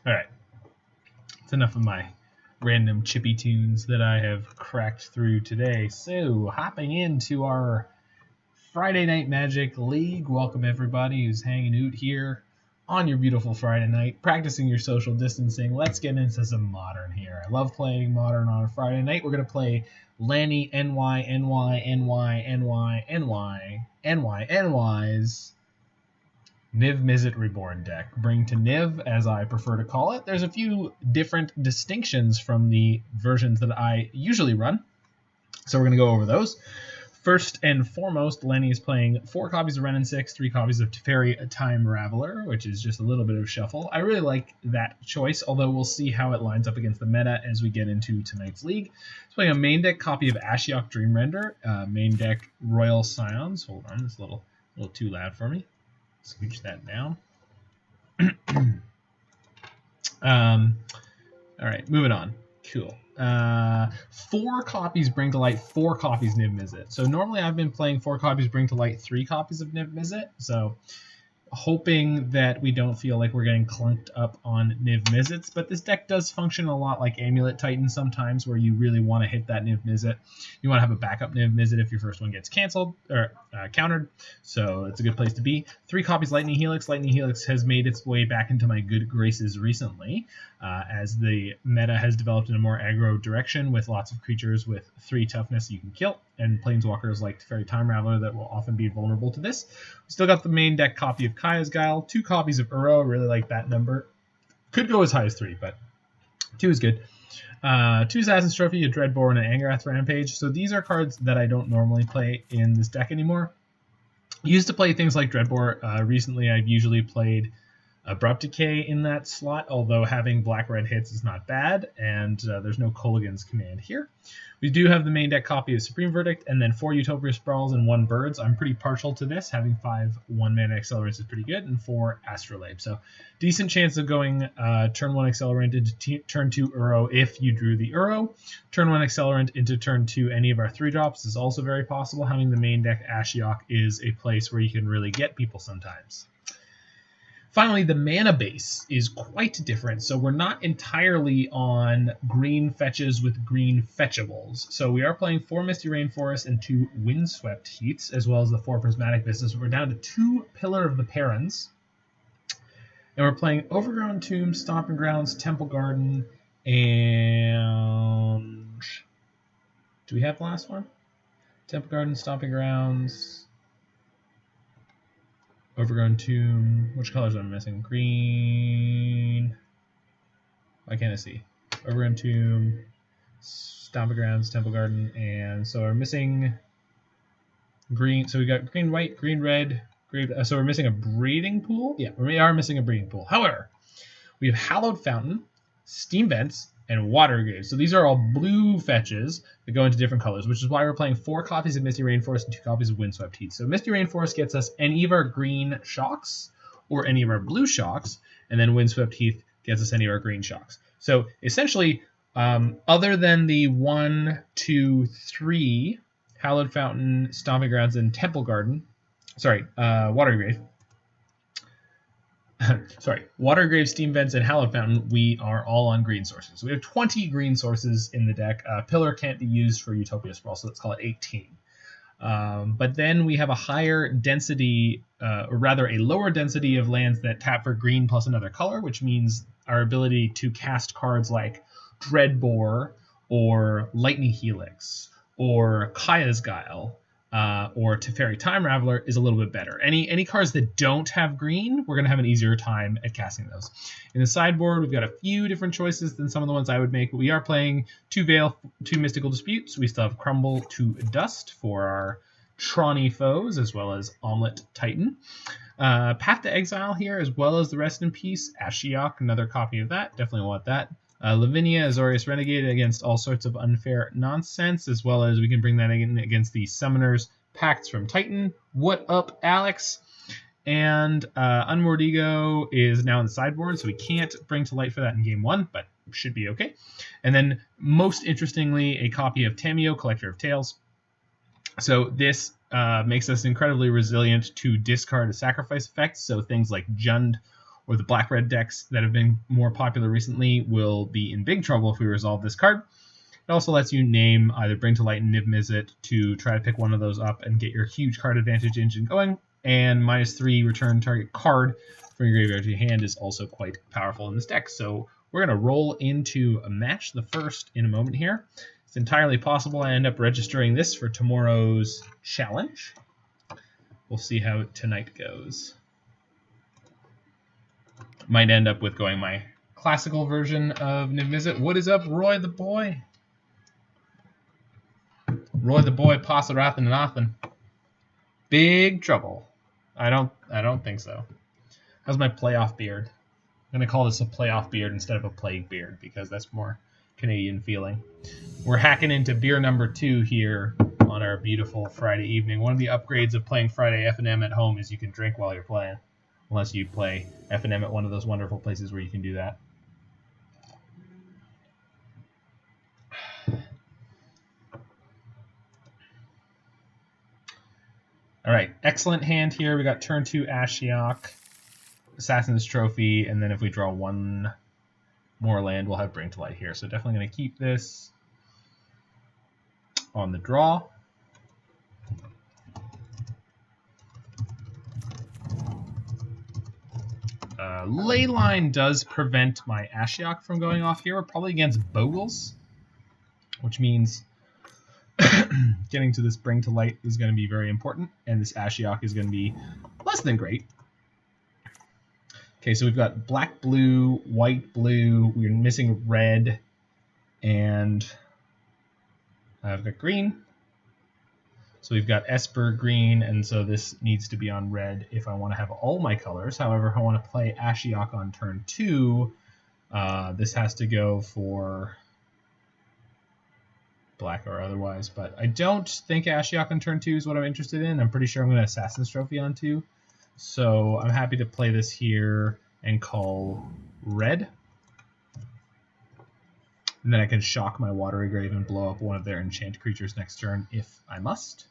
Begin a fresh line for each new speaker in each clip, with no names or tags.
Alright, that's enough of my random chippy tunes that I have cracked through today. So, hopping into our Friday Night Magic League. Welcome everybody who's hanging out here on your beautiful Friday night, practicing your social distancing. Let's get into some Modern here. I love playing Modern on a Friday night. We're going to play Lanny NY's Niv-Mizzet Reborn deck. Bring to Niv, as I prefer to call it. There's a few different distinctions from the versions that I usually run, so we're going to go over those. First and foremost, Lanny is playing 4 copies of Wrenn and Six, 3 copies of Teferi, a Time Raveler, which is just a little bit of shuffle. I really like that choice, although we'll see how it lines up against the meta as we get into tonight's league. He's playing a main deck copy of Ashiok Dreamrender, main deck Royal Scions. Hold on, it's a little too loud for me. Scooch that down. All right, moving on. Cool. 4 copies Bring to Light, 4 copies Niv-Mizzet. So normally I've been playing 4 copies Bring to Light, 3 copies of Niv-Mizzet. So hoping that we don't feel like we're getting clunked up on Niv-Mizzets, but this deck does function a lot like Amulet Titan sometimes, where you really want to hit that Niv-Mizzet. You want to have a backup Niv-Mizzet if your first one gets canceled or countered, so it's a good place to be. 3 copies Lightning Helix. Lightning Helix has made its way back into my good graces recently, as the meta has developed in a more aggro direction with lots of creatures with 3 toughness you can kill, and planeswalkers like Teferi Time Raveler that will often be vulnerable to this. We still got the main deck copy of Kaya's Guile, 2 copies of Uro. Really like that number. Could go as high as 3, but 2 is good. 2 Assassin's Trophy, a Dreadbore, and an Angrath Rampage. So these are cards that I don't normally play in this deck anymore. Used to play things like Dreadbore. Recently, I've usually played Abrupt Decay in that slot, although having black-red hits is not bad, and there's no Kolaghan's Command here. We do have the main deck copy of Supreme Verdict, and then 4 Utopia Sprawls and 1 Birds. I'm pretty partial to this. Having 5 1-mana accelerants is pretty good, and 4 Astrolabe. So decent chance of going turn 1 accelerant into turn 2 Uro if you drew the Uro. Turn 1 accelerant into turn 2 any of our 3-drops is also very possible. Having the main deck Ashiok is a place where you can really get people sometimes. Finally, the mana base is quite different, so we're not entirely on green fetches with green fetchables. So we are playing 4 Misty Rainforest and 2 Windswept Heaths, as well as the 4 Prismatic Vistas. We're down to 2 Pillar of the Paruns. And we're playing Overgrown Tomb, Stomping Grounds, Temple Garden, and... do we have the last one? Temple Garden, Stomping Grounds... Overgrown Tomb. Which colors am I missing? Green. Why can't I see? Overgrown Tomb, Stomping Grounds, Temple Garden, and so we're missing green. So we got green, white, green, red. Green, so we're missing a breeding pool? Yeah, we are missing a breeding pool. However, we have Hallowed Fountain, Steam Vents, and Watery Grave. So these are all blue fetches that go into different colors, which is why we're playing 4 copies of Misty Rainforest and 2 copies of Windswept Heath. So Misty Rainforest gets us any of our green shocks or any of our blue shocks, and then Windswept Heath gets us any of our green shocks. So essentially, other than the 1, 2, 3 Hallowed Fountain, Stomping Grounds, and Temple Garden, Watery Grave, Watery Grave, Steam Vents, and Hallowed Fountain, we are all on green sources. So we have 20 green sources in the deck. Pillar can't be used for Utopia Sprawl, so let's call it 18. But then we have a higher density, or rather a lower density of lands that tap for green plus another color, which means our ability to cast cards like Dreadbore or Lightning Helix or Kaya's Guile, or Teferi Time Raveler is a little bit better. Any cards that don't have green, we're going to have an easier time at casting those. In the sideboard, we've got a few different choices than some of the ones I would make, but we are playing 2 Veil, 2 Mystical Disputes. We still have Crumble to Dust for our Tronny foes, as well as Omelet Titan. Path to Exile here, as well as the Rest in Peace. Ashiok, another copy of that. Definitely want that. Lavinia, Azorius, Renegade against all sorts of unfair nonsense, as well as we can bring that in against the Summoners Pacts from Titan. What up, Alex? And Unmoored Ego is now in the sideboard, so we can't bring to light for that in game 1, but should be okay. And then, most interestingly, a copy of Tamiyo, Collector of Tales. So this makes us incredibly resilient to discard a sacrifice effect, so things like Jund or the black-red decks that have been more popular recently will be in big trouble if we resolve this card. It also lets you name either Bring to Light and Niv-Mizzet to try to pick one of those up and get your huge card advantage engine going. And -3 return target card from your graveyard to your hand is also quite powerful in this deck. So we're going to roll into a match, the first, in a moment here. It's entirely possible I end up registering this for tomorrow's challenge. We'll see how tonight goes. Might end up with going my classical version of Niv-Mizzet. What is up, Roy the boy? Roy the boy, pasa rathin' nothin'. Big trouble. I don't think so. How's my playoff beard? I'm gonna call this a playoff beard instead of a plague beard because that's more Canadian feeling. We're hacking into beer number 2 here on our beautiful Friday evening. One of the upgrades of playing Friday FNM at home is you can drink while you're playing, unless you play FNM at one of those wonderful places where you can do that. All right, excellent hand here. We got turn 2 Ashiok, Assassin's Trophy, and then if we draw one more land, we'll have Bring to Light here. So definitely going to keep this on the draw. Leyline does prevent my Ashiok from going off here. We're probably against Bogles, which means getting to this Bring to Light is going to be very important, and this Ashiok is going to be less than great. Okay, so we've got black, blue, white, blue. We're missing red, and I've got green. So we've got Esper green, and so this needs to be on red if I want to have all my colors. However, if I want to play Ashiok on turn 2, this has to go for black or otherwise. But I don't think Ashiok on turn 2 is what I'm interested in. I'm pretty sure I'm going to Assassin's Trophy on 2. So I'm happy to play this here and call red. And then I can shock my Watery Grave and blow up one of their enchant creatures next turn if I must.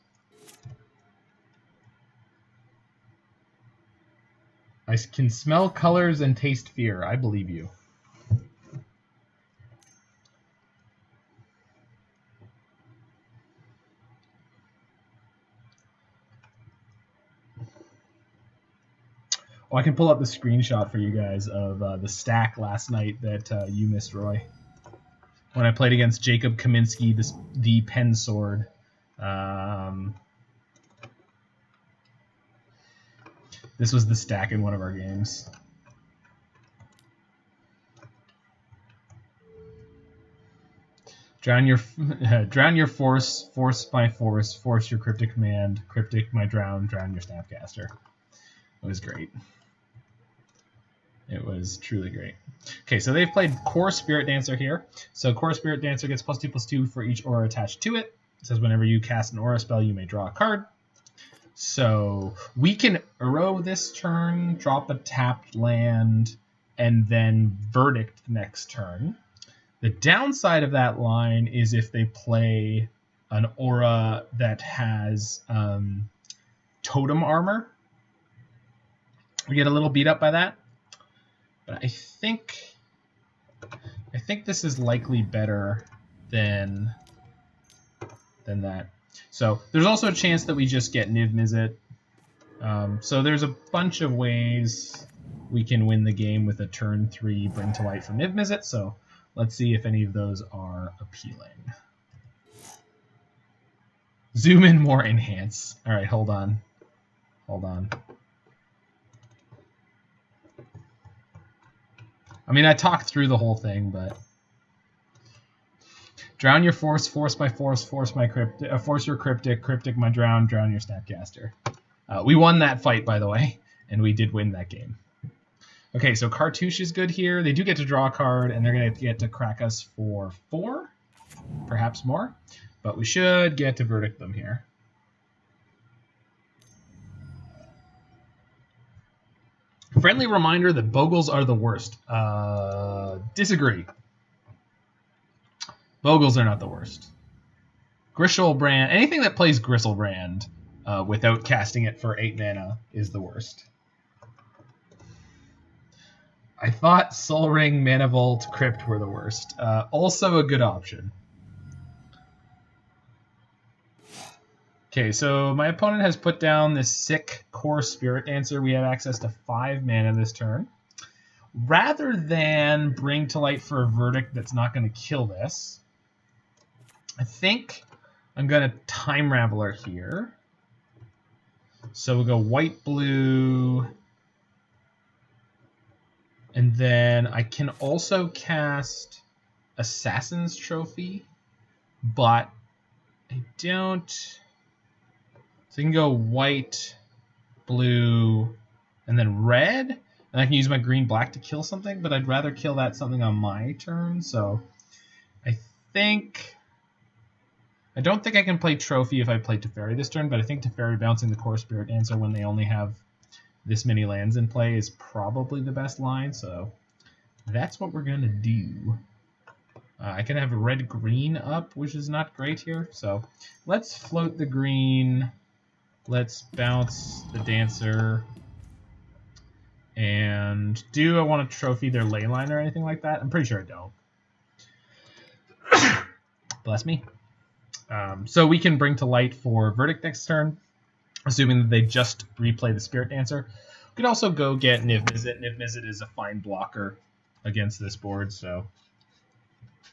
I can smell colors and taste fear. I believe you. Oh, I can pull up the screenshot for you guys of the stack last night that you missed, Roy. When I played against Jacob Kaminsky, the Pen Sword. This was the stack in one of our games. Drown your force my force your cryptic command, cryptic my drown your Snapcaster. It was great. It was truly great. Okay, so they've played Core Spirit Dancer here. So Core Spirit Dancer gets +2/+2 for each aura attached to it. It says whenever you cast an aura spell, you may draw a card. So we can Uro this turn, drop a tapped land, and then Verdict next turn. The downside of that line is if they play an aura that has Totem Armor. We get a little beat up by that. But I think this is likely better than that. So there's also a chance that we just get Niv-Mizzet. So there's a bunch of ways we can win the game with a turn 3 Bring to Light from Niv-Mizzet. So let's see if any of those are appealing. Zoom in more, enhance. All right, hold on. I mean, I talked through the whole thing, but drown your force my force my cryptic, force your cryptic my drown your Snapcaster. We won that fight, by the way, and we did win that game. Okay, so Cartouche is good here. They do get to draw a card, and they're going to get to crack us for 4, perhaps more, but we should get to Verdict them here. Friendly reminder that Bogles are the worst. Disagree. Bogles are not the worst. Griselbrand, anything that plays Griselbrand without casting it for 8 mana is the worst. I thought Soul Ring, Mana Vault, Crypt were the worst. Also a good option. Okay, so my opponent has put down this sick core Spirit Dancer. We have access to 5 mana this turn. Rather than bring to light for a Verdict that's not going to kill this, I think I'm going to Time Raveler here. So we'll go white, blue, and then I can also cast Assassin's Trophy, but I don't. So you can go white, blue, and then red, and I can use my green black to kill something, but I'd rather kill that something on my turn. So I don't think I can play Trophy if I play Teferi this turn, but I think Teferi bouncing the core Spirit Dancer when they only have this many lands in play is probably the best line. So that's what we're gonna do. I can have a red-green up, which is not great here. So let's float the green. Let's bounce the Dancer. And do I want to trophy their Leyline or anything like that? I'm pretty sure I don't. Bless me. So we can bring to light for Verdict next turn, assuming that they just replay the Spirit Dancer. We could also go get Niv-Mizzet. Niv-Mizzet is a fine blocker against this board, so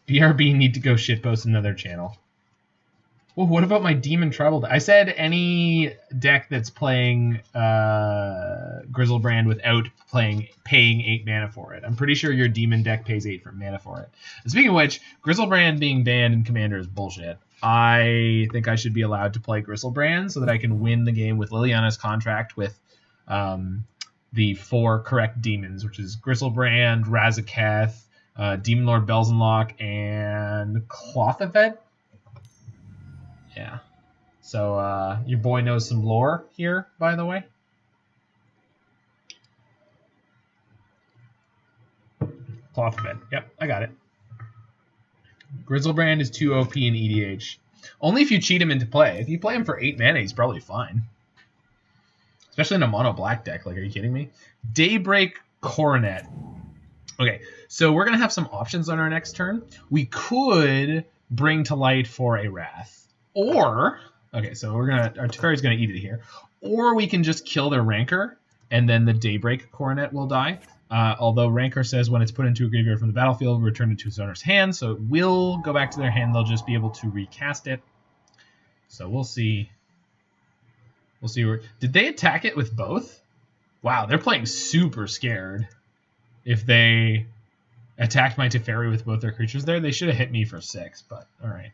BRB need to go shitpost another channel. Well, what about my Demon Tribal deck? I said any deck that's playing Grizzlebrand without paying 8 mana for it. I'm pretty sure your Demon deck pays 8 mana for it. And speaking of which, Grizzlebrand being banned in Commander is bullshit. I think I should be allowed to play Grizzlebrand so that I can win the game with Liliana's contract with the 4 correct demons, which is Grizzlebrand, Razaketh, Demon Lord Belzenlock, and Clothafed. Yeah. So your boy knows some lore here, by the way. Clothafed. Yep, I got it. Grizzlebrand is too OP in EDH. Only if you cheat him into play. If you play him for 8 mana, he's probably fine. Especially in a mono black deck. Like, are you kidding me? Daybreak Coronet. Okay, so we're going to have some options on our next turn. We could bring to light for a Wrath. Or, okay, so our Teferi's gonna eat it here. Or we can just kill their Rancor, and then the Daybreak Coronet will die. Although Rancor says when it's put into a graveyard from the battlefield, return it to its owner's hand, so it will go back to their hand. They'll just be able to recast it. So we'll see. We'll see where. Did they attack it with both? Wow, they're playing super scared. If they attacked my Teferi with both their creatures there, they should have hit me for 6, but alright.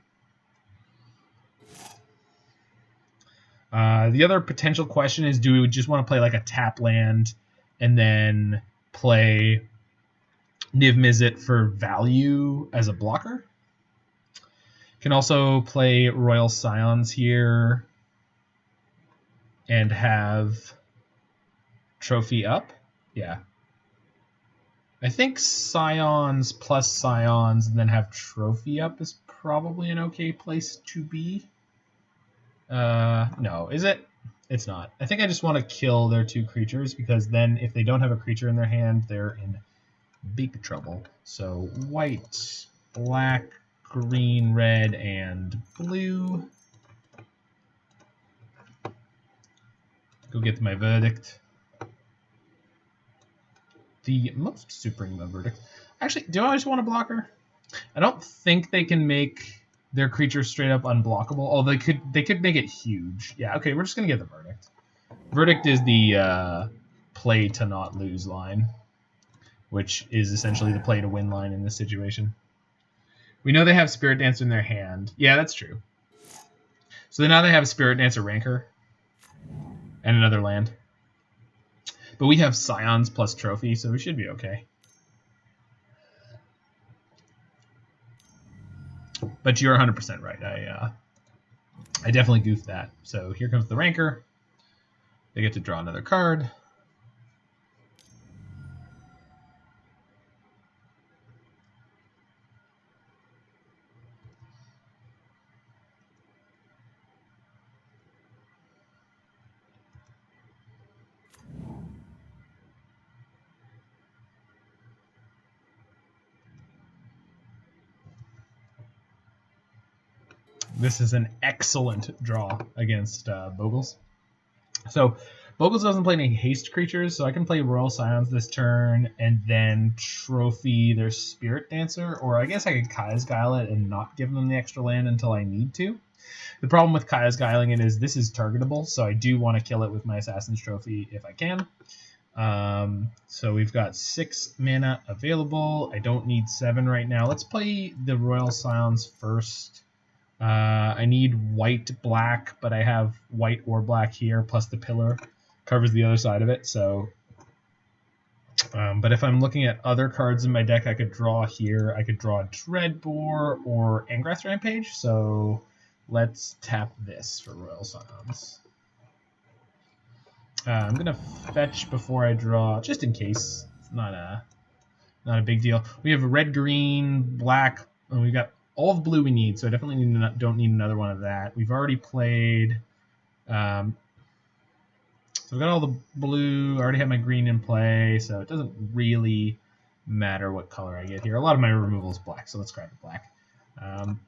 The other potential question is, do we just want to play like a tap land and then play Niv-Mizzet for value as a blocker? Can also play Royal Scions here and have Trophy up. Yeah. I think Scions plus Scions and then have Trophy up is probably an okay place to be. No, is it? It's not. I think I just want to kill their 2 creatures, because then if they don't have a creature in their hand, they're in big trouble. So white, black, green, red, and blue. Go get my Verdict. The most Supreme Verdict. Actually, do I just want a blocker? I don't think they can make their creature straight up unblockable. Oh, they could make it huge. Yeah, okay, we're just gonna get the Verdict. Verdict is the play to not lose line, which is essentially the play to win line in this situation. We know they have Spirit Dancer in their hand. Yeah, that's true. So now they have Spirit Dancer Rancor and another land. But we have Scions plus Trophy, so we should be okay. But you're 100% right. I definitely goofed that. So here comes the Rancor. They get to draw another card. This is an excellent draw against Bogles. So Bogles doesn't play any haste creatures, so I can play Royal Scions this turn and then trophy their Spirit Dancer, or I guess I could Kaya's Guile it and not give them the extra land until I need to. The problem with Kaya's Guiling it is this is targetable, so I do want to kill it with my Assassin's Trophy if I can. So we've got 6 mana available. I don't need 7 right now. Let's play the Royal Scions first. I need white-black, but I have white or black here, plus the pillar covers the other side of it. So, but if I'm looking at other cards in my deck, I could draw here. I could draw Dreadbore or Angrath Rampage. So let's tap this for Royal Scions. I'm gonna fetch before I draw, just in case. It's not a big deal. We have red, green, black, and we've got all the blue we need, so I definitely don't need another one of that. We've already played. So we've got all the blue. I already have my green in play, so it doesn't really matter what color I get here. A lot of my removal is black, so let's grab the black.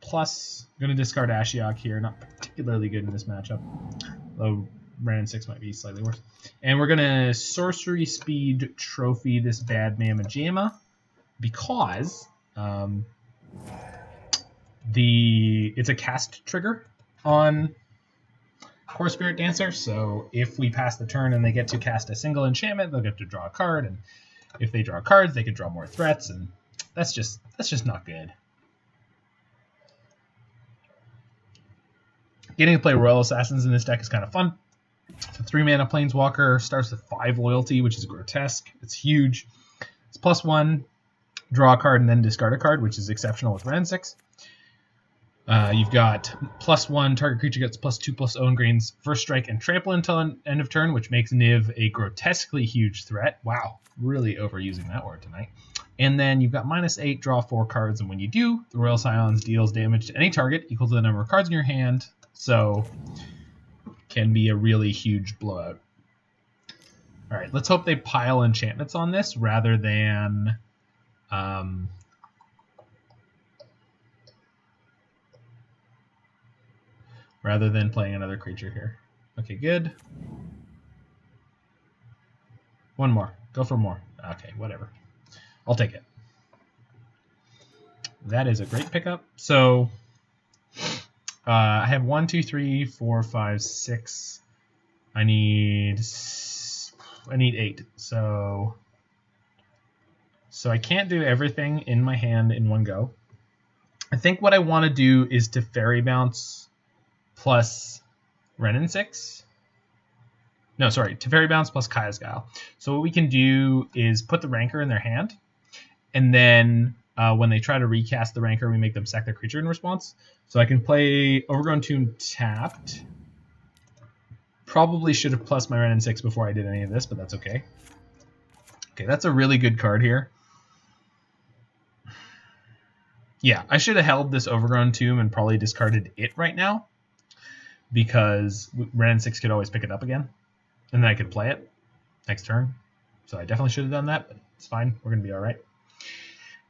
Plus, I'm going to discard Ashiok here. Not particularly good in this matchup, though Wrenn and Six might be slightly worse. And we're going to Sorcery Speed Trophy this bad Mamma Jamma because it's a cast trigger on Core Spirit Dancer, so if we pass the turn and they get to cast a single enchantment, they'll get to draw a card, and if they draw cards, they can draw more threats, and that's just not good. Getting to play Royal Assassins in this deck is kind of fun. It's a 3-mana Planeswalker, starts with 5 loyalty, which is grotesque. It's huge. It's +1, draw a card, and then discard a card, which is exceptional with Wrenn and Six. You've got +1, target creature gets +2/+0 own greens, first strike, and trample until end of turn, which makes Niv a grotesquely huge threat. Wow, really overusing that word tonight. And then you've got -8, draw 4 cards, and when you do, the Royal Scions deals damage to any target equal to the number of cards in your hand, so can be a really huge blowout. All right, let's hope they pile enchantments on this rather than playing another creature here. Okay, good. One more. Go for more. Okay, whatever. I'll take it. That is a great pickup. So I have 1, 2, 3, 4, 5, 6. I need 8. So I can't do everything in my hand in one go. I think what I want to do is Teferi Bounce plus Wrenn and Six. No, sorry, Teferi Bounce plus Kaya's Guile. So what we can do is put the Rancor in their hand, and then when they try to recast the Rancor, we make them sack their creature in response. So I can play Overgrown Tomb tapped. Probably should have plus my Wrenn and Six before I did any of this, but that's okay. Okay, that's a really good card here. Yeah, I should have held this Overgrown Tomb and probably discarded it right now, because Wrenn and Six could always pick it up again, and then I could play it next turn. So I definitely should have done that, but it's fine. We're going to be all right.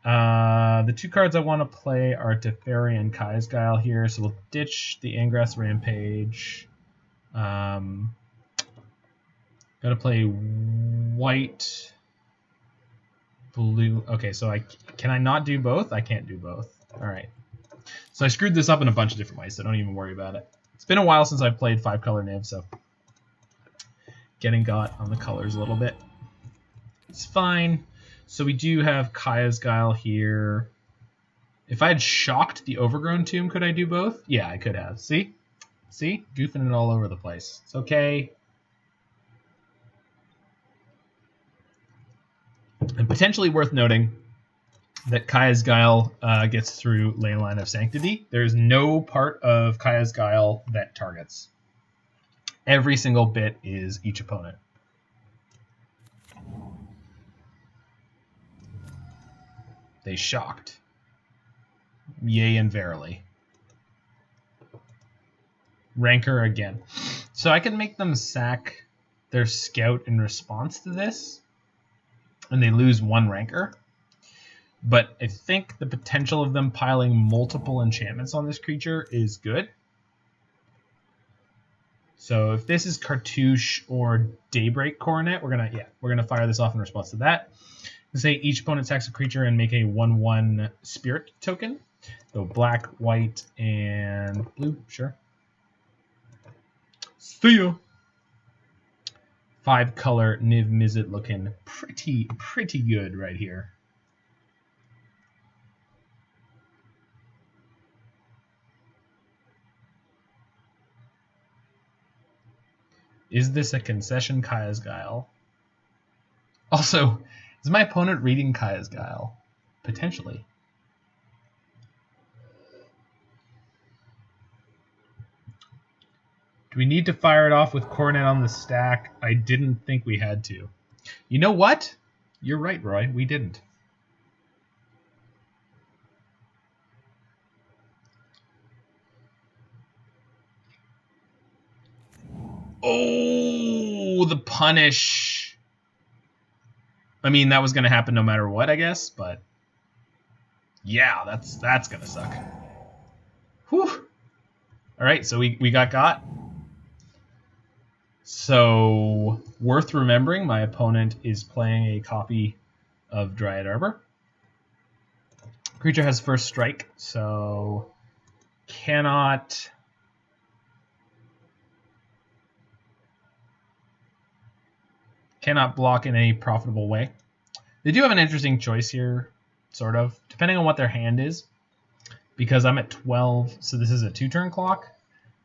The 2 cards I want to play are Teferi and Kaya's Guile here, so we'll ditch the Angrath Rampage. Got to play white, blue. Okay, so can I not do both? I can't do both. All right. So I screwed this up in a bunch of different ways, so don't even worry about it. It's been a while since I've played 5-color Niv, so getting got on the colors a little bit. It's fine. So we do have Kaya's Guile here. If I had shocked the Overgrown Tomb, could I do both? Yeah, I could have. See? See? Goofing it all over the place. It's okay. And potentially worth noting that Kaya's Guile gets through Leyline of Sanctity. There's no part of Kaya's Guile that targets. Every single bit is each opponent. They shocked. Yea and verily. Rancor again. So I can make them sack their Scout in response to this, and they lose 1 Rancor. but I think the potential of them piling multiple enchantments on this creature is good. So if this is Cartouche or Daybreak Coronet, we're gonna fire this off in response to that. Say each opponent attacks a creature and make a 1/1 spirit token. So black, white, and blue, sure. See ya. 5-color Niv-Mizzet looking pretty good right here. Is this a concession Kaya's Guile? Also, is my opponent reading Kaya's Guile? Potentially. Do we need to fire it off with Coronet on the stack? I didn't think we had to. You know what? You're right, Roy. We didn't. Oh, the punish. I mean, that was going to happen no matter what, I guess, but yeah, that's going to suck. Whew. All right, so we got. So, worth remembering, my opponent is playing a copy of Dryad Arbor. Creature has first strike, so cannot block in a profitable way. They do have an interesting choice here, sort of, depending on what their hand is, because I'm at 12, so this is a 2-turn clock.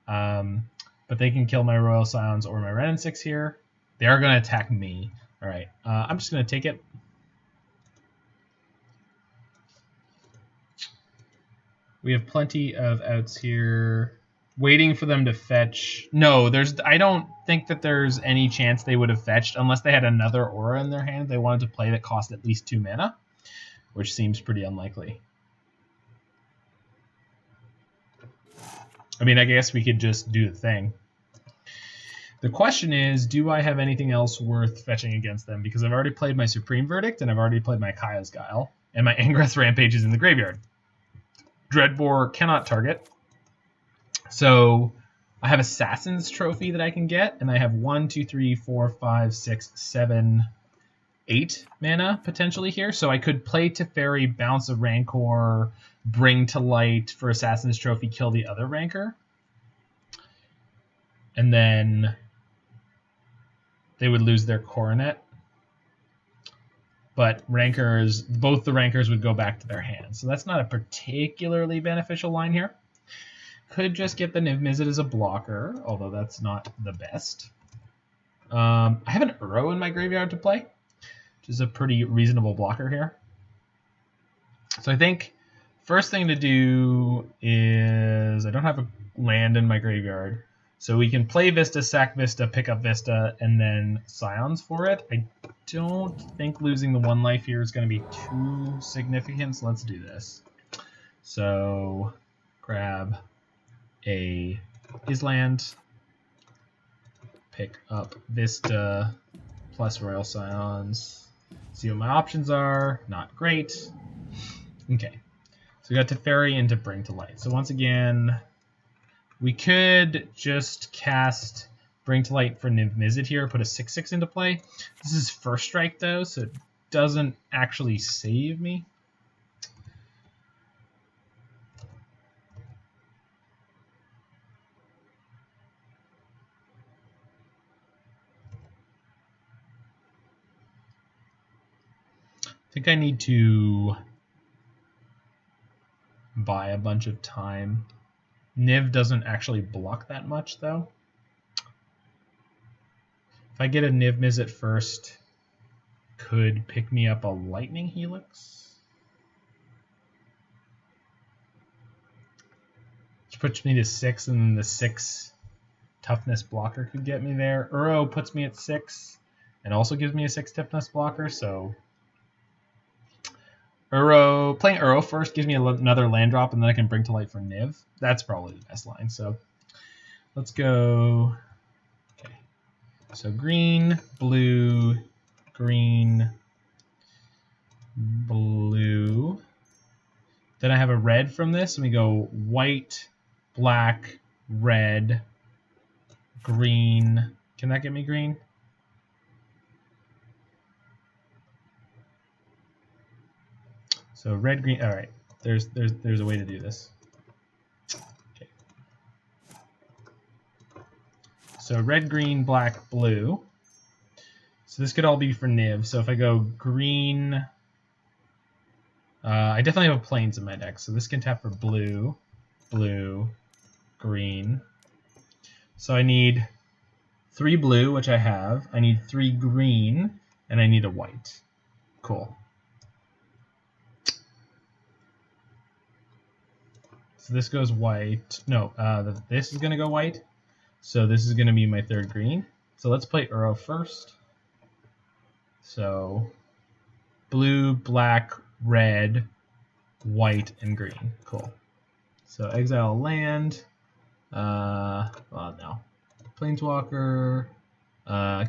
But they can kill my Royal Scions or my Wrenn and Six here. They are going to attack me. All right, I'm just going to take it. We have plenty of outs here. Waiting for them to fetch. No, I don't think that there's any chance they would have fetched unless they had another aura in their hand they wanted to play that cost at least 2 mana, which seems pretty unlikely. I mean, I guess we could just do the thing. The question is, do I have anything else worth fetching against them? Because I've already played my Supreme Verdict, and I've already played my Kaya's Guile, and my Angrath Rampage is in the graveyard. Dreadbore cannot target. So I have Assassin's Trophy that I can get, and I have 1, 2, 3, 4, 5, 6, 7, 8 mana potentially here. So I could play Teferi, bounce a Rancor, bring to light for Assassin's Trophy, kill the other Rancor. And then they would lose their Coronet. But Rancors, both the Rancors would go back to their hands. So that's not a particularly beneficial line here. Could just get the Niv-Mizzet as a blocker, although that's not the best. I have an Uro in my graveyard to play, which is a pretty reasonable blocker here. So I think first thing to do is I don't have a land in my graveyard. So we can play Vista, sack Vista, pick up Vista, and then Scions for it. I don't think losing the 1 life here is going to be too significant, so let's do this. So grab a Island, pick up Vista, plus Royal Scions. See what my options are. Not great. Okay. So we got Teferi into Bring to Light. So once again, we could just cast Bring to Light for Niv-Mizzet here, put a 6/6 into play. This is first strike though, so it doesn't actually save me. I think I need to buy a bunch of time. Niv doesn't actually block that much, though. If I get a Niv-Mizzet first, could pick me up a Lightning Helix. Which puts me to 6, and then the 6 toughness blocker could get me there. Uro puts me at 6, and also gives me a 6 toughness blocker, so playing Uro first gives me another land drop, and then I can Bring to Light for Niv. That's probably the best line. So let's go. Okay. So green, blue, green, blue. Then I have a red from this, and we go white, black, red, green. Can that get me green? So red, green. All right. There's a way to do this. Okay. So red, green, black, blue. So this could all be for Niv. So if I go green, I definitely have plains in my deck. So this can tap for blue, blue, green. So I need 3 blue, which I have. I need 3 green, and I need a white. Cool. So this goes white. No, this is going to go white. So this is going to be my 3rd green. So let's play Uro first. So blue, black, red, white, and green. Cool. So exile a land. Well, no. Planeswalker.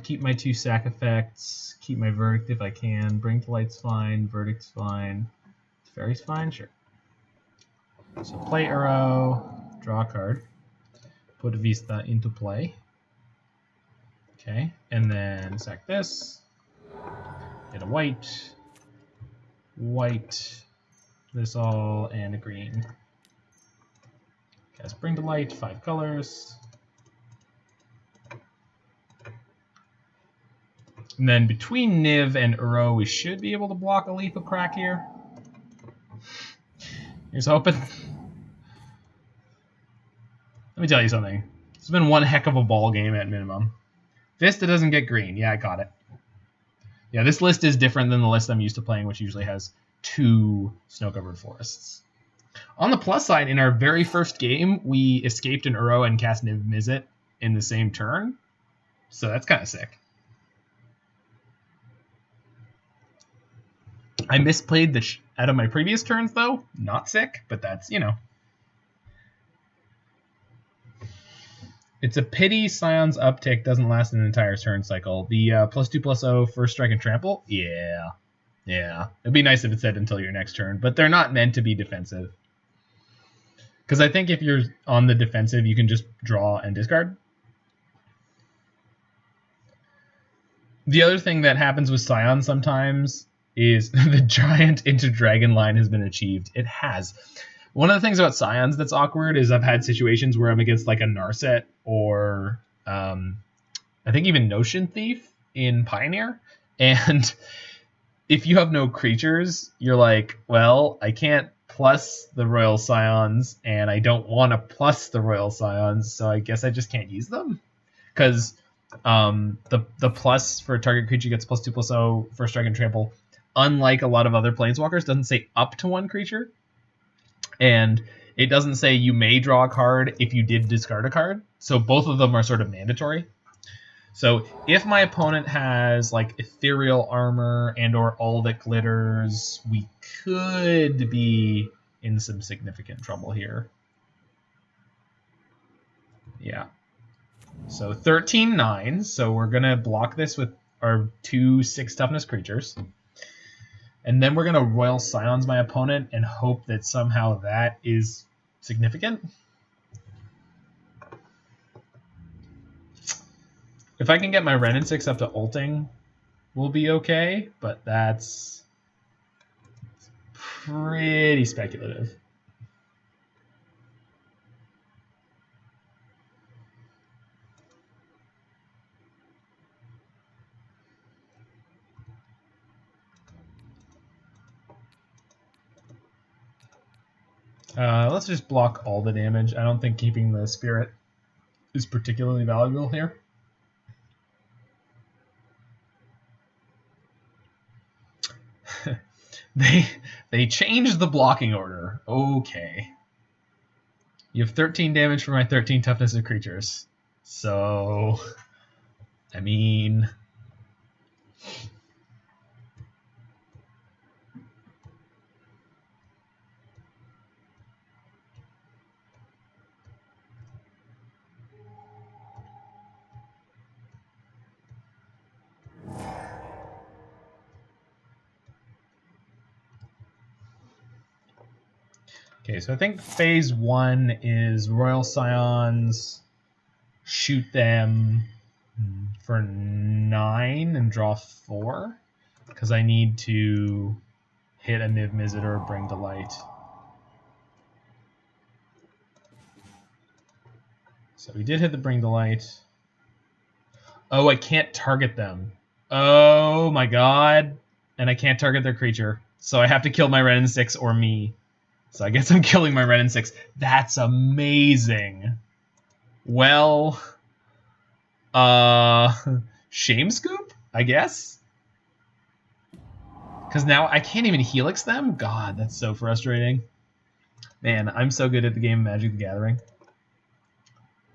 Keep my 2 sack effects. Keep my Verdict if I can. Bring to Light's fine. Verdict's fine. Teferi's fine? Sure. So play Uro. Draw a card. Put Vista into play. Okay. And then sack this. Get a white. White. This all, and a green. Cast Bring to Light, 5 colors. And then between Niv and Uro, we should be able to block a Leap of Crack here. Here's hoping. Let me tell you something. It's been one heck of a ball game at minimum. Vista doesn't get green. Yeah, I got it. Yeah, this list is different than the list I'm used to playing, which usually has 2 snow-covered forests. On the plus side, in our very first game, we escaped an Uro and cast Niv-Mizzet in the same turn. So that's kind of sick. I misplayed the out of my previous turns, though. Not sick, but that's, you know. It's a pity Scion's uptick doesn't last an entire turn cycle. The +2/+0 first strike and trample? Yeah. Yeah. It'd be nice if it said until your next turn, but they're not meant to be defensive. Because I think if you're on the defensive, you can just draw and discard. The other thing that happens with Scion sometimes is the giant into dragon line has been achieved. It has. One of the things about Scions that's awkward is I've had situations where I'm against like a Narset or I think even Notion Thief in Pioneer. And if you have no creatures, you're like, well, I can't plus the Royal Scions, and I don't want to plus the Royal Scions, so I guess I just can't use them. Because the plus for target creature gets +2/+0 first strike and trample, unlike a lot of other Planeswalkers, doesn't say up to 1 creature. And it doesn't say you may draw a card if you did discard a card. So both of them are sort of mandatory. So if my opponent has like ethereal armor and or all that glitters, we could be in some significant trouble here. Yeah. So 13/9. So we're going to block this with our 2 6 toughness creatures. And then we're going to Royal Scions my opponent and hope that somehow that is significant. If I can get my Wrenn and Six up to ulting, we'll be okay. But that's pretty speculative. Let's just block all the damage. I don't think keeping the spirit is particularly valuable here. They changed the blocking order. Okay. You have 13 damage for my 13 toughness of creatures. So, I mean... Okay, so I think phase 1 is Royal Scions, shoot them for 9 and draw 4, because I need to hit a Niv-Mizzet or Bring to Light. So we did hit the Bring to Light. Oh, I can't target them. Oh my god. And I can't target their creature. So I have to kill my Wrenn and Six or me. So I guess I'm killing my Wrenn and Six. That's amazing. Well, shame scoop, I guess? Because now I can't even Helix them? God, that's so frustrating. Man, I'm so good at the game of Magic the Gathering.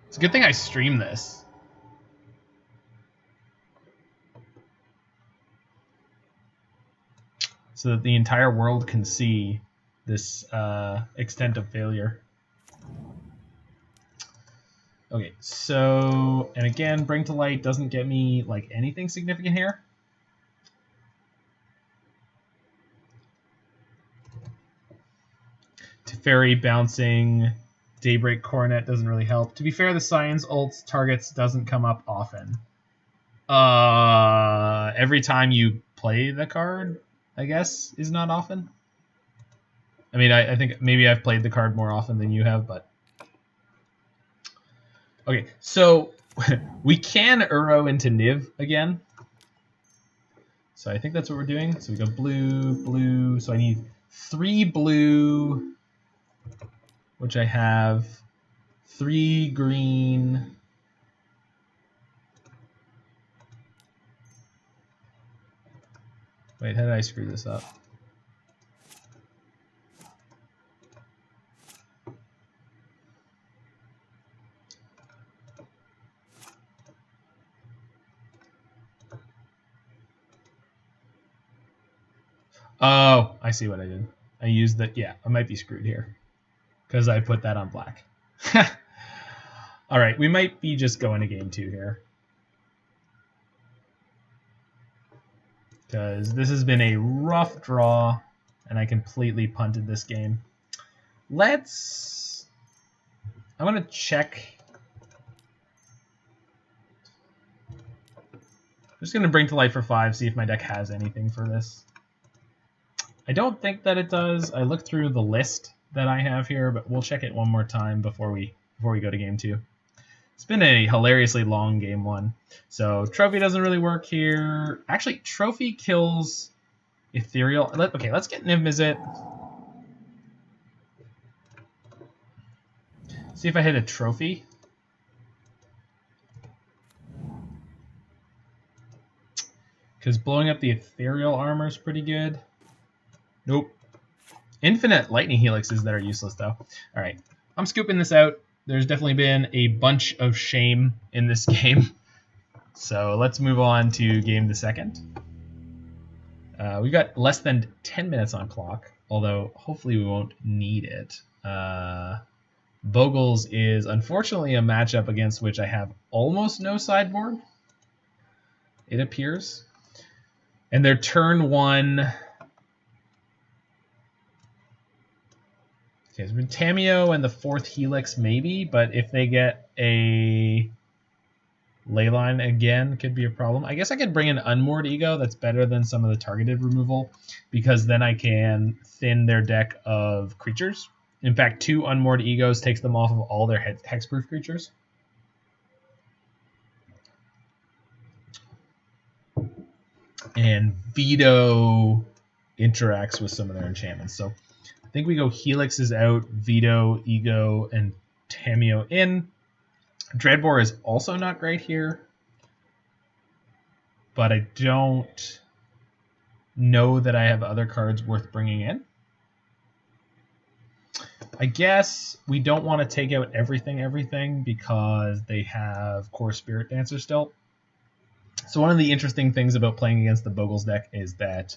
It's a good thing I stream this. So that the entire world can see this extent of failure. Okay, so, and again, Bring to Light doesn't get me like anything significant here. Teferi bouncing Daybreak Coronet doesn't really help. To be fair, the Science ults targets doesn't come up often. Every time you play the card, I guess, is not often. I mean, I think maybe I've played the card more often than you have, but... Okay, so we can Uro into Niv again. So I think that's what we're doing. So we go blue, blue. So I need 3 blue, which I have 3 green. Wait, how did I screw this up? Oh, I see what I did. I used the, yeah, I might be screwed here because I put that on black. All right, we might be just going to game 2 here. Because this has been a rough draw, and I completely punted this game. I want to check. I'm just going to Bring to Light for 5, see if my deck has anything for this. I don't think that it does. I looked through the list that I have here, but we'll check it one more time before we go to game 2. It's been a hilariously long game 1. So Trophy doesn't really work here. Actually, Trophy kills Ethereal. Okay, let's get Niv-Mizzet. See if I hit a Trophy. Because blowing up the Ethereal armor is pretty good. Nope. Infinite Lightning Helixes that are useless, though. All right, I'm scooping this out. There's definitely been a bunch of shame in this game. So let's move on to game the second. We've got less than 10 minutes on clock, although hopefully we won't need it. Bogles is unfortunately a matchup against which I have almost no sideboard, it appears. And their turn 1... Okay, so Tamiyo and the 4th Helix maybe, but if they get a Leyline again, could be a problem. I guess I could bring an Unmoored Ego. That's better than some of the targeted removal, because then I can thin their deck of creatures. In fact, 2 Unmoored Egos takes them off of all their hexproof creatures. And Veto interacts with some of their enchantments. So I think we go Helix is out, Veto, Ego, and Tamiyo in. Dreadbore is also not great here, but I don't know that I have other cards worth bringing in. I guess we don't want to take out everything because they have Core Spirit Dancer still. So one of the interesting things about playing against the Bogles deck is that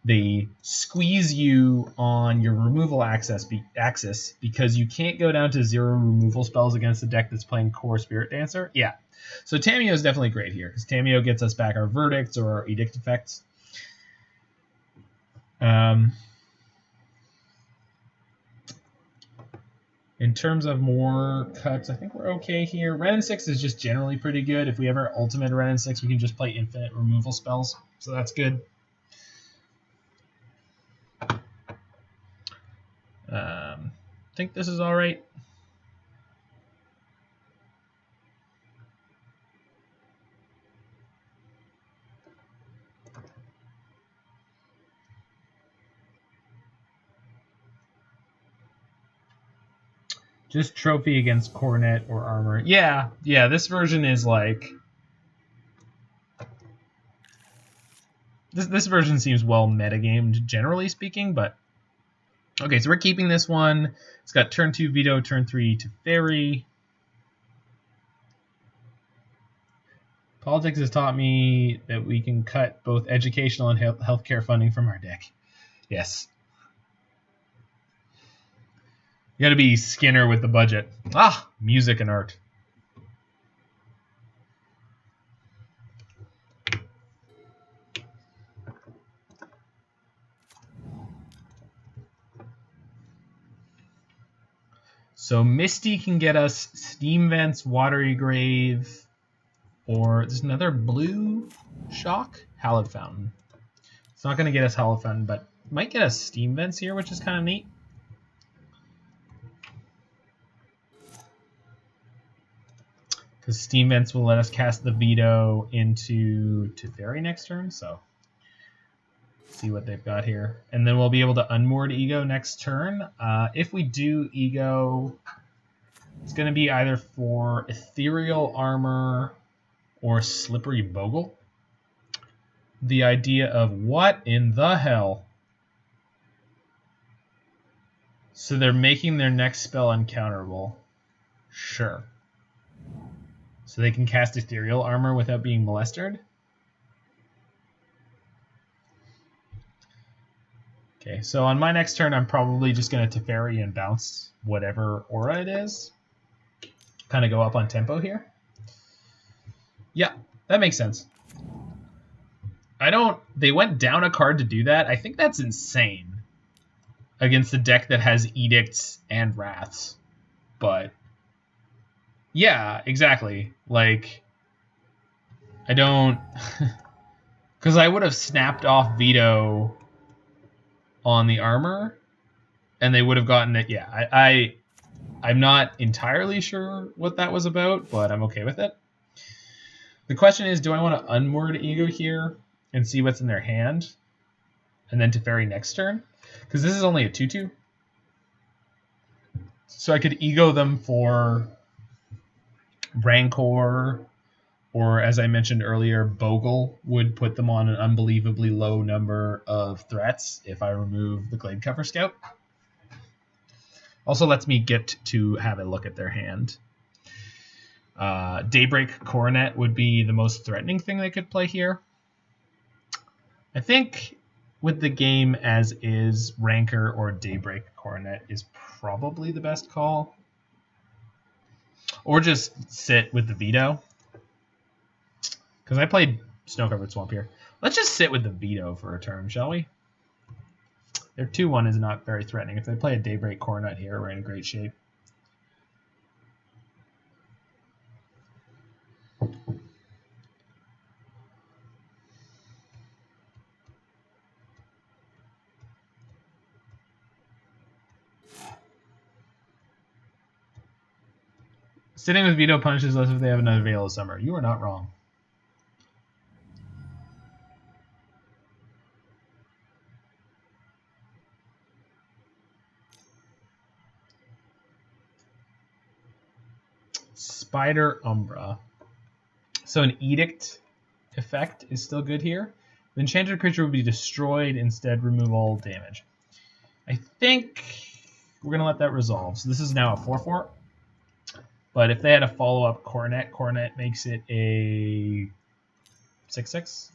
they squeeze you on your removal axis because you can't go down to 0 removal spells against a deck that's playing Core Spirit Dancer. Yeah, so Tamiyo is definitely great here because Tamiyo gets us back our verdicts or our edict effects. In terms of more cuts, I think we're okay here. Wrenn and Six is just generally pretty good. If we ever ultimate Wrenn and Six, we can just play infinite removal spells, so that's good. I think this is all right. Just trophy against Coronet or armor. Yeah, this version is like... This version seems well metagamed, generally speaking, but... Okay, so we're keeping this one. It's got turn 2 Veto, turn 3 Teferi. Politics has taught me that we can cut both educational and healthcare funding from our deck. Yes. You gotta be Skinner with the budget. Ah, music and art. So Misty can get us Steam Vents, Watery Grave, or there's another blue shock, Hallowed Fountain. It's not gonna get us Hallowed Fountain, but might get us Steam Vents here, which is kind of neat. Because Steam Vents will let us cast the Veto into Teferi next turn, so see what they've got here. And then we'll be able to Unmoored Ego next turn. If we do Ego, it's going to be either for Ethereal Armor or Slippery Bogle. The idea of what in the hell? So they're making their next spell uncounterable. Sure. So they can cast Ethereal Armor without being molested? Okay, so on my next turn, I'm probably just going to Teferi and bounce whatever aura it is. Kind of go up on tempo here. Yeah, that makes sense. They went down a card to do that. I think that's insane against a deck that has Edicts and Wraths. But yeah, exactly. Like, I don't... Because I would have snapped off Veto on the armor, and they would have gotten it. Yeah, I'm not entirely sure what that was about, but I'm okay with it. The question is, do I want to Unmoored Ego here and see what's in their hand, and then Teferi next turn? Because this is only a 2/2. So I could Ego them for Rancor, or as I mentioned earlier, Bogle would put them on an unbelievably low number of threats if I remove the Gladecover Scout. Also lets me get to have a look at their hand. Daybreak Coronet would be the most threatening thing they could play here. I think with the game as is, Rancor or Daybreak Coronet is probably the best call. Or just sit with the Veto. Because I played Snow-Covered Swamp here. Let's just sit with the Veto for a turn, shall we? Their 2/1 is not very threatening. If they play a Daybreak Coronet here, we're in great shape. Sitting with Veto punishes us if they have another Veil of Summer. You are not wrong. Spider Umbra. So an Edict effect is still good here. The enchanted creature will be destroyed. Instead, remove all damage. I think we're going to let that resolve. So this is now a 4/4. But if they had a follow-up Coronet, Coronet makes it a 6/6.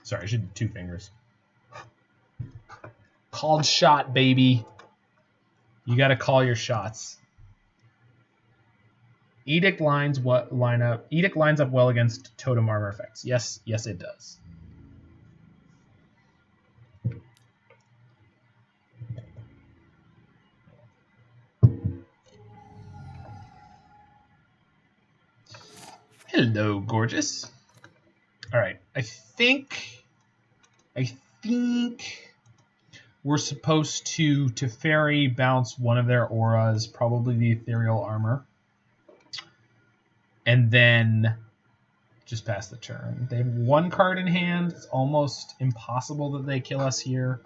Sorry, I should do 2 fingers. Called shot, baby. You got to call your shots. Edict lines up well against totem armor effects. Yes, it does. Hello, gorgeous. All right, I think we're supposed to Teferi bounce one of their auras, probably the ethereal armor, and then just pass the turn. They have one card in hand. It's almost impossible that they kill us here.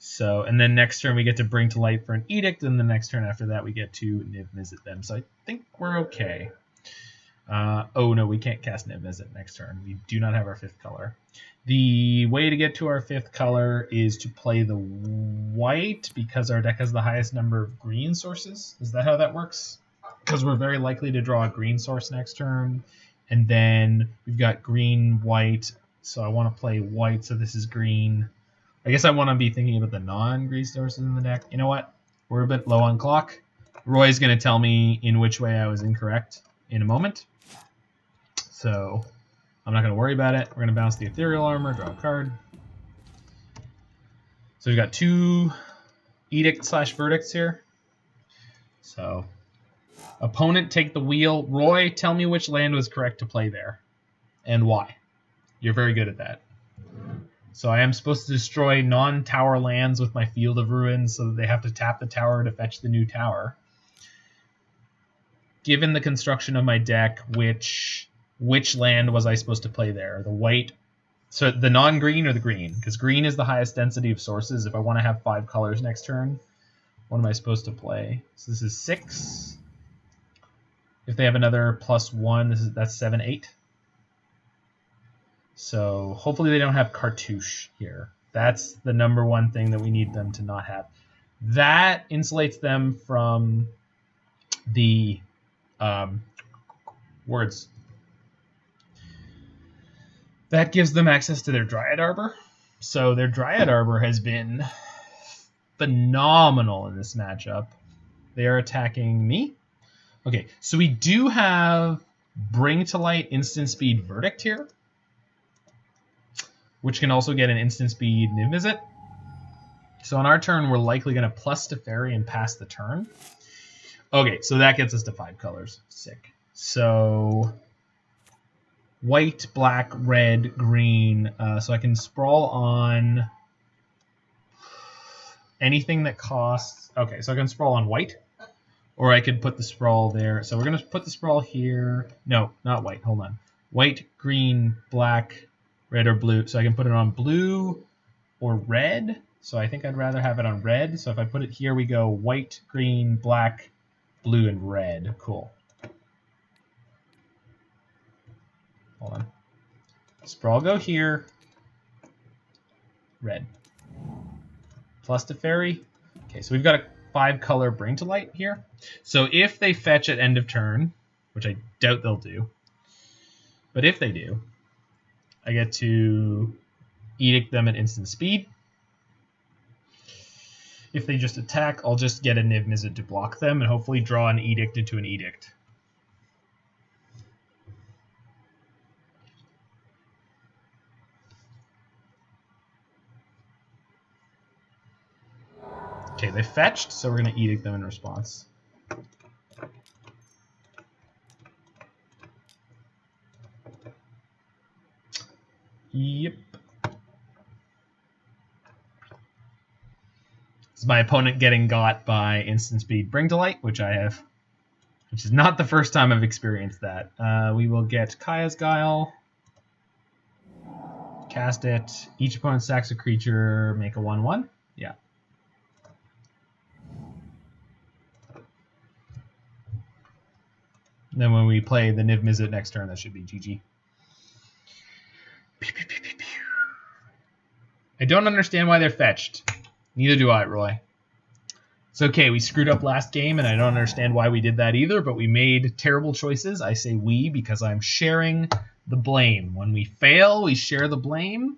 So, and then next turn we get to bring to light for an edict, and the next turn after that we get to Niv-Mizzet them. So I think we're okay. Oh no, we can't cast Niv-Mizzet next turn. We do not have our 5th color. The way to get to our 5th color is to play the white, because our deck has the highest number of green sources. Is that how that works? Because we're very likely to draw a green source next turn. And then we've got green, white, so I want to play white, so this is green. I guess I want to be thinking about the non-green sources in the deck. You know what? We're a bit low on clock. Roy's going to tell me in which way I was incorrect in a moment. So I'm not going to worry about it. We're going to bounce the ethereal armor, draw a card. So we've got 2 edict/verdicts here. So opponent, take the wheel. Roy, tell me which land was correct to play there and why. You're very good at that. So I am supposed to destroy non-tower lands with my Field of Ruins so that they have to tap the tower to fetch the new tower. Given the construction of my deck, which land was I supposed to play there? The white, so the non-green or the green? Because green is the highest density of sources. If I want to have 5 colors next turn, what am I supposed to play? So this is 6. If they have another +1, that's 7, 8. So hopefully they don't have Cartouche here. That's the number one thing that we need them to not have. That insulates them from the words. That gives them access to their Dryad Arbor. So their Dryad Arbor has been phenomenal in this matchup. They are attacking me. Okay, so we do have Bring to Light instant speed Verdict here, which can also get an instant speed Niv-Mizzet. So on our turn, we're likely going to plus Teferi and pass the turn. Okay, so that gets us to 5 colors. Sick. So white, black, red, green. So I can sprawl on anything that costs... Okay, so I can sprawl on white, or I could put the sprawl there. So we're going to put the sprawl here. No, not white. Hold on. White, green, black, red, or blue. So I can put it on blue or red. So I think I'd rather have it on red. So if I put it here, we go white, green, black, blue, and red. Cool. Hold on. Sprawl go here. Red. Plus Teferi. Okay, so we've got a 5-color Bring to Light here. So if they fetch at end of turn, which I doubt they'll do, but if they do, I get to edict them at instant speed. If they just attack, I'll just get a Niv-Mizzet to block them and hopefully draw an edict into an edict. Okay, they fetched, so we're going to edict them in response. Yep. This is my opponent getting got by instant speed Bring to Light, which I have, which is not the first time I've experienced that. We will get Kaya's Guile, cast it. Each opponent sacks a creature, make a 1/1. Yeah. And then when we play the Niv-Mizzet next turn, that should be GG. Pew, pew, pew, pew, pew. I don't understand why they're fetched. Neither do I, Roy. It's okay, we screwed up last game, and I don't understand why we did that either, but we made terrible choices. I say we because I'm sharing the blame. When we fail, we share the blame.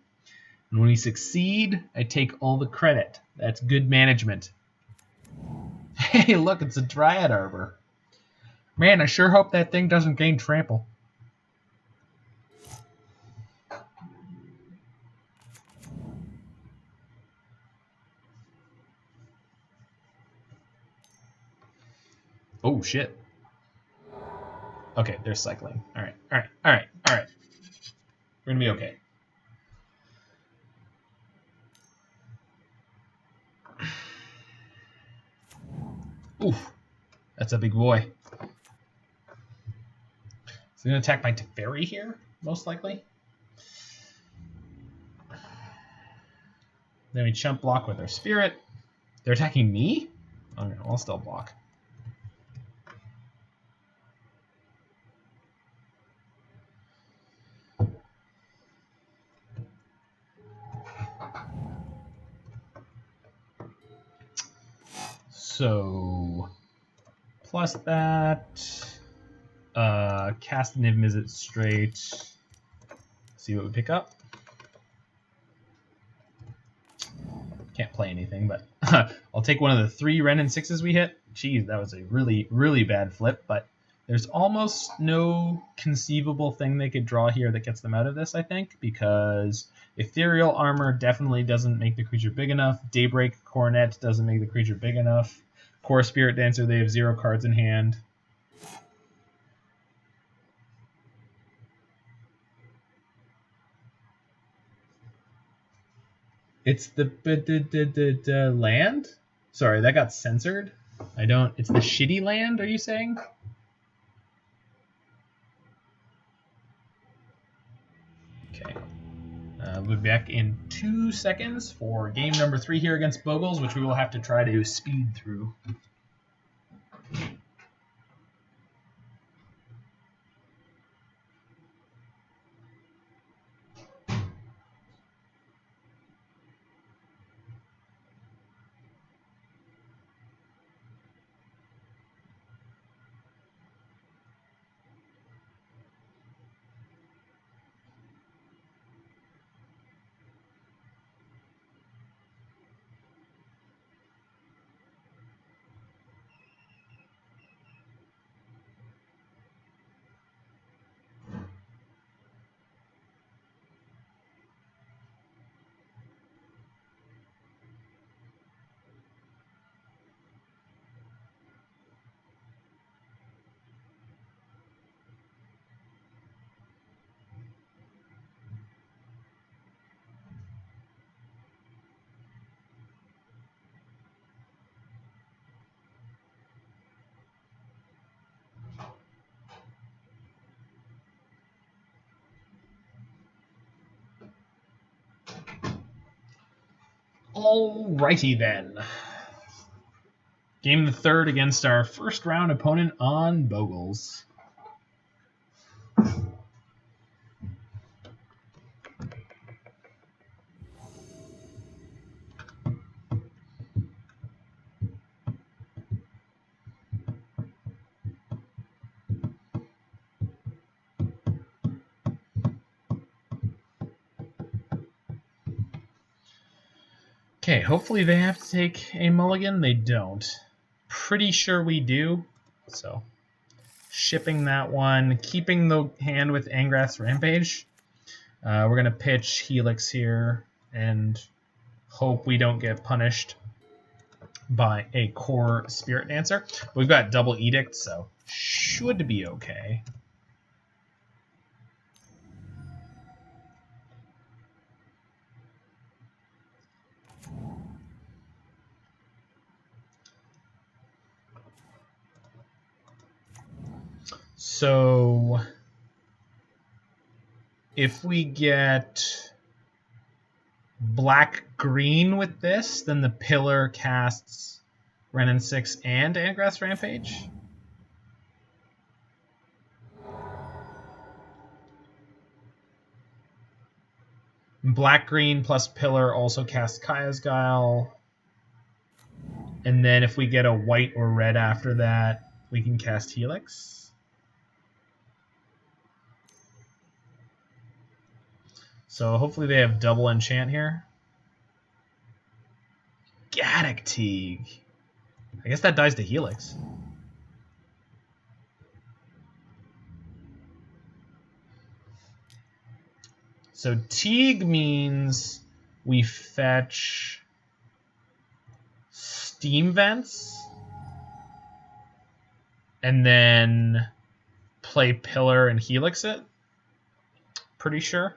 And when we succeed, I take all the credit. That's good management. Hey, look, it's a Dryad Arbor. Man, I sure hope that thing doesn't gain trample. Oh, shit. Okay, they're cycling. Alright, alright, alright, alright. We're gonna be okay. Oof. That's a big boy. Is he gonna attack my Teferi here? Most likely. Then we chump block with our spirit. They're attacking me? Okay, I'll still block. So plus that, cast Niv-Mizzet straight. See what we pick up. Can't play anything, but I'll take one of the 3 Wrenn and Sixes we hit. Jeez, that was a really, really bad flip, but there's almost no conceivable thing they could draw here that gets them out of this, I think, because Ethereal Armor definitely doesn't make the creature big enough. Daybreak Coronet doesn't make the creature big enough. Core Spirit Dancer, they have 0 cards in hand. It's the land? Sorry, that got censored. I don't... It's the shitty land, are you saying? Okay. We'll be back in 2 seconds for game number 3 here against Bogles, which we will have to try to speed through. Alrighty then. Game the 3rd against our first round opponent on Bogles. Okay, hopefully they have to take a mulligan. They don't. Pretty sure we do. So, shipping that one. Keeping the hand with Angrath's Rampage. We're going to pitch Helix here and hope we don't get punished by a core Spirit Dancer. We've got double Edict, so should be okay. So if we get black-green with this, then the pillar casts Wrenn and Six and Angrath's Rampage. Black-green plus pillar also casts Kaya's Guile. And then if we get a white or red after that, we can cast Helix. So hopefully they have double enchant here. Gaddock Teague. I guess that dies to Helix. So Teague means we fetch Steam Vents and then play Pillar and Helix it. Pretty sure.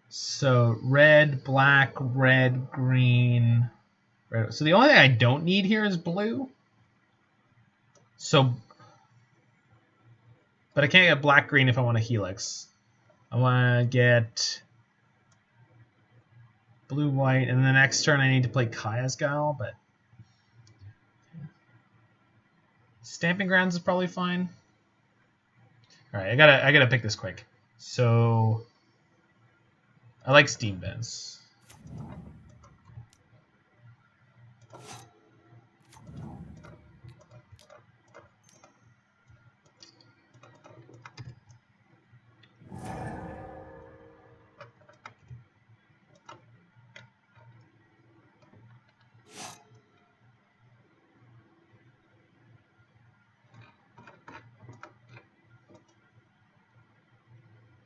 So red, black, red, green. Red. So the only thing I don't need here is blue. So, but I can't get black, green if I want a Helix. I want to get blue, white, and the next turn I need to play Kaya's Guile, but Stamping Grounds is probably fine. All right, I gotta pick this quick. So I like Steam Vents.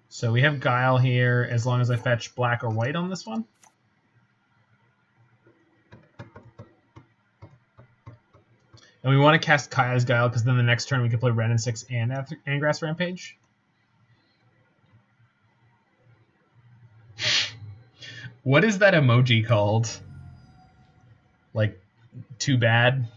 So we have Guile here as long as I fetch black or white on this one. And we want to cast Kaya's Guile because then the next turn we can play Wrenn and Six and Angrath Rampage. What is that emoji called? Like, too bad?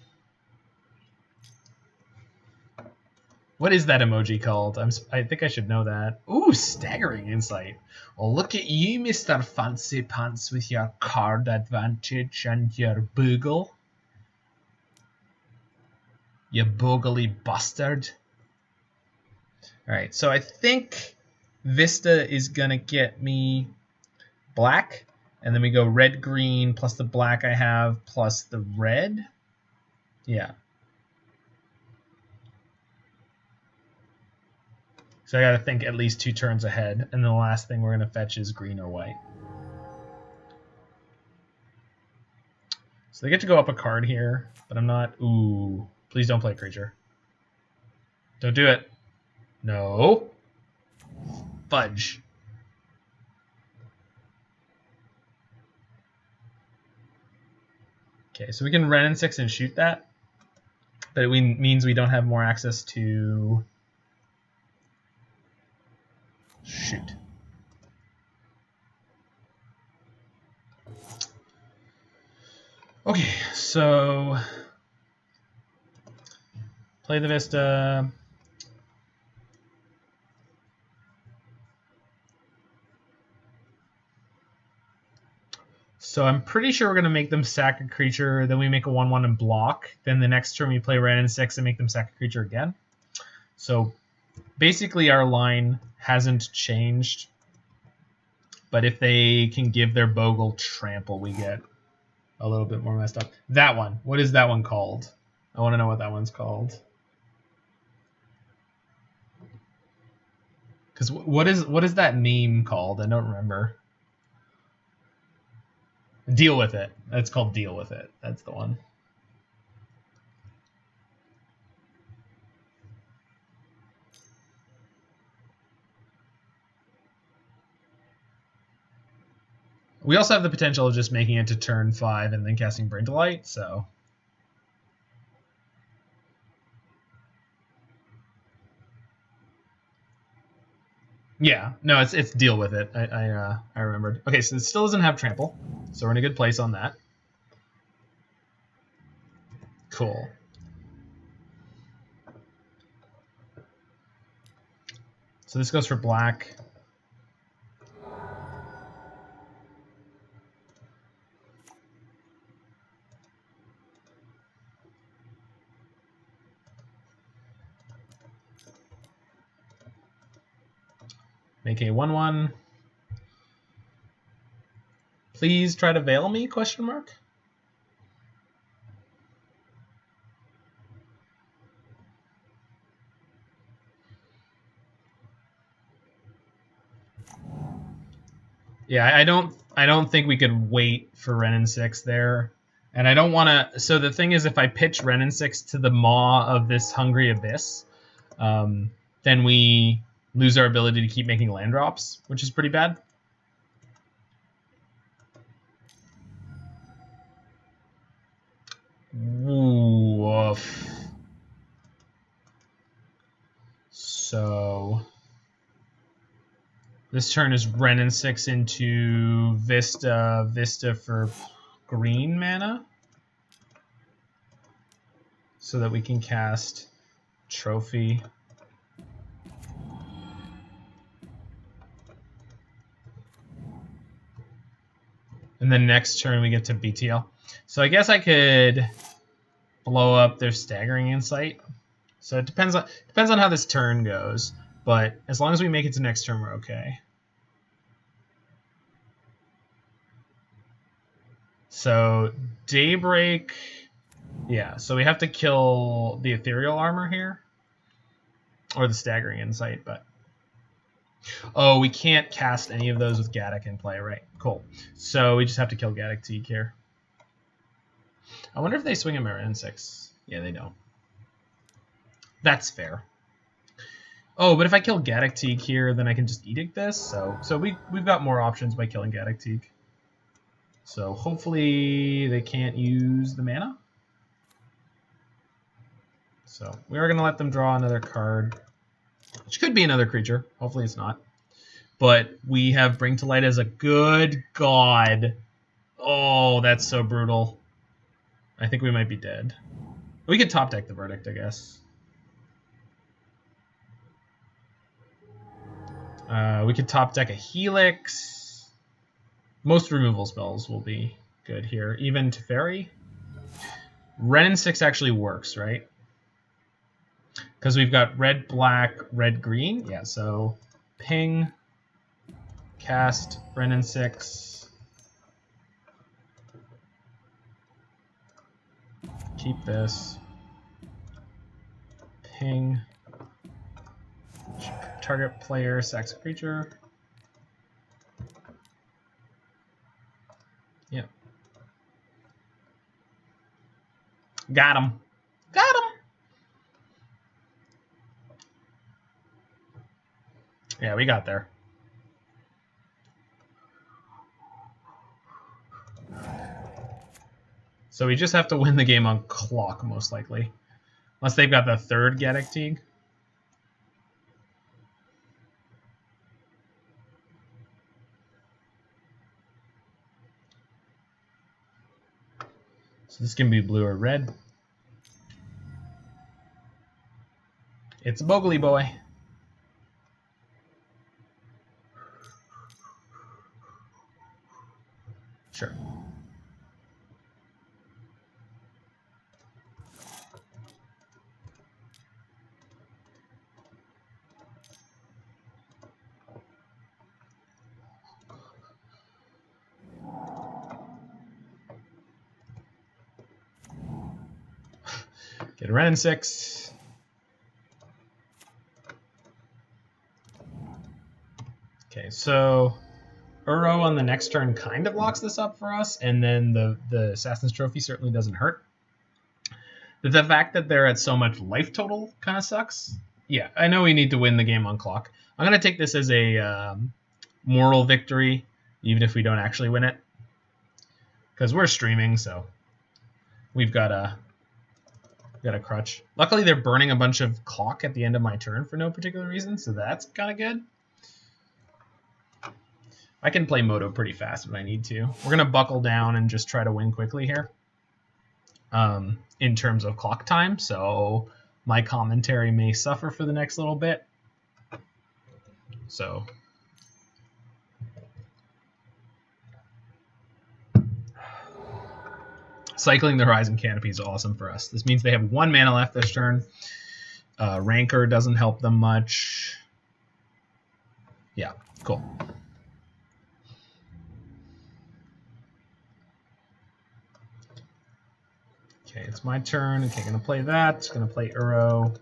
What is that emoji called? I think I should know that. Ooh, staggering insight. Well, look at you, Mr. Fancy Pants, with your card advantage and your boogle. You boogly bastard. Alright, so I think Vista is going to get me black. And then we go red, green, plus the black I have, plus the red. Yeah. So I got to think at least 2 turns ahead. And the last thing we're going to fetch is green or white. So they get to go up a card here, but I'm not... Ooh, please don't play a creature. Don't do it. No. Fudge. Okay, so we can Wrenn and Six and shoot that. But it means we don't have more access to... Shoot. Okay, so play the Vista. So I'm pretty sure we're going to make them sack a creature, then we make a 1/1 and block. Then the next turn we play Wrenn and Six and make them sack a creature again. So basically our line hasn't changed. But if they can give their Bogle trample, we get a little bit more messed up. That one. What is that one called? I want to know what that one's called. Because what is that meme called? I don't remember. Deal with it. That's called Deal with It. That's the one. We also have the potential of just making it to turn 5 and then casting Bring to Light, so... Yeah, no, it's Deal with It. I remembered. Okay, so it still doesn't have Trample, so we're in a good place on that. Cool. So this goes for black. Make a 1/1. Please try to veil me? Question mark. Yeah, I don't think we could wait for Wrenn and Six there. And I don't want to... So the thing is, if I pitch Wrenn and Six to the maw of this Hungry Abyss, then we lose our ability to keep making land drops, which is pretty bad. Woof. So this turn is Wrenn and Six into Vista for green mana, so that we can cast Trophy. And then next turn we get to BTL. So I guess I could blow up their Staggering Insight. So it depends on how this turn goes, but as long as we make it to next turn, we're okay. So Daybreak, yeah. So we have to kill the Ethereal Armor here, or the Staggering Insight, but oh, we can't cast any of those with Gaddock in play, right? Cool. So we just have to kill Gaddock Teeg here. I wonder if they swing him at Wrenn and Six. Yeah, they don't. That's fair. Oh, but if I kill Gaddock Teeg here, then I can just Edict this. So we've got more options by killing Gaddock Teeg. So hopefully they can't use the mana. So we are going to let them draw another card, which could be another creature. Hopefully it's not. But we have Bring to Light as a good god. Oh, that's so brutal. I think we might be dead. We could top deck the Verdict, I guess. We could top deck a Helix. Most removal spells will be good here. Even Teferi. Wrenn and Six actually works, right? Because we've got red, black, red, green. Yeah, so ping, cast, Wrenn and Six. Keep this. Ping. Target player sacks a creature. Yep. Got him. Got him. Yeah, we got there. So we just have to win the game on clock, most likely. Unless they've got the third Gaddock Teeg. So this can be blue or red. It's Boggly Boy. Sure. Get a Wrenn and Six. Okay, so Uro on the next turn kind of locks this up for us, and then the Assassin's Trophy certainly doesn't hurt. But the fact that they're at so much life total kind of sucks. Yeah, I know we need to win the game on clock. I'm going to take this as a moral victory, even if we don't actually win it. Because we're streaming, so we've got a crutch. Luckily, they're burning a bunch of clock at the end of my turn for no particular reason, so that's kind of good. I can play Moto pretty fast if I need to. We're going to buckle down and just try to win quickly here in terms of clock time, so my commentary may suffer for the next little bit. So cycling the Horizon Canopy is awesome for us. This means they have 1 mana left this turn. Rancor doesn't help them much. Yeah, cool. Okay, it's my turn. Okay, gonna play that. Gonna play Uro.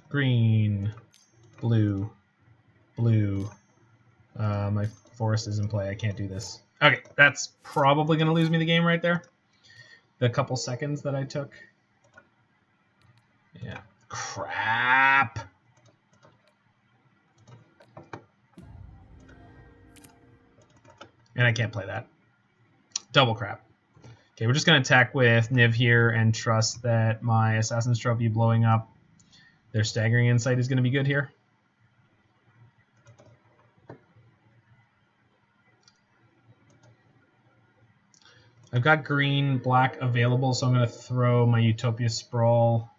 Green. blue, blue. My forest is in play. I can't do this. Okay, that's probably going to lose me the game right there. The couple seconds that I took. Yeah. Crap. And I can't play that. Double crap. Okay, we're just going to attack with Niv here and trust that my Assassin's Trophy blowing up their Staggering Insight is going to be good here. I've got green, black available, so I'm going to throw my Utopia Sprawl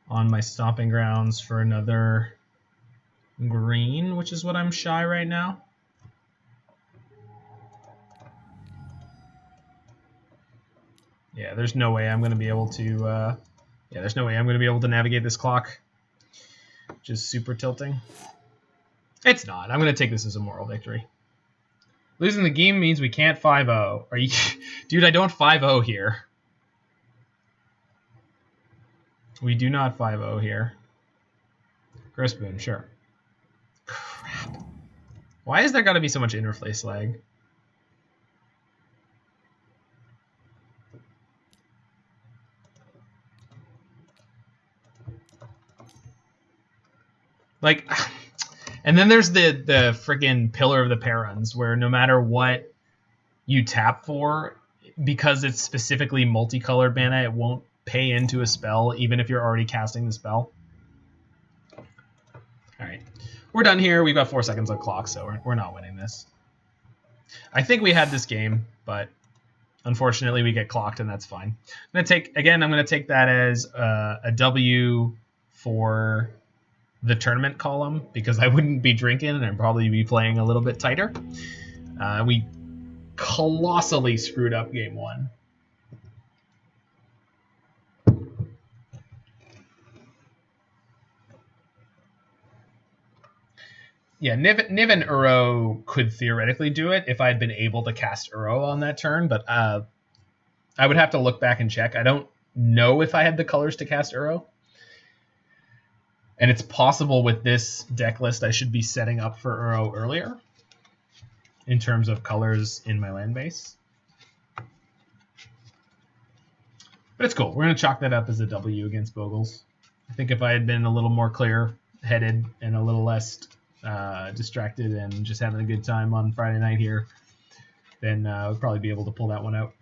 on my Stomping Grounds for another green, which is what I'm shy right now. Yeah, there's no way I'm going to be able to. There's no way I'm going to be able to navigate this clock. Just super tilting. It's not. I'm going to take this as a moral victory. Losing the game means we can't 5-0. Are you, dude? I don't 5-0 here. We do not 5-0 here. Crispin, sure. Crap. Why has there got to be so much interface lag? Like, and then there's the freaking Pillar of the Paruns, where no matter what you tap for, because it's specifically multicolored mana, it won't pay into a spell, even if you're already casting the spell. All right, we're done here. We've got 4 seconds on clock, so we're not winning this. I think we had this game, but unfortunately we get clocked, and that's fine. I'm gonna take that as a W for the tournament column, because I wouldn't be drinking and I'd probably be playing a little bit tighter. We colossally screwed up game 1. Yeah, Niv and Uro could theoretically do it if I had been able to cast Uro on that turn, but I would have to look back and check. I don't know if I had the colors to cast Uro. And it's possible with this deck list I should be setting up for Uro earlier in terms of colors in my land base. But it's cool. We're going to chalk that up as a W against Bogles. I think if I had been a little more clear-headed and a little less distracted and just having a good time on Friday night here, then I would probably be able to pull that one out.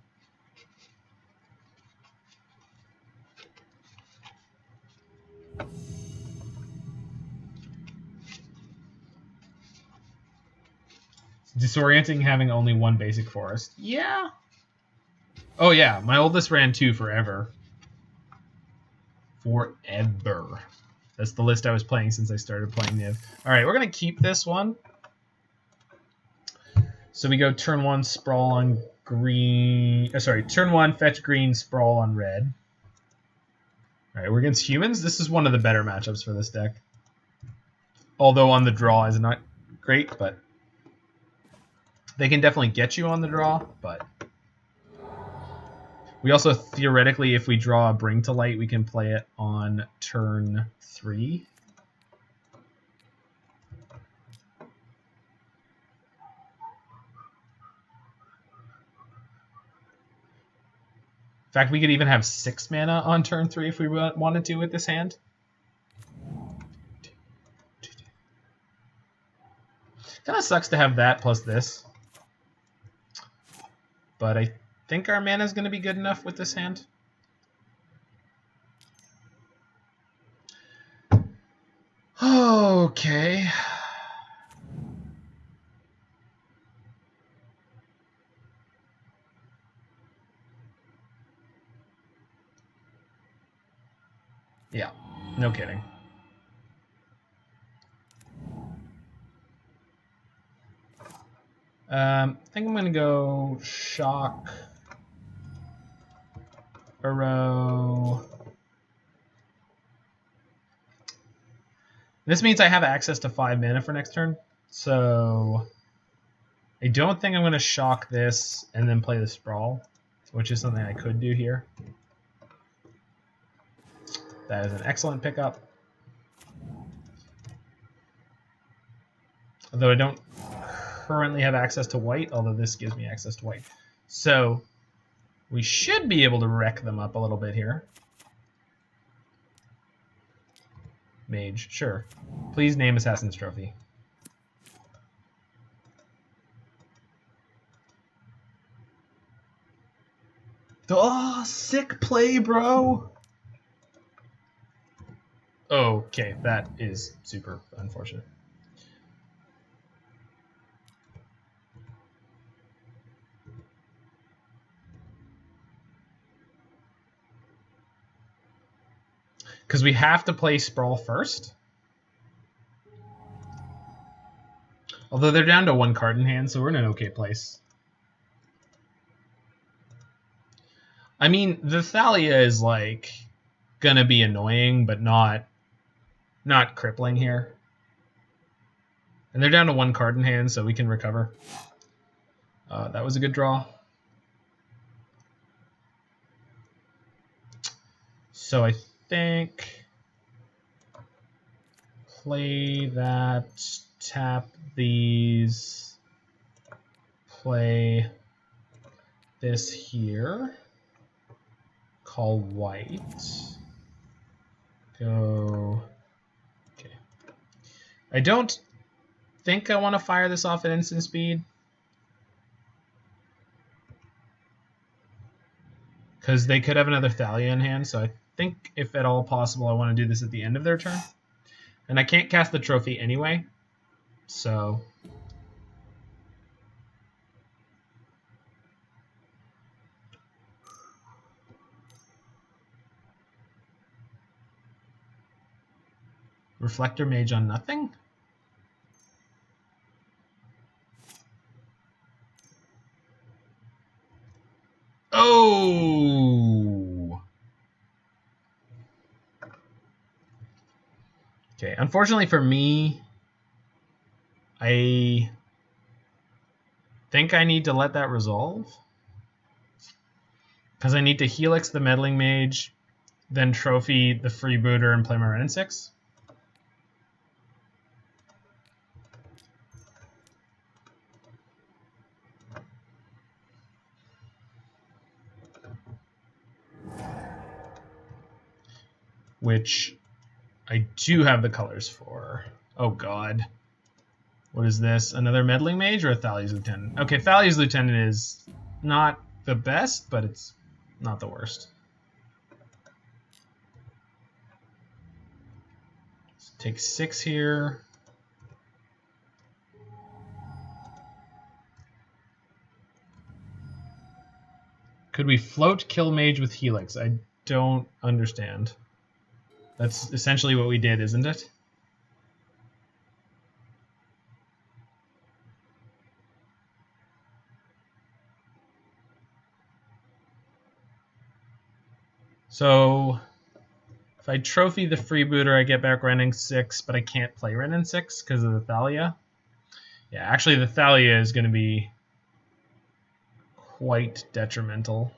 Disorienting having only one basic forest. Yeah. Oh yeah, my oldest ran 2 forever. Forever. That's the list I was playing since I started playing Niv. Alright, we're going to keep this one. So we go turn 1, Sprawl on green. Turn 1, fetch green, Sprawl on red. Alright, we're against humans. This is one of the better matchups for this deck. Although on the draw is not great, but they can definitely get you on the draw, but we also theoretically, if we draw a Bring to Light, we can play it on turn 3. In fact, we could even have 6 mana on turn 3 if we wanted to with this hand. Kind of sucks to have that plus this. But I think our mana is going to be good enough with this hand. Okay. Yeah, no kidding. I think I'm going to go Shock, Uro. This means I have access to 5 mana for next turn, so I don't think I'm going to Shock this and then play the Sprawl, which is something I could do here. That is an excellent pickup. Although I don't currently have access to white, although this gives me access to white. So we should be able to wreck them up a little bit here. Mage, sure. Please name Assassin's Trophy. Oh, sick play, bro! Okay, that is super unfortunate. Because we have to play Sprawl first. Although they're down to 1 card in hand, so we're in an okay place. I mean, the Thalia is like gonna be annoying, but not crippling here. And they're down to 1 card in hand, so we can recover. That was a good draw. So I think play that, tap these, play this here, call white, go, okay. I don't think I want to fire this off at instant speed, because they could have another Thalia in hand, so I think if at all possible I want to do this at the end of their turn. And I can't cast the trophy anyway, so Reflector Mage on nothing? Oh! Okay, unfortunately for me, I think I need to let that resolve. Because I need to Helix the Meddling Mage, then Trophy the Freebooter and play my Wrenn and Six. Which I do have the colors for. Oh god. What is this? Another Meddling Mage or a Thalia's Lieutenant? Okay, Thalia's Lieutenant is not the best, but it's not the worst. Let's take 6 here. Could we float Kill Mage with Helix? I don't understand. That's essentially what we did, isn't it? So if I trophy the Freebooter, I get back Wrenn and Six, but I can't play Wrenn and Six because of the Thalia. Yeah, actually the Thalia is going to be quite detrimental.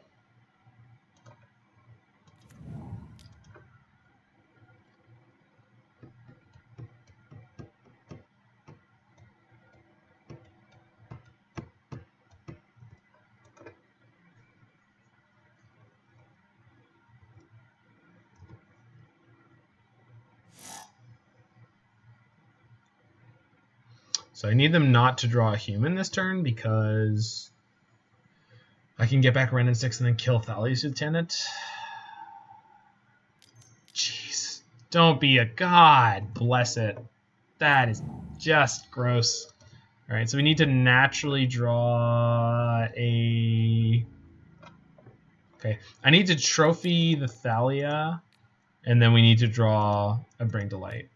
So I need them not to draw a human this turn because I can get back Wrenn and Six and then kill Thalia's Lieutenant. Jeez. Don't be a god. Bless it. That is just gross. Alright, so we need to naturally draw a... Okay, I need to trophy the Thalia, and then we need to draw a Bring to Light.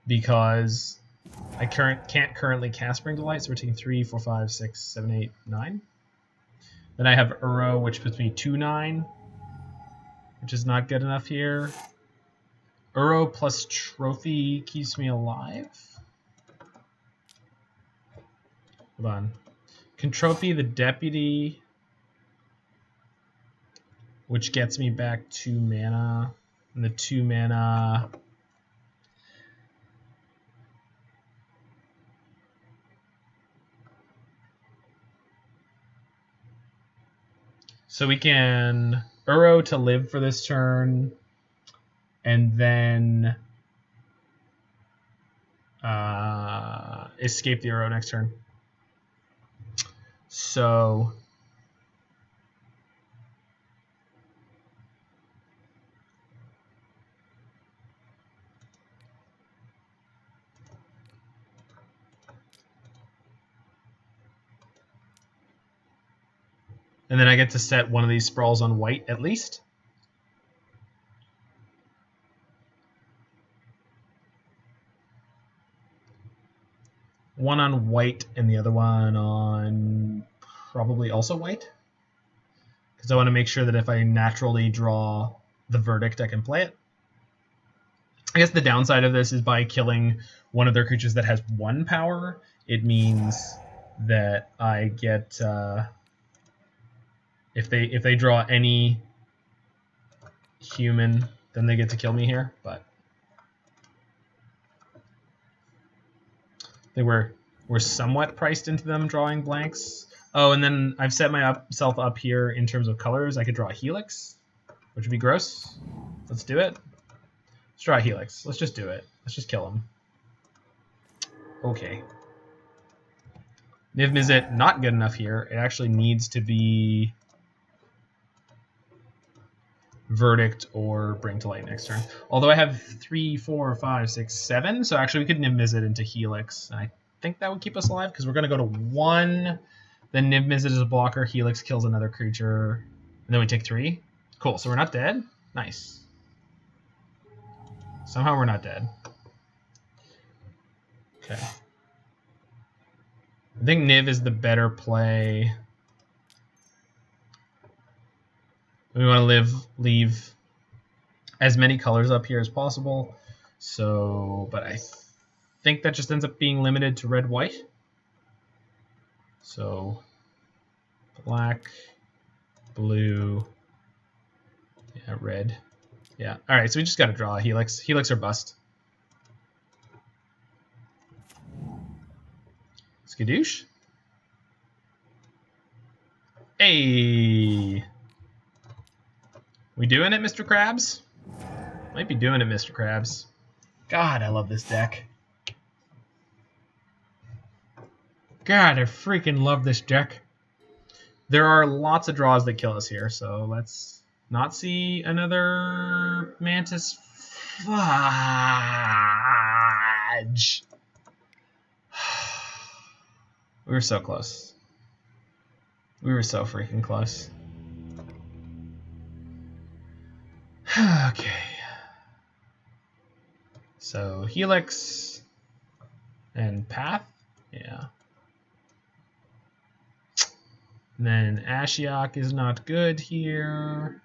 Because I can't currently cast Bring to Light, so we're taking 3, 4, 5, 6, 7, 8, 9. Then I have Uro, which puts me 2-9, which is not good enough here. Uro plus Trophy keeps me alive. Hold on. Can Trophy the Deputy, which gets me back 2 mana. And the 2 mana So we can Uro to live for this turn, and then escape the Uro next turn. So and then I get to set one of these sprawls on white at least. One on white and the other one on probably also white. Because I want to make sure that if I naturally draw the verdict, I can play it. I guess the downside of this is by killing one of their creatures that has 1 power, it means that I get if they draw any human, then they get to kill me here. But they were somewhat priced into them drawing blanks. Oh, and then I've set myself up here in terms of colors. I could draw a Helix, which would be gross. Let's do it. Let's draw a Helix. Let's just do it. Let's just kill him. Okay. Niv-Mizzet, not good enough here. It actually needs to be Verdict or Bring to Light next turn. Although I have 3, 4, 5, 6, 7, so actually we could Niv-Mizzet into Helix. And I think that would keep us alive because we're going to go to 1. Then Niv-Mizzet is a blocker. Helix kills another creature. And then we take 3. Cool, so we're not dead? Nice. Somehow we're not dead. Okay. I think Niv is the better play. We want to leave as many colors up here as possible. So, but I think that just ends up being limited to red-white. So, black, blue, yeah, red. Yeah, all right, so we just got to draw a Helix. Helix or bust. Skadoosh. Hey! We doing it, Mr. Krabs? Might be doing it, Mr. Krabs. God, I love this deck. God, I freaking love this deck. There are lots of draws that kill us here, so let's not see another Mantis Fudge. We were so close. We were so freaking close. Okay. So Helix and Path, yeah. And then Ashiok is not good here.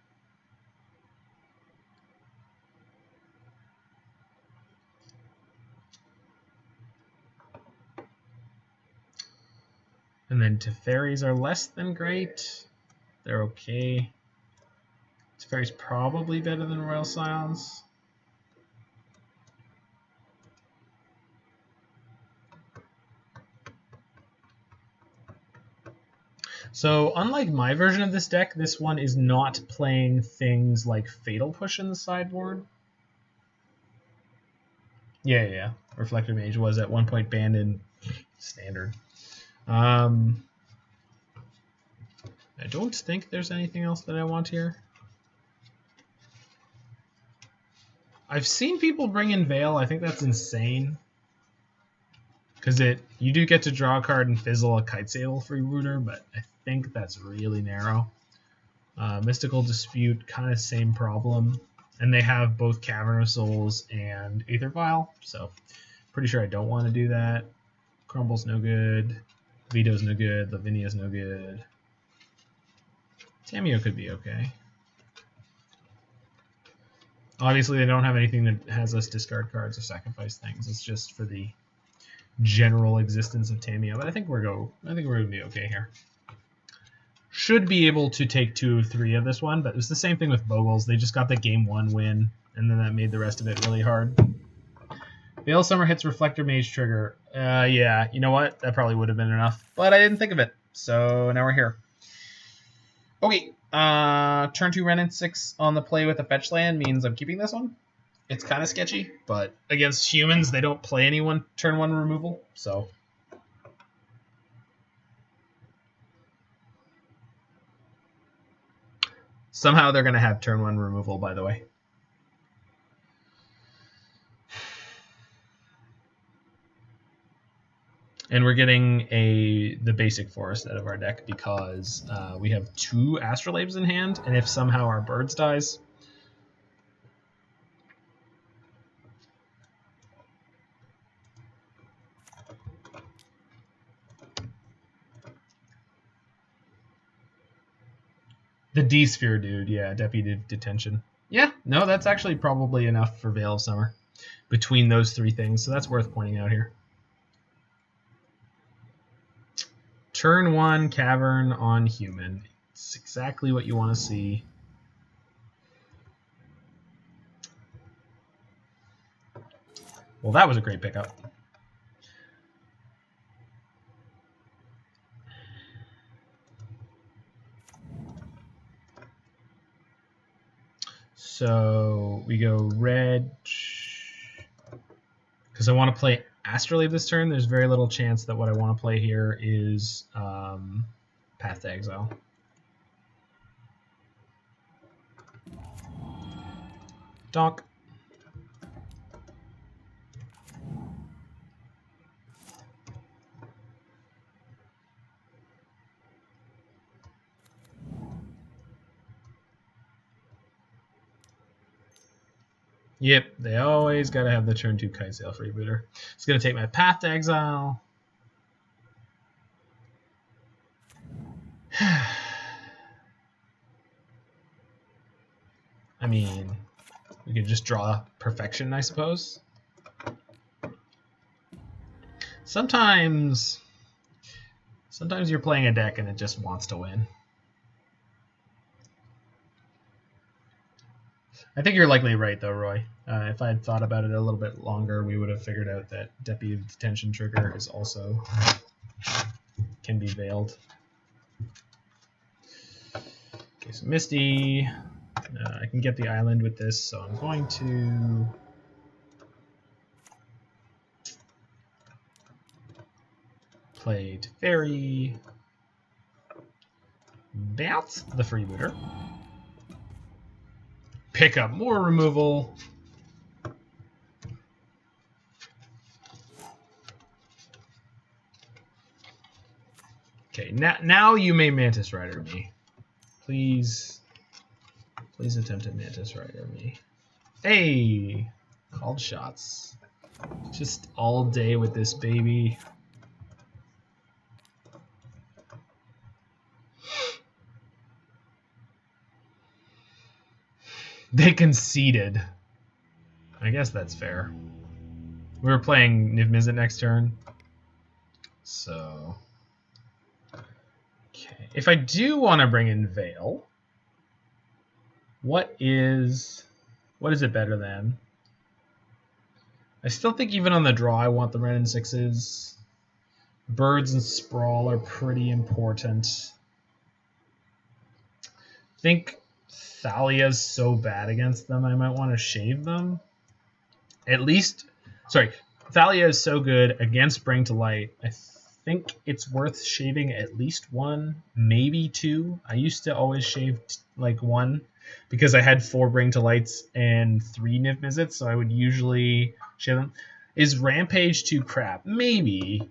And then Teferis are less than great. They're okay. Teferi's probably better than Royal Scions. So unlike my version of this deck, this one is not playing things like Fatal Push in the sideboard. Yeah. Reflector Mage was at one point banned in Standard. I don't think there's anything else that I want here. I've seen people bring in Veil. I think that's insane. Because you do get to draw a card and fizzle a Kitesail freebooter, but I think that's really narrow. Mystical Dispute, kind of same problem. And they have both Cavern of Souls and Aether Vial, so pretty sure I don't want to do that. Crumble's no good. Veto's no good. Lavinia's no good. Tamiyo could be okay. Obviously, they don't have anything that has us discard cards or sacrifice things. It's just for the general existence of Tamiyo. But I think we're gonna be okay here. Should be able to take 2 of 3 of this one, but it's the same thing with Bogles. They just got the game 1 win, and then that made the rest of it really hard. Veil Summer hits Reflector Mage trigger. Yeah, you know what? That probably would have been enough, but I didn't think of it. So now we're here. Okay, turn 2 Wrenn and 6 on the play with a fetch land means I'm keeping this one. It's kind of sketchy, but against humans, they don't play anyone turn 1 removal, so... Somehow they're going to have turn 1 removal, by the way. And we're getting the basic forest out of our deck because we have 2 Astrolabes in hand, and if somehow our birds dies... The D-Sphere dude, yeah, Deputy Detention. Yeah, no, that's actually probably enough for Veil of Summer between those 3 things, so that's worth pointing out here. Turn 1 Cavern on human. It's exactly what you want to see. Well, that was a great pickup. So we go red because I want to play Astrolabe this turn. There's very little chance that what I want to play here is Path to Exile. Donk. Yep, they always got to have the turn 2 Kitesail Freebooter. It's going to take my Path to Exile. I mean, we could just draw Perfection, I suppose. Sometimes you're playing a deck and it just wants to win. I think you're likely right, though, Roy. If I had thought about it a little bit longer, we would have figured out that Deputy Detention trigger is also can be veiled. Okay, so Misty. I can get the island with this, so I'm going to play Teferi. Bounce the freebooter. Pick up more removal. Okay, now you may Mantis Rider me. Please attempt to Mantis Rider me. Hey! Called shots. Just all day with this baby. They conceded. I guess that's fair. We were playing Niv-Mizzet next turn. So... Okay. If I do want to bring in Veil, what is it better than? I still think even on the draw I want the Wrenn and Sixes. Birds and Sprawl are pretty important. I think Thalia's so bad against them, I might want to shave them. At least, sorry, Thalia is so good against Bring to Light. I think it's worth shaving at least 1, maybe 2. I used to always shave like 1 because I had 4 Bring to Lights and 3 Niv-Mizzets, so I would usually shave them. Is Rampage too crap? Maybe.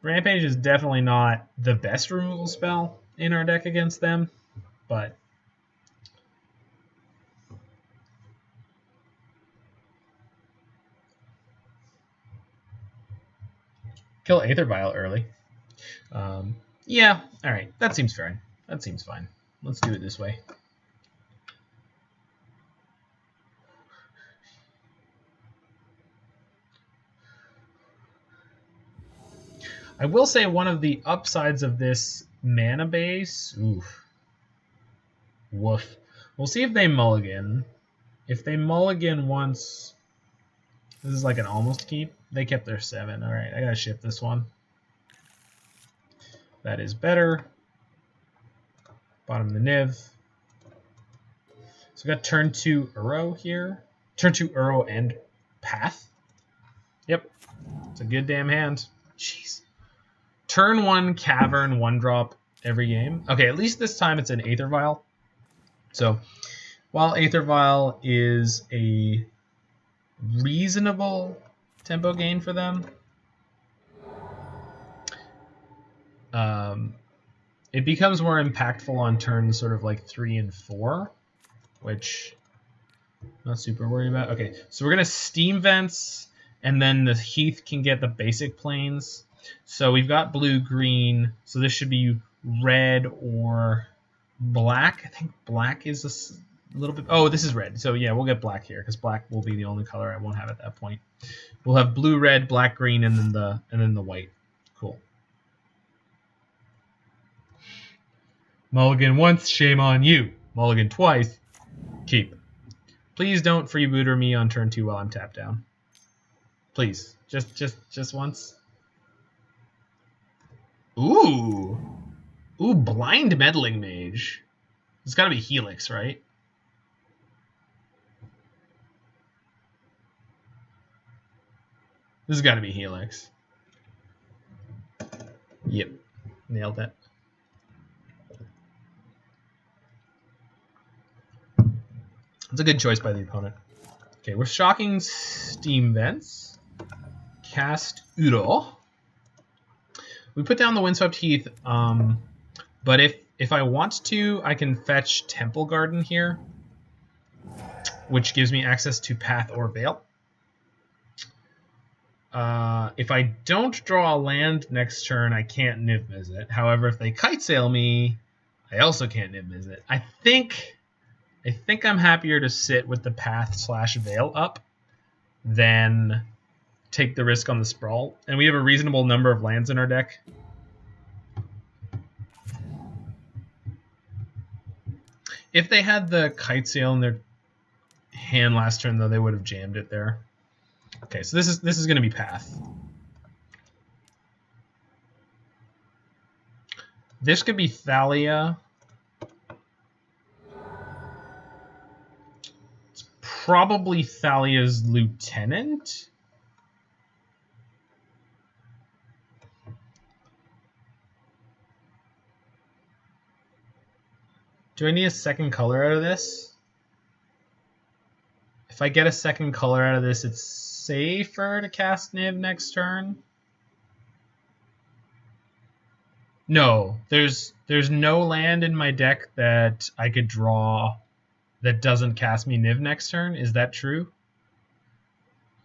Rampage is definitely not the best removal spell in our deck against them, but kill Aether Vial early. Yeah, alright, that seems fair. That seems fine. Let's do it this way. I will say one of the upsides of this mana base... Oof. Woof. We'll see if they mulligan. If they mulligan once... This is like an almost keep. They kept their 7. Alright, I gotta ship this one. That is better. Bottom of the Niv. So we got turn 2 Uro here. Turn 2 Uro and Path. Yep. It's a good damn hand. Jeez. Turn 1 Cavern, 1-drop every game. Okay, at least this time it's an Aether Vial. So while Aether Vial is a reasonable tempo gain for them, it becomes more impactful on turns sort of like 3 and 4, which I'm not super worried about. Okay, so we're going to Steam Vents, and then the Heath can get the basic planes. So we've got blue, green, so this should be red or black. I think black is a little bit... Oh, this is red. So yeah, we'll get black here, because black will be the only color I won't have at that point. We'll have blue, red, black, green, and then the white. Cool. Mulligan once, shame on you. Mulligan twice, keep. Please don't freebooter me on turn 2 while I'm tapped down. Please, just once. Ooh, blind meddling mage. It's got to be Helix, right? This has got to be Helix. Yep, nailed it. It's a good choice by the opponent. Okay, we're shocking Steam Vents. Cast Uro. We put down the Windswept Heath, but if I want to, I can fetch Temple Garden here, which gives me access to Path or Veil. If I don't draw a land next turn, I can't Niv-Mizzet. However, if they Kite Sail me, I also can't Niv-Mizzet. I think I'm happier to sit with the Path/Veil up than take the risk on the Sprawl. And we have a reasonable number of lands in our deck. If they had the Kite Sail in their hand last turn, though, they would have jammed it there. Okay, so this is going to be Path. This could be Thalia. It's probably Thalia's Lieutenant. Do I need a second color out of this? If I get a second color out of this, it's safer to cast Niv next turn. No, there's no land in my deck that I could draw that doesn't cast me Niv next turn. Is that true?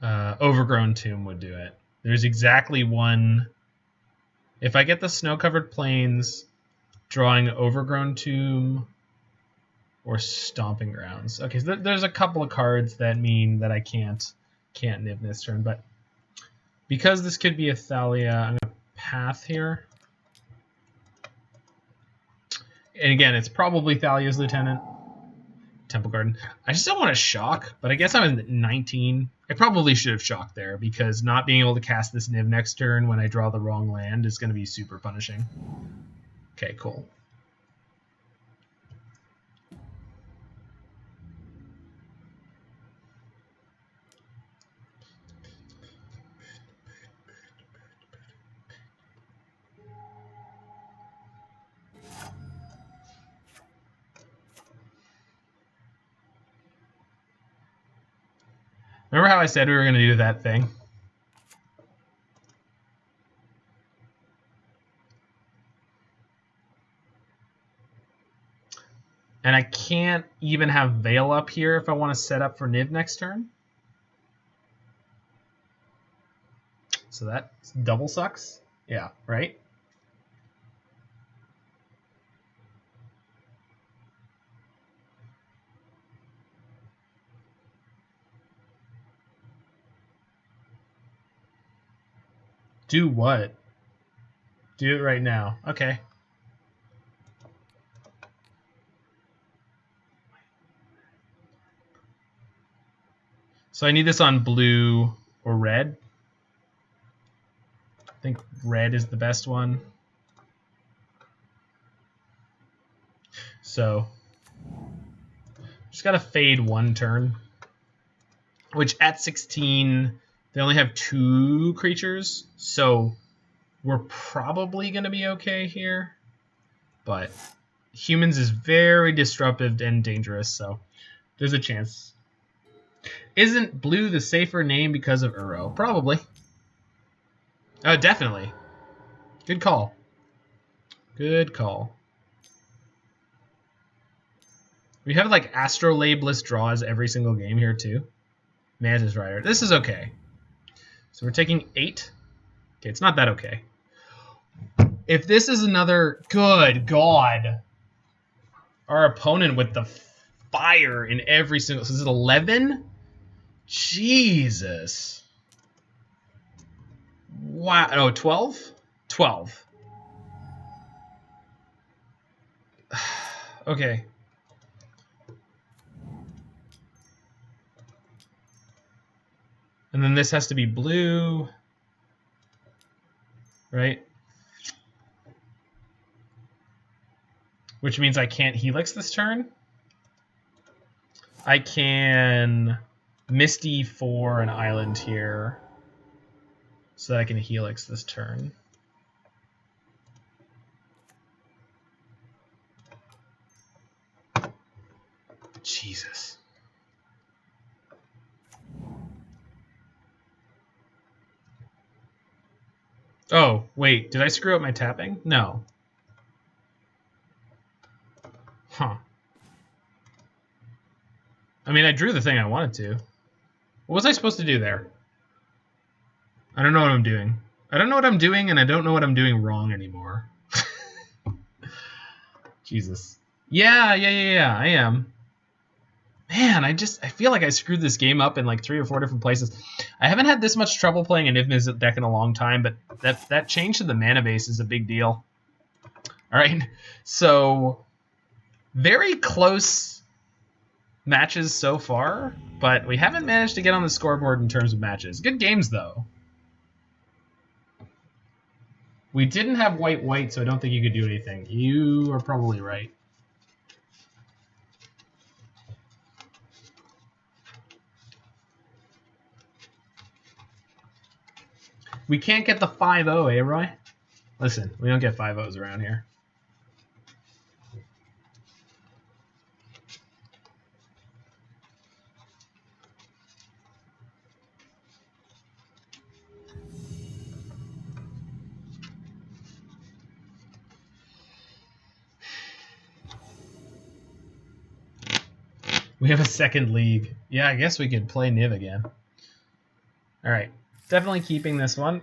Overgrown Tomb would do it. There's exactly one. If I get the Snow-Covered Plains, drawing Overgrown Tomb or Stomping Grounds. Okay, so there's a couple of cards that mean that I can't Niv this turn, but because this could be a Thalia, I'm going to Path here. And again, it's probably Thalia's Lieutenant. Temple Garden. I just don't want to shock, but I guess I'm at 19. I probably should have shocked there, because not being able to cast this Niv next turn when I draw the wrong land is going to be super punishing. Okay, cool. Remember how I said we were going to do that thing? And I can't even have Veil up here if I want to set up for Niv next turn. So that double sucks. Yeah, right? Do what? Do it right now. Okay. So I need this on blue or red. I think red is the best one. So just got to fade one turn, which at 16, they only have 2 creatures. So we're probably going to be okay here. But humans is very disruptive and dangerous, so there's a chance. Isn't blue the safer name because of Uro? Probably. Definitely. Good call. Good call. We have like Astrolabe-less draws every single game here too. Mantis Rider. This is okay. So we're taking 8. Okay, it's not that okay. If this is another... Good God. Our opponent with the fire in every single... So this is 11? Jesus. Wow. Oh, 12? 12. Okay. And then this has to be blue. Right? Which means I can't Helix this turn. I can Misty for an island here so that I can Helix this turn. Jesus. Oh, wait, did I screw up my tapping? No. Huh. I mean, I drew the thing I wanted to. What was I supposed to do there? I don't know what I'm doing. I don't know what I'm doing, and I don't know what I'm doing wrong anymore. Jesus. Yeah, I am. Man, I feel like I screwed this game up in like 3 or 4 different places. I haven't had this much trouble playing a Niv-Mizzet deck in a long time, but that change to the mana base is a big deal. All right, so very close matches so far, but we haven't managed to get on the scoreboard in terms of matches. Good games, though. We didn't have white, so I don't think you could do anything. You are probably right. We can't get the 5-0, eh, Roy? Listen, we don't get 5-0s around here. We have a second league. Yeah, I guess we could play Niv again. All right, definitely keeping this one.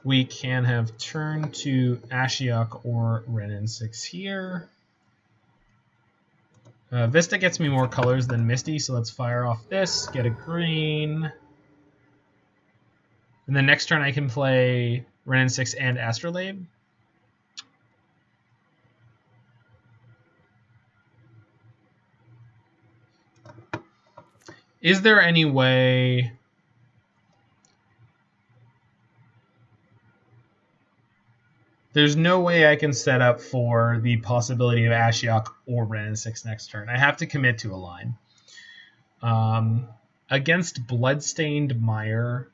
We can have turn to Ashiok or Wrenn and Six here. Vista gets me more colors than Misty, so let's fire off this, get a green. And then next turn I can play Wrenn and Six and Astrolabe. Is there any way... There's no way I can set up for the possibility of Ashiok or Wrenn and Six next turn. I have to commit to a line. Against Bloodstained Mire...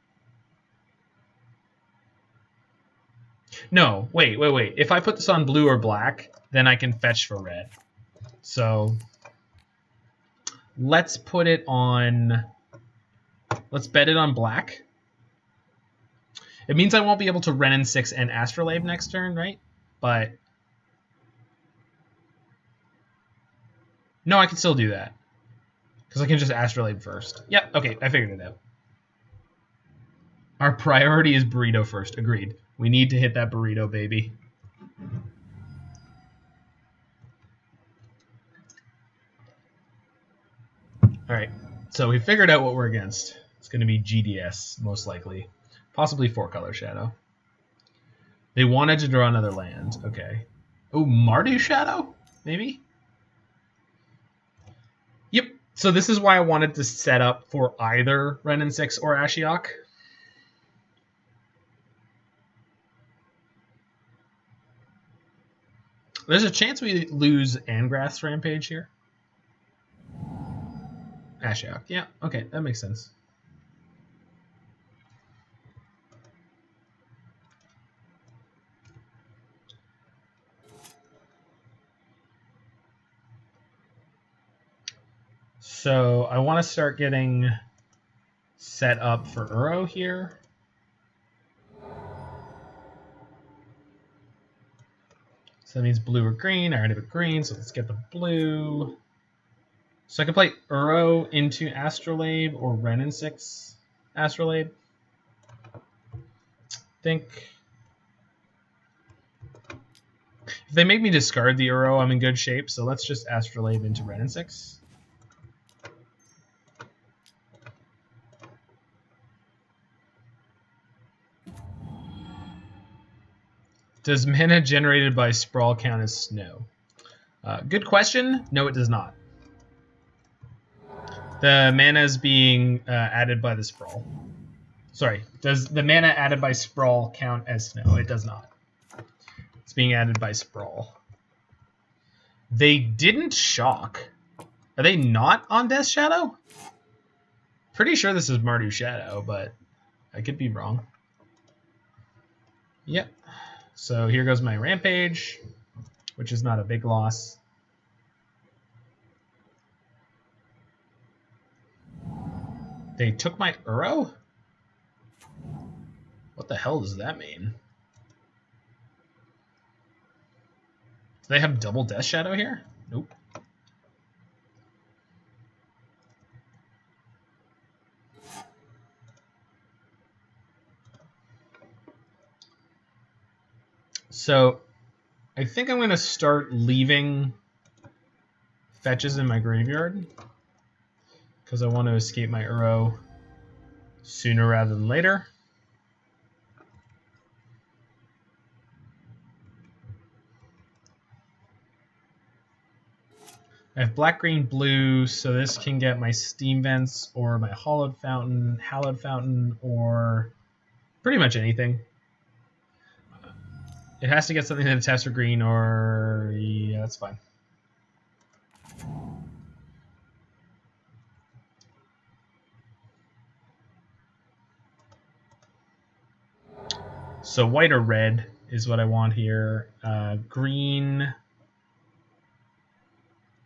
No, wait. If I put this on blue or black, then I can fetch for red. So let's put it on... Let's bet it on black. It means I won't be able to Wrenn and Six and Astrolabe next turn, right? But... No, I can still do that. Because I can just Astrolabe first. Yep, okay, I figured it out. Our priority is Burrito first. Agreed. We need to hit that Burrito, baby. Alright, so we figured out what we're against. It's going to be GDS, most likely. Possibly 4-color Shadow. They wanted to draw another land. Okay. Oh, Mardu Shadow? Maybe? Yep. So this is why I wanted to set up for either Wrenn and Six or Ashiok. There's a chance we lose Angrath's Rampage here. Ashiok, yeah, okay, that makes sense. So I want to start getting set up for Uro here. So that means blue or green. I already have a green, so let's get the blue. So I can play Uro into Astrolabe or Wrenn and Six Astrolabe. I think if they make me discard the Uro, I'm in good shape. So let's just Astrolabe into Wrenn and Six. Does mana generated by Sprawl count as snow? Good question. No, it does not. The mana is being added by the Sprawl. Sorry, does the mana added by Sprawl count as snow? It does not. It's being added by Sprawl. They didn't shock. Are they not on Death Shadow? Pretty sure this is Mardu Shadow, but I could be wrong. Yep. So here goes my Rampage, which is not a big loss. They took my Uro? What the hell does that mean? Do they have double Death Shadow here? Nope. So I think I'm going to start leaving fetches in my graveyard because I want to escape my Uro sooner rather than later. I have black, green, blue, so this can get my Steam Vents or my Hallowed Fountain, or pretty much anything. It has to get something that attests for green, or yeah, that's fine. So white or red is what I want here. Green,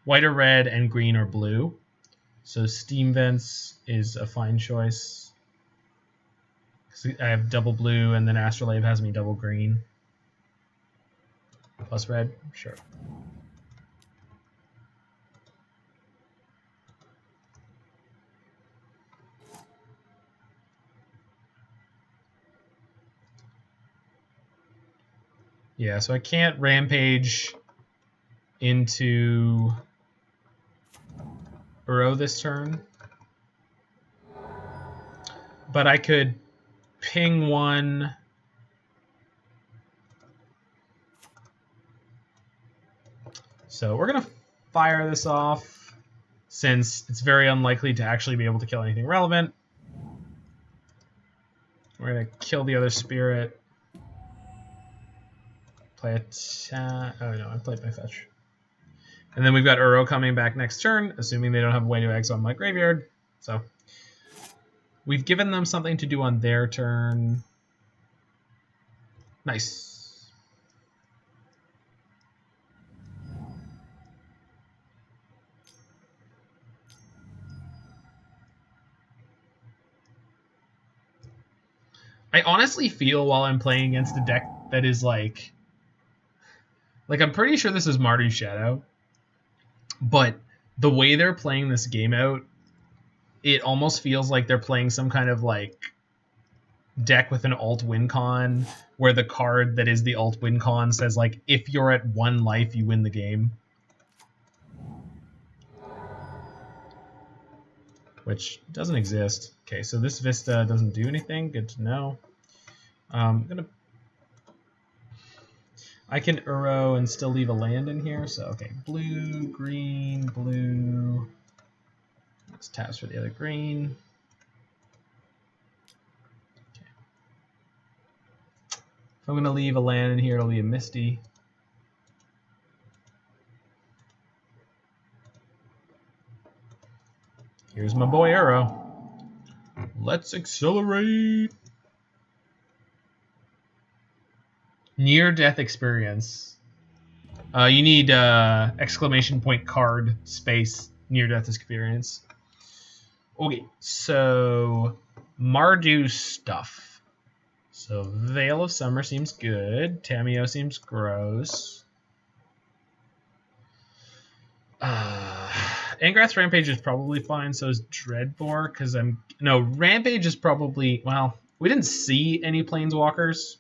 white or red, and green or blue. So Steam Vents is a fine choice. I have double blue, and then Astrolabe has me double green. Plus red, sure. Yeah, so I can't Rampage into Uro this turn. But I could ping one. So we're going to fire this off since it's very unlikely to actually be able to kill anything relevant. We're going to kill the other spirit. Play it. Oh no, I played my fetch. And then we've got Uro coming back next turn, assuming they don't have way to exile my graveyard. So we've given them something to do on their turn. Nice. I honestly feel while I'm playing against a deck that is like I'm pretty sure this is Mardu Shadow, but the way they're playing this game out, it almost feels like they're playing some kind of like deck with an alt win con, where the card that is the alt win con says like, if you're at 1 life, you win the game. Which doesn't exist. Okay, so this Vista doesn't do anything. Good to know. I can Uro and still leave a land in here. So okay, blue, green, blue. This taps for the other green. Okay. If I'm going to leave a land in here, it'll be a Misty. Here's my boy Arrow. Let's accelerate. Near-death experience. You need exclamation point card space near-death experience. Okay, so Mardu stuff. So Veil of Summer seems good. Tamiyo seems gross. Angrath Rampage is probably fine, so is Dreadbore, because Rampage is probably, well, we didn't see any Planeswalkers.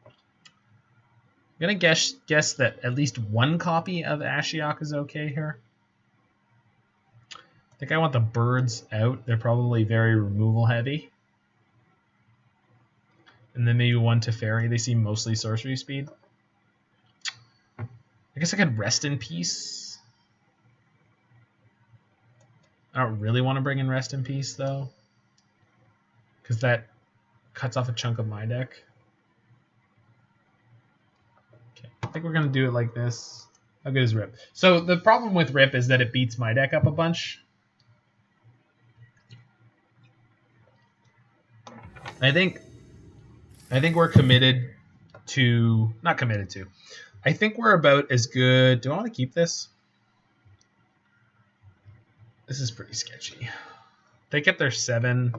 I'm going to guess that at least one copy of Ashiok is okay here. I think I want the birds out. They're probably very removal heavy. And then maybe one Teferi. They seem mostly sorcery speed. I guess I could Rest in Peace. I don't really want to bring in Rest in Peace, though, because that cuts off a chunk of my deck. Okay, I think we're going to do it like this. How good is Rip? So the problem with Rip is that it beats my deck up a bunch. I think we're committed to... Not committed to. I think we're about as good... Do I want to keep this? This is pretty sketchy. They kept their 7.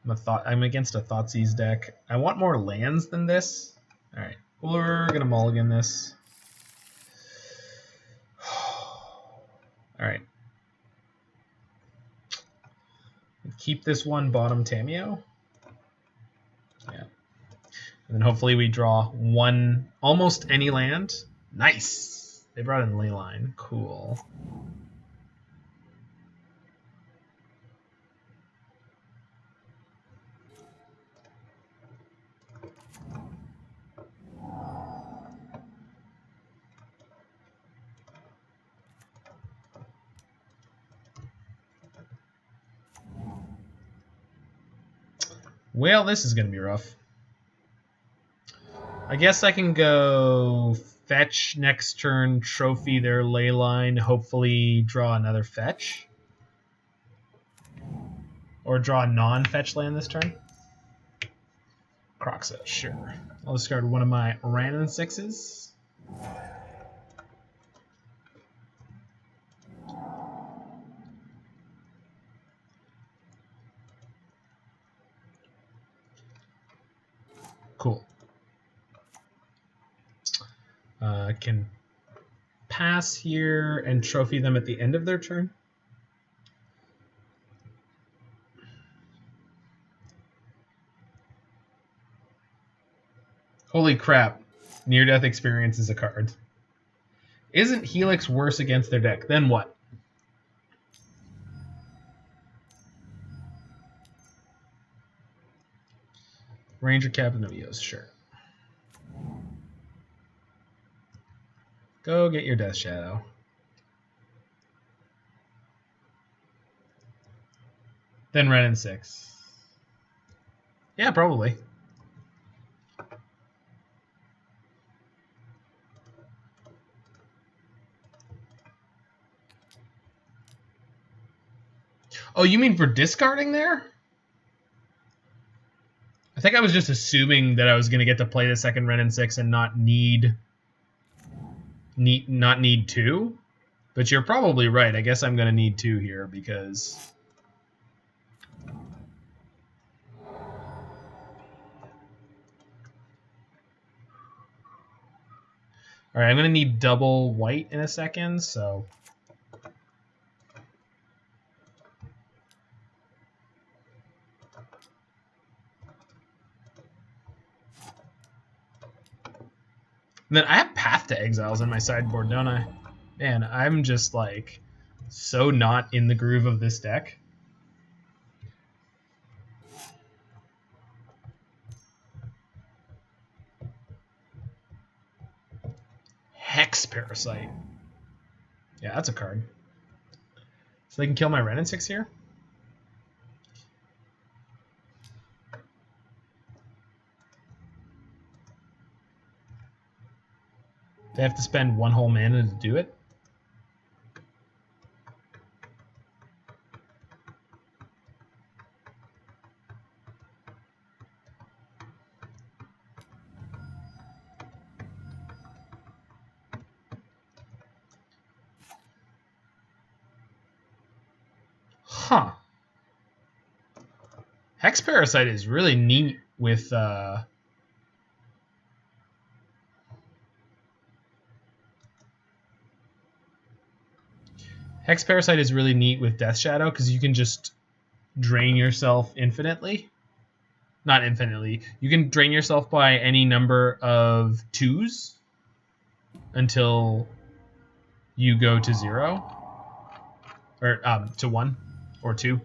I'm against a Thoughtseize deck. I want more lands than this. All right, we're gonna mulligan this. All right. Keep this one bottom Tamiyo. Yeah. And then hopefully we draw one, almost any land. Nice. They brought in Leyline. Cool. Well, this is going to be rough. I guess I can go fetch next turn, trophy their Leyline, hopefully draw another fetch. Or draw a non-fetch land this turn. Croxa, sure. I'll discard one of my Wrenn and Sixes. Cool. Can pass here and trophy them at the end of their turn. Holy crap. Near-death experience is a card. Isn't Helix worse against their deck? Then what? Ranger Captain of Eos, sure. Go get your Death Shadow. Then Wrenn and Six. Yeah, probably. Oh, you mean for discarding there? I think I was just assuming that I was going to get to play the second Wrenn and Six and not need 2. But you're probably right. I guess I'm going to need 2 here because... All right, I'm going to need double white in a second, so... Then I have Path to Exiles in my sideboard, don't I? Man, I'm just like so not in the groove of this deck. Hex Parasite. Yeah, that's a card. So they can kill my Wrenn and Six here. They have to spend 1 whole mana to do it. Huh. Hex Parasite is really neat with Hex Parasite is really neat with Death Shadow because you can just drain yourself infinitely. Not infinitely. You can drain yourself by any number of 2s until you go to 0. Or to 1 or 2.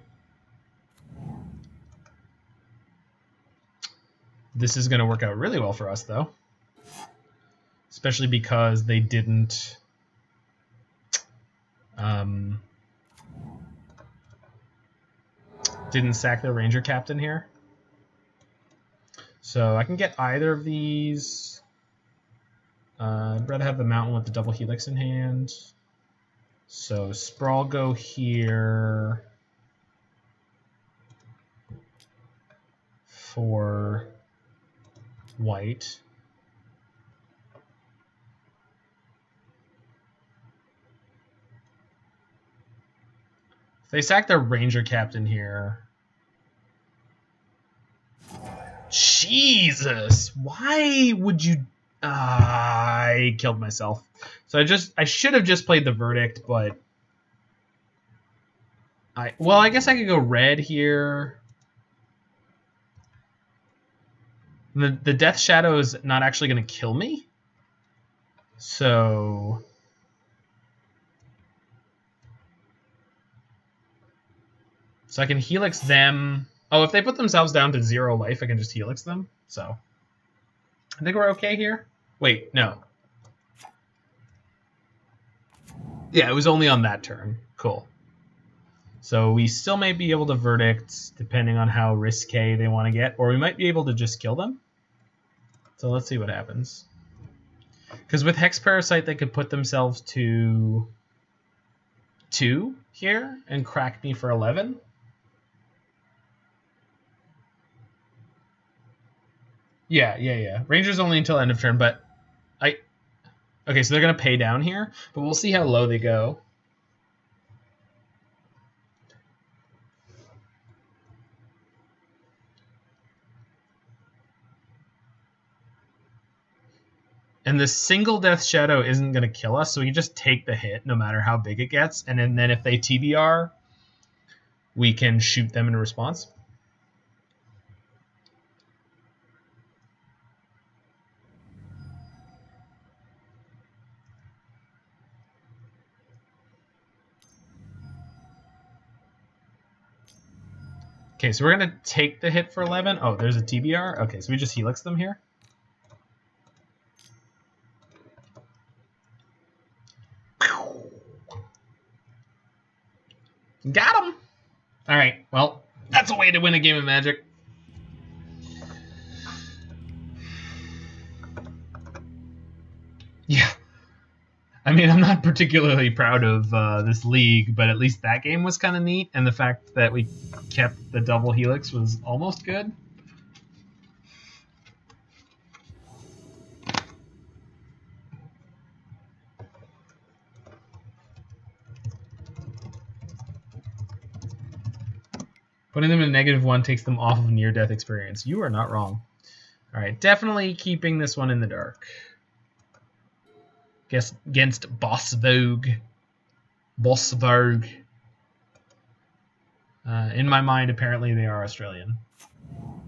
This is going to work out really well for us, though. Especially because they didn't... didn't sack their Ranger Captain here. So I can get either of these. I'd rather have the Mountain with the double Helix in hand. So Sprawl go here for white. If they sack their Ranger Captain here. Jesus! Why would you... I killed myself. So I should have just played the Verdict, but... Well, I guess I could go red here. The Death Shadow is not actually going to kill me. So... So I can Helix them. Oh, if they put themselves down to 0 life, I can just Helix them. So I think we're okay here. Wait, no. Yeah, it was only on that turn. Cool. So we still may be able to Verdict, depending on how risque they want to get. Or we might be able to just kill them. So let's see what happens. Because with Hex Parasite, they could put themselves to 2 here and crack me for 11. Yeah. Ranger's only until end of turn, but okay, so they're gonna pay down here, but we'll see how low they go. And the single Death Shadow isn't gonna kill us, so we can just take the hit no matter how big it gets, and then if they TBR, we can shoot them in response. Okay, so we're going to take the hit for 11. Oh, there's a TBR? Okay, so we just Helix them here. Got him! Alright, well, that's a way to win a game of Magic. Yeah. I mean, I'm not particularly proud of this league, but at least that game was kind of neat, and the fact that we kept the double Helix was almost good. Putting them in -1 takes them off of near-death experience. You are not wrong. All right, definitely keeping this one in the dark. Against Boss Vogue. In my mind, apparently they are Australian.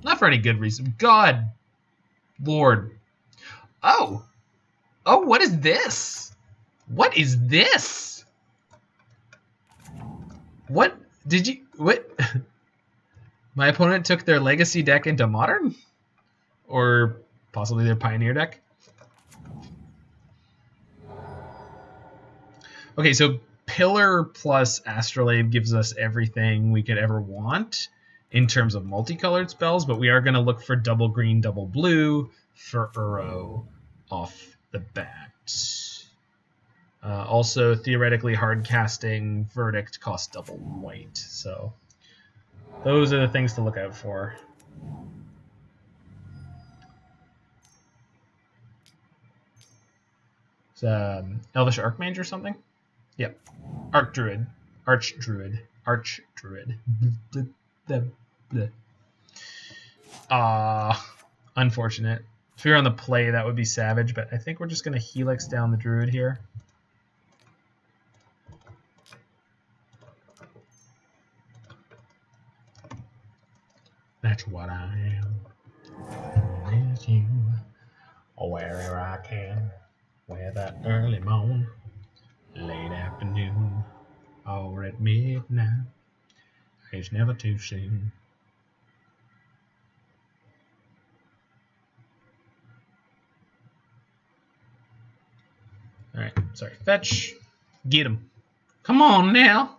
Not for any good reason. God, Lord. Oh, what is this? What is this? What did you? What? My opponent took their Legacy deck into Modern, or possibly their Pioneer deck. Okay, so Pillar plus Astrolabe gives us everything we could ever want in terms of multicolored spells, but we are going to look for double green, double blue for Uro off the bat. Also, theoretically, hard casting Verdict costs double white, so those are the things to look out for. It's Elvish Archmage or something? Yep. Archdruid. Archdruid. Unfortunate. If we were on the play, that would be savage, but I think we're just going to Helix down the Druid here. That's what I am. With you. Wherever I can. Whether early morn, late afternoon, or at midnight. It's never too soon. Alright, sorry. Fetch. Get him. Come on now.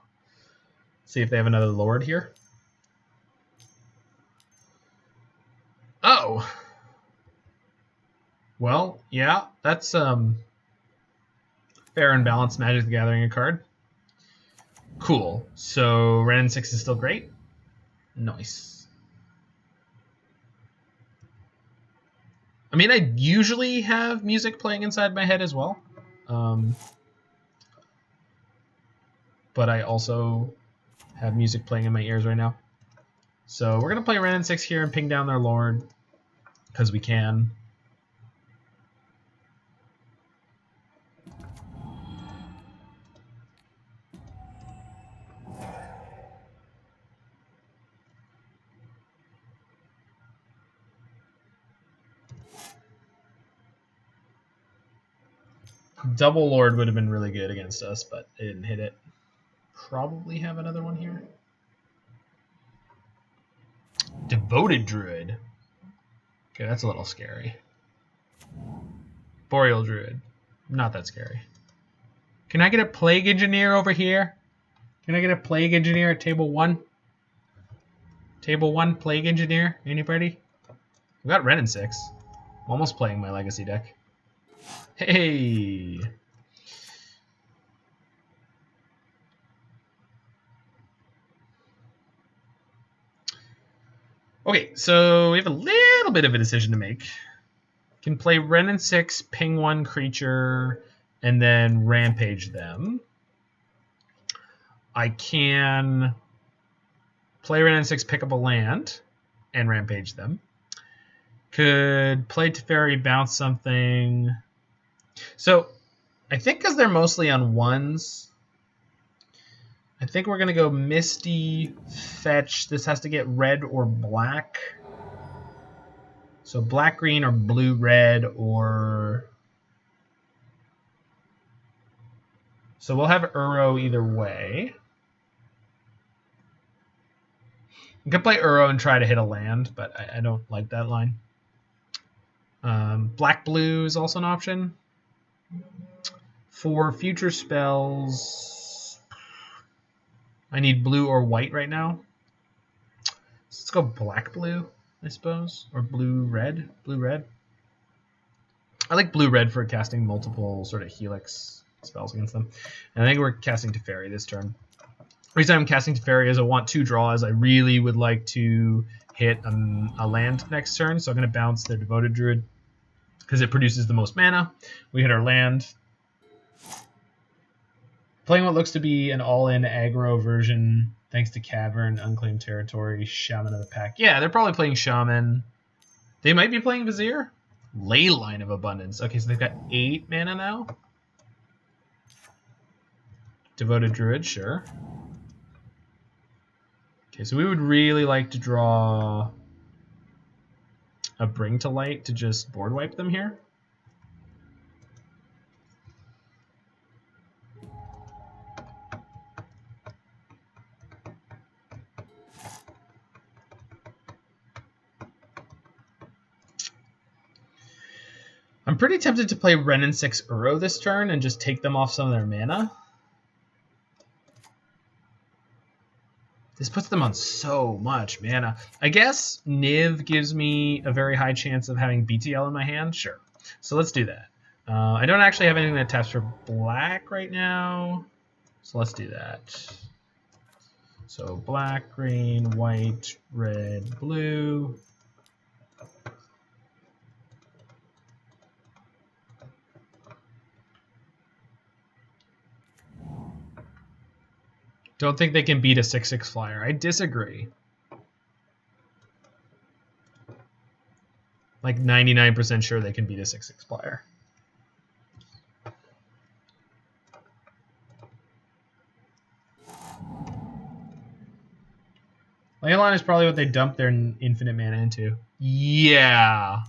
See if they have another Lord here. Oh. Well, yeah, that's fair and balanced Magic the Gathering a card. Cool. So Wrenn and Six is still great. Nice. I mean, I usually have music playing inside my head as well. But I also have music playing in my ears right now. So we're going to play Wrenn and Six here and ping down their Lord. Because we can. Double Lord would have been really good against us, but it didn't hit it. Probably have another one here. Devoted Druid. Okay, that's a little scary. Boreal Druid. Not that scary. Can I get a Plague Engineer over here? Can I get a Plague Engineer at table 1? Table 1, Plague Engineer. Anybody? We got Wrenn and Six. I'm almost playing my Legacy deck. Hey! Okay, so we have a little bit of a decision to make. Can play Wrenn and Six, ping 1 creature, and then Rampage them. I can play Wrenn and Six, pick up a land, and Rampage them. Could play Teferi, bounce something. So, I think because they're mostly on 1s, I think we're going to go Misty, fetch. This has to get red or black. So black-green or blue-red or... So we'll have Uro either way. We could play Uro and try to hit a land, but I don't like that line. Black-blue is also an option. For future spells, I need blue or white right now. So let's go black-blue, I suppose, or blue-red. Blue-red. I like blue-red for casting multiple sort of Helix spells against them. And I think we're casting Teferi this turn. The reason I'm casting Teferi is I want 2 draws. I really would like to hit a land next turn, so I'm going to bounce their Devoted Druid because it produces the most mana. We hit our land. Playing what looks to be an all-in aggro version, thanks to Cavern, Unclaimed Territory, Shaman of the Pack. Yeah, they're probably playing Shaman. They might be playing Vizier. Leyline of Abundance. Okay, so they've got 8 mana now. Devoted Druid, sure. Okay, so we would really like to draw a Bring to Light to just board wipe them here. I'm pretty tempted to play Wrenn and Six Uro this turn and just take them off some of their mana. This puts them on so much mana. I guess Niv gives me a very high chance of having BTL in my hand. Sure. So let's do that. I don't actually have anything that taps for black right now. So let's do that. So black, green, white, red, blue. Don't think they can beat a 6/6 flyer. I disagree. Like 99% sure they can beat a 6/6 flyer. Leyline is probably what they dump their infinite mana into. Yeah.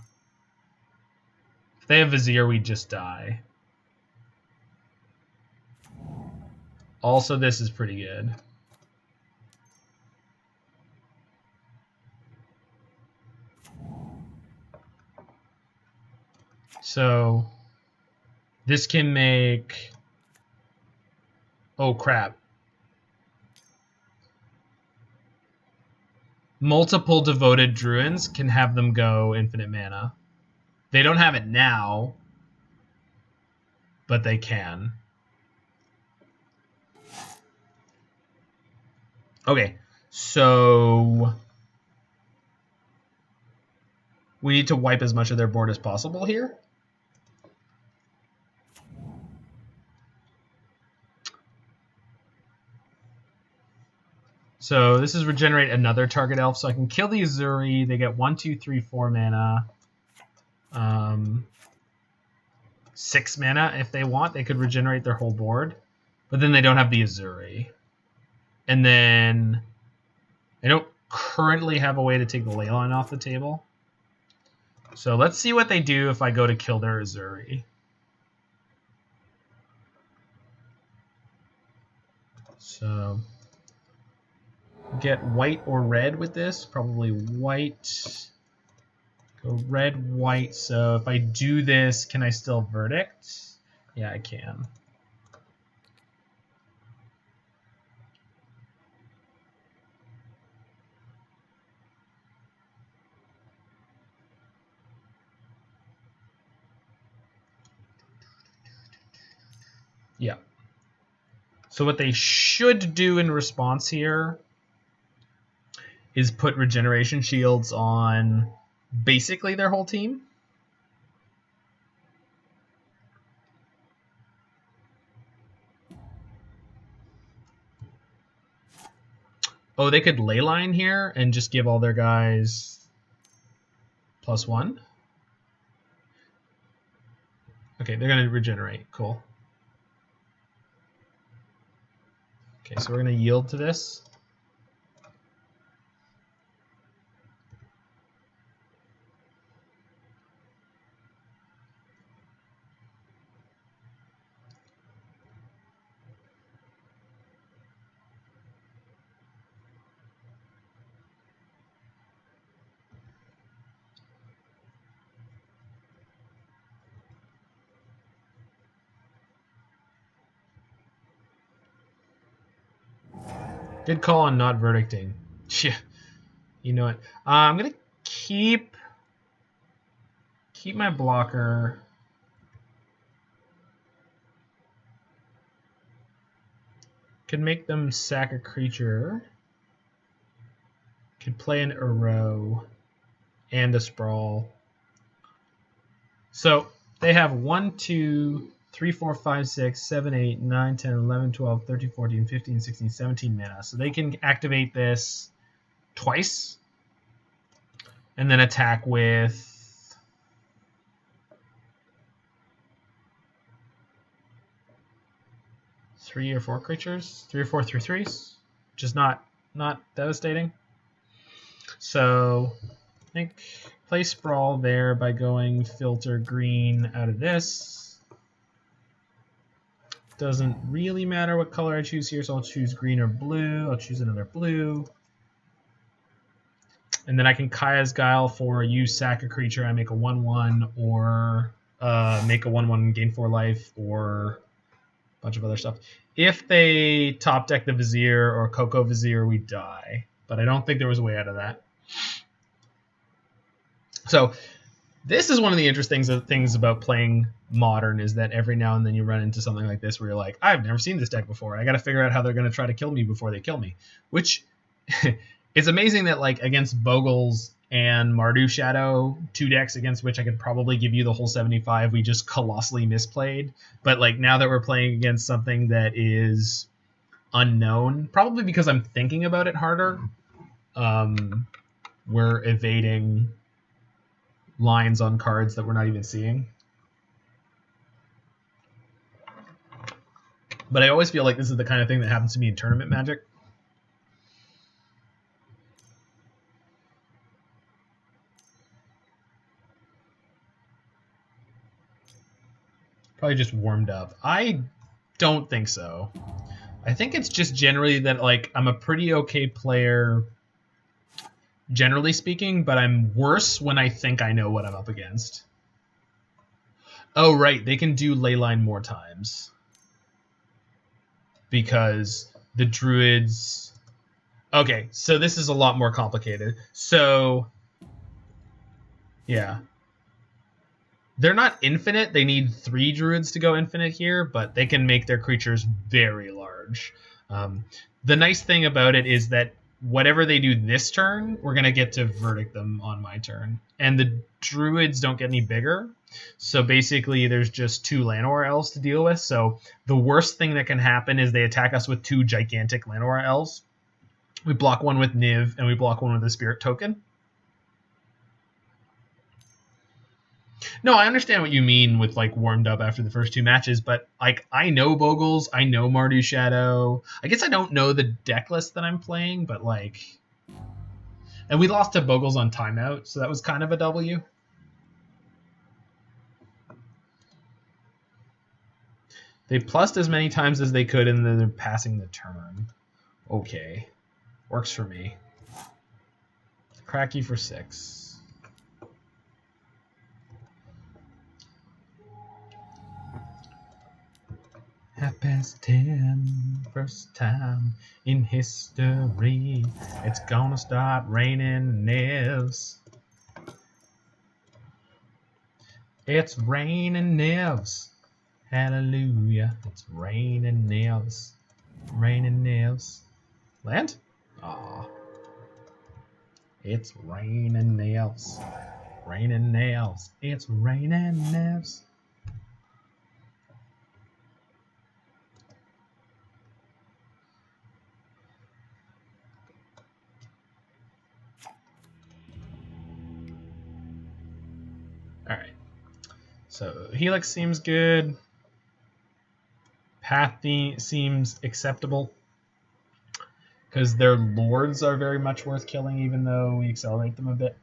If they have Vizier, we just die. Also, this is pretty good. So, this can make... Oh, crap. Multiple Devoted Druids can have them go infinite mana. They don't have it now, but they can. Okay, so we need to wipe as much of their board as possible here. So this is regenerate another target elf, so I can kill the Azuri. They get 1, 2, 3, 4 mana. 6 mana if they want. They could regenerate their whole board, but then they don't have the Azuri. And then I don't currently have a way to take the Leyline off the table. So let's see what they do if I go to kill their Azuri. So get white or red with this. Probably white. Go red, white. So if I do this, can I still verdict? Yeah, I can. Yeah. So what they should do in response here is put regeneration shields on basically their whole team. Oh, they could leyline here and just give all their guys +1. Okay, they're going to regenerate. Cool. Okay, so we're going to yield to this. Good call on not verdicting. Yeah, you know what? I'm gonna keep my blocker. Could make them sack a creature. Could play an Uro and a Sprawl. So they have 1, 2, 3, 4, 5, 6, 7, 8, 9, 10, 11, 12, 13, 14, 15, 16, 17 mana. So they can activate this twice and then attack with three or four creatures, 3 or 4 3/3s, which is not devastating. So I think play Sprawl there by going filter green out of this. Doesn't really matter what color I choose here, so I'll choose green or blue. I'll choose another blue. And then I can Kaya's Guile for you sack a creature, I make a 1/1, or make a 1/1 gain 4 life, or a bunch of other stuff. if they top deck the Vizier or Coco Vizier, we die. But I don't think there was a way out of that. So this is one of the interesting things about playing Modern, is that every now and then you run into something like this where you're like, I've never seen this deck before. I got to figure out how they're going to try to kill me before they kill me. Which, it's amazing that like against Bogles and Mardu Shadow, 2 decks against which I could probably give you the whole 75, we just colossally misplayed. But like now that we're playing against something that is unknown, probably because I'm thinking about it harder, we're evading lines on cards that we're not even seeing. But I always feel like this is the kind of thing that happens to me in tournament Magic. Probably just warmed up. I don't think so. I think it's just generally that like I'm a pretty okay player, generally speaking, but I'm worse when I think I know what I'm up against. Oh, right. They can do Leyline more times. Because the Druids... Okay, so this is a lot more complicated. So, yeah. They're not infinite. They need 3 Druids to go infinite here, but they can make their creatures very large. The nice thing about it is that whatever they do this turn, we're going to get to verdict them on my turn. And the Druids don't get any bigger. So basically, there's just 2 Llanowar Elves to deal with. So the worst thing that can happen is they attack us with 2 gigantic Llanowar Elves. We block one with Niv, and we block one with a Spirit Token. No, I understand what you mean with like warmed up after the first 2 matches, but like I know Bogles, I know Mardu Shadow. I guess I don't know the deck list that I'm playing, but like, and we lost to Bogles on timeout, so that was kind of a W. They plussed as many times as they could, and then they're passing the turn. Okay, works for me. Crack you for 6. #10, first time in history. It's gonna start raining Nivs. It's raining Nivs. Hallelujah. It's raining Nivs. Raining Nivs. Land? Aw. It's raining Nivs. Raining Nivs. It's raining Nivs. Alright. So Helix seems good. Path seems acceptable. Because their lords are very much worth killing, even though we accelerate them a bit.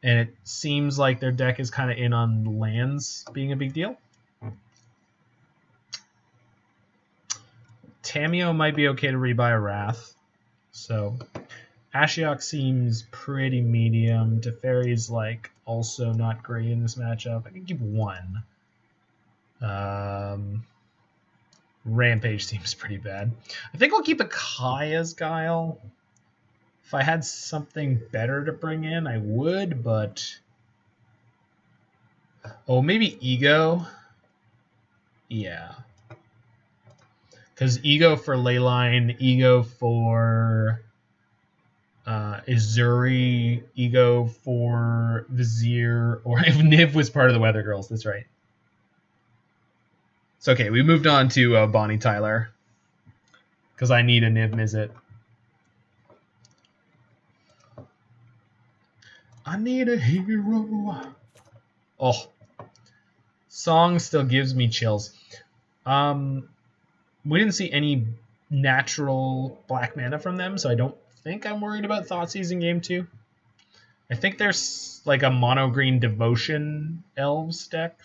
And it seems like their deck is kind of in on lands being a big deal. Tamiyo might be okay to rebuy a Wrath. So Ashiok seems pretty medium. Teferi's like also not great in this matchup. I can keep 1. Rampage seems pretty bad. I think I'll keep a Kaya's Guile. If I had something better to bring in, I would, but... Oh, maybe Ego? Yeah. Because Ego for Leyline, Ego for Azuri, Ego for Vizier, or if Niv was part of the Weather Girls, that's right. It's okay, we moved on to Bonnie Tyler. Because I need a Niv-Mizzet. I need a hero. Oh. Song still gives me chills. We didn't see any natural black mana from them, so I don't think I'm worried about Thoughtseize in game 2. I think there's like a mono-green Devotion Elves deck.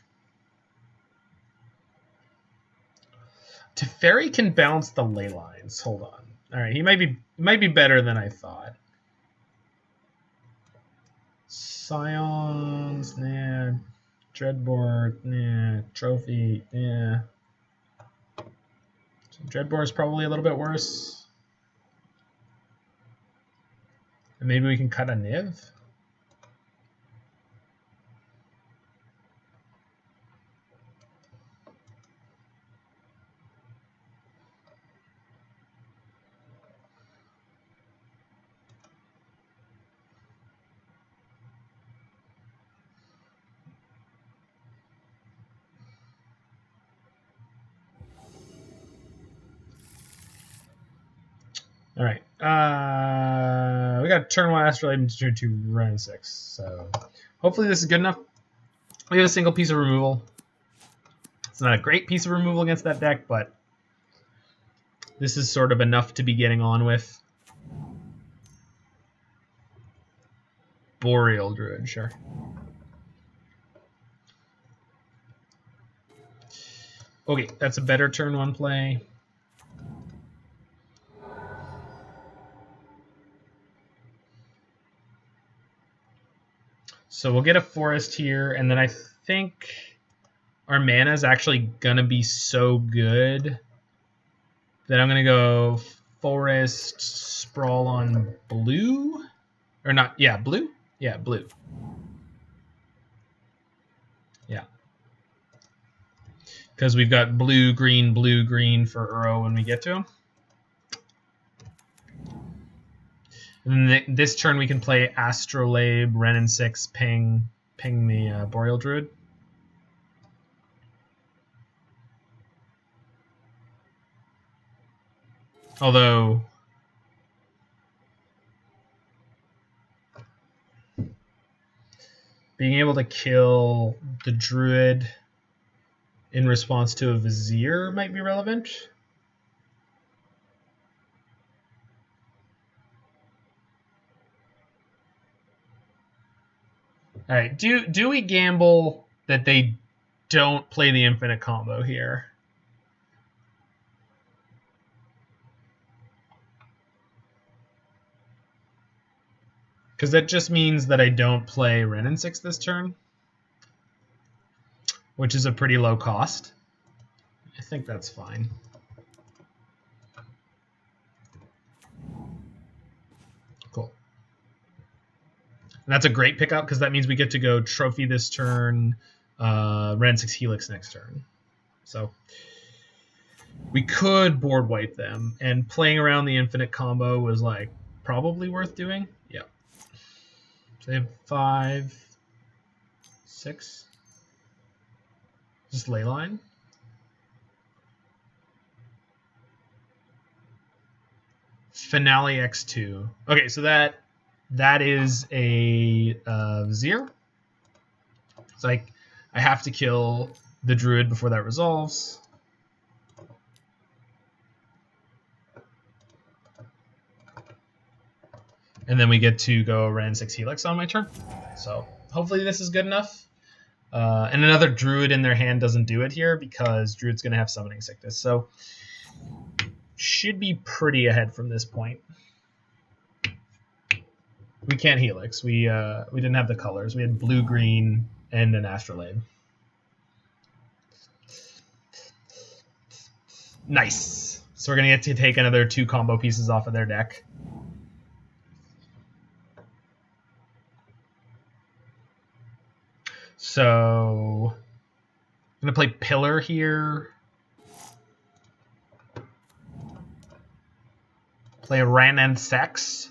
Teferi can bounce the ley lines. Hold on. Alright, he might be better than I thought. Scions, nah. Dreadbore, nah. Trophy, nah. So Dreadbore is probably a little bit worse. And maybe we can cut a Niv. All right. We got turn 1 Astrolabe into turn 2 Wrenn and Six. So hopefully this is good enough. We have a single piece of removal. It's not a great piece of removal against that deck, but this is sort of enough to be getting on with. Boreal Druid, sure. Okay, that's a better turn 1 play. So we'll get a forest here, and then I think our mana is actually going to be so good that I'm going to go forest sprawl on blue. Or not, yeah, blue? Yeah, blue. Yeah. Because we've got blue, green for Uro when we get to him. And then this turn we can play Astrolabe, Wrenn and Six, ping the Boreal Druid. Although being able to kill the Druid in response to a Vizier might be relevant. All right, do we gamble that they don't play the infinite combo here? Because that just means that I don't play Wrenn and Six this turn, which is a pretty low cost. I think that's fine. Cool. And that's a great pickup because that means we get to go trophy this turn, Wrenn and Six Helix next turn. So we could board wipe them, and playing around the infinite combo was like probably worth doing. Yeah. So they have 5, 6. Just Leyline. Finale X2. Okay, so that is a Vizier. It's like I have to kill the Druid before that resolves. And then we get to go Wrenn and Six Helix on my turn. So hopefully this is good enough. And another Druid in their hand doesn't do it here because Druid's going to have Summoning Sickness. So should be pretty ahead from this point. We can't Helix. We didn't have the colors. We had blue, green, and an Astrolabe. Nice. So we're going to get to take another 2 combo pieces off of their deck. So I'm going to play Pillar here. Play Wrenn and Six.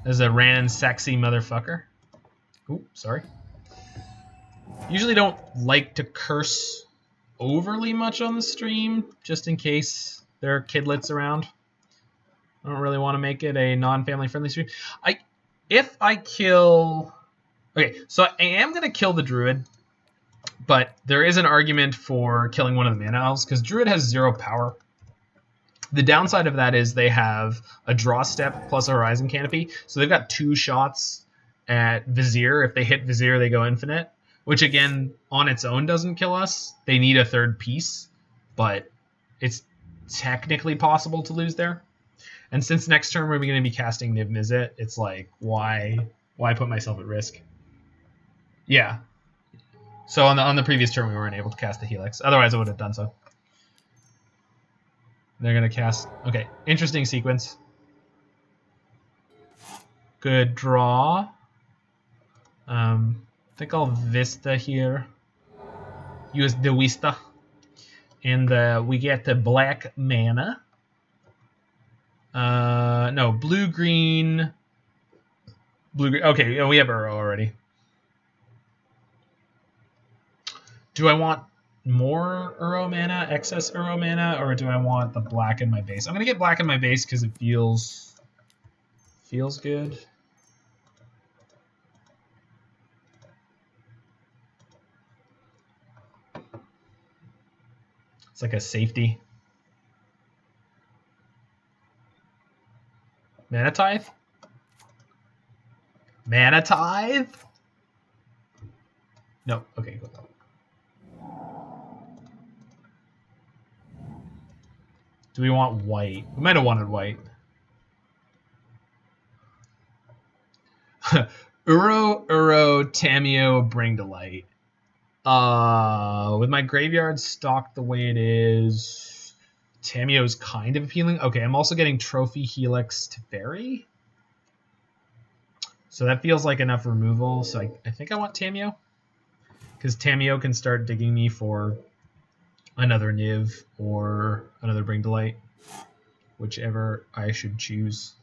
There's a Wrenn and Sexy motherfucker. Ooh, sorry. Usually don't like to curse overly much on the stream, just in case there are kidlets around. I don't really want to make it a non-family friendly stream. If I kill... Okay, so I am going to kill the Druid, but there is an argument for killing one of the Mana Elves, because Druid has 0 power. The downside of that is they have a draw step plus a Horizon Canopy, so they've got 2 shots at Vizier. If they hit Vizier, they go infinite, which again, on its own doesn't kill us. They need a 3rd piece, but it's technically possible to lose there. And since next turn we're going to be casting Niv-Mizzet, it's like, why put myself at risk? Yeah. So on the previous turn, we weren't able to cast the Helix. Otherwise, I would have done so. They're going to cast... Okay, interesting sequence. Good draw. I think I'll Vista here. Use the Vista. And we get the black mana. No, blue-green... Blue-green... Okay, we have Uro already. Do I want more Uro mana, excess Uro mana, or do I want the black in my base? I'm going to get black in my base because it feels good. It's like a safety. Mana Tithe? Mana Tithe? No, okay, cool. Do we want white? We might have wanted white. Uro, Tamiyo, Bring to Light. With my graveyard stocked the way it is, Tamiyo's kind of appealing. Okay, I'm also getting Trophy Helix Teferi. So that feels like enough removal. So I think I want Tamiyo. Because Tamiyo can start digging me for another Niv or another Bring to Light, whichever I should choose.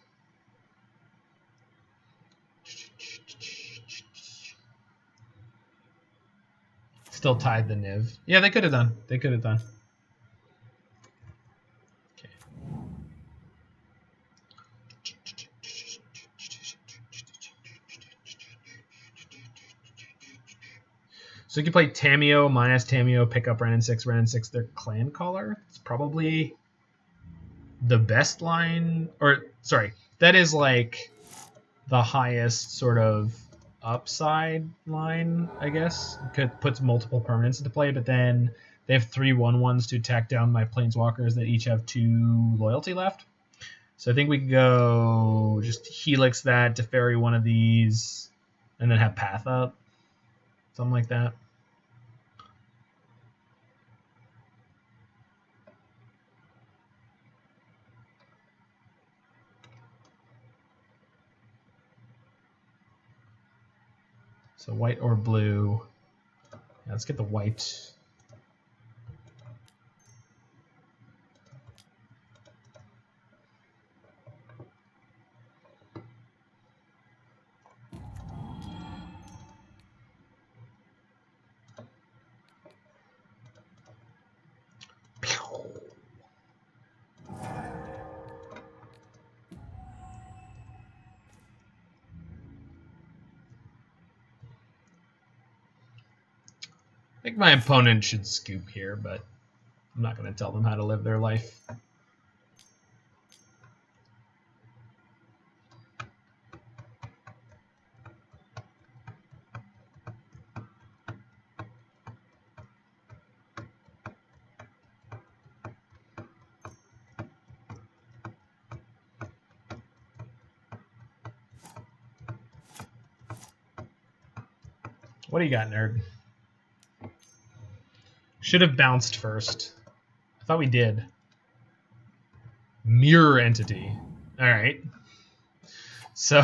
Still tied the Niv. Yeah, they could have done. They could have done. Okay. So you can play Tamiyo, minus Tamiyo, pick up Wrenn and Six, their clan caller. It's probably the best line, or sorry, that is like the highest sort of upside line, I guess. It puts multiple permanents into play, but then they have 3 1/1s to attack down my planeswalkers that each have 2 loyalty left. So I think we could go just Helix that, Teferi one of these, and then have Path up. Something like that. So white or blue. Yeah, let's get the white. I think my opponent should scoop here, but I'm not going to tell them how to live their life. What do you got, nerd? Should have bounced first. I thought we did. Mirror Entity. Alright. So,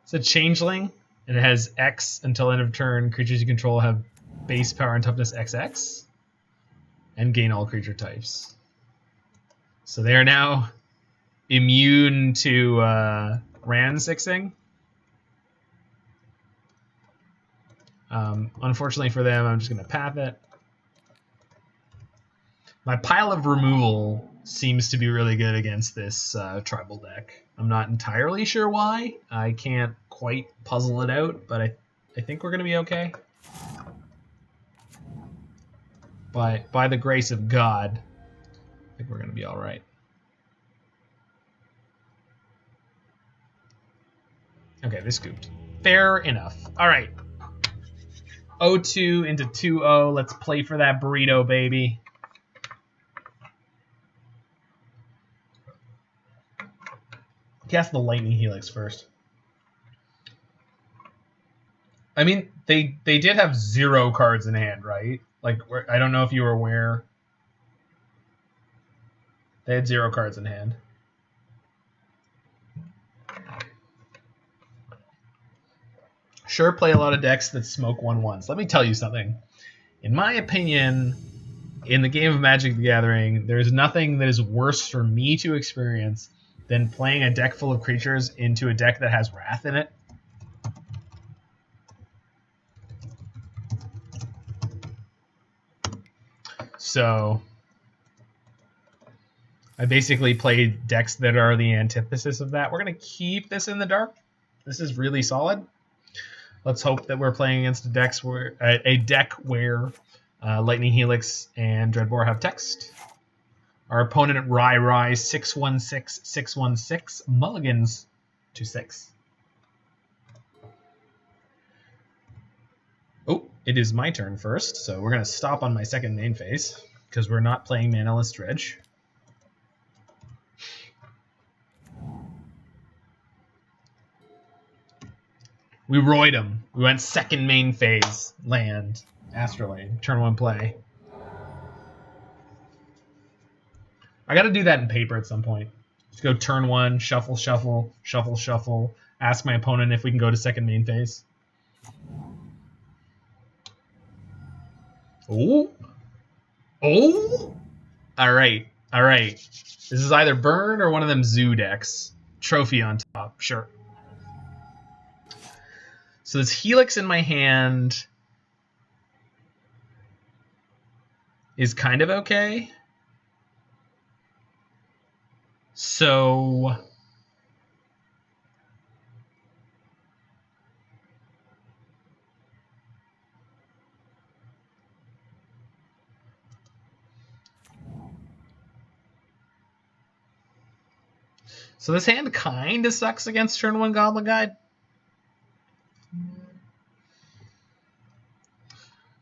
it's a changeling, and it has X until end of turn. Creatures you control have base power and toughness XX, and gain all creature types. So they are now immune to Wrenn and Sixing. Unfortunately for them, I'm just going to path it. My pile of removal seems to be really good against this tribal deck. I'm not entirely sure why. I can't quite puzzle it out, but I think we're going to be okay. By the grace of God, I think we're going to be all right. Okay, they scooped. Fair enough. All right. 0-2 into 2-0. Let's play for that burrito, baby. Cast the Lightning Helix first. I mean, they did have 0 cards in hand, right? Like, I don't know if you were aware. They had 0 cards in hand. Sure, play a lot of decks that smoke 1/1s. Let me tell you something. In my opinion, in the game of Magic the Gathering, there's nothing that is worse for me to experience than playing a deck full of creatures into a deck that has Wrath in it. So I basically play decks that are the antithesis of that. We're going to keep this in the dark. This is really solid. Let's hope that we're playing against a deck where Lightning Helix and Dreadbore have text. Our opponent at Rai 616 mulligans to 6. Oh, it is my turn first, so we're going to stop on my second main phase because we're not playing Manaless Dredge. We roid him. We went second main phase, land, Astrolabe, turn 1 play. I got to do that in paper at some point. Let's go turn 1, shuffle, shuffle, shuffle, shuffle. Ask my opponent if we can go to second main phase. Oh. Oh. All right. All right. This is either burn or one of them zoo decks. Trophy on top. Sure. So this Helix in my hand is kind of okay. So this hand kind of sucks against turn 1 Goblin Guide.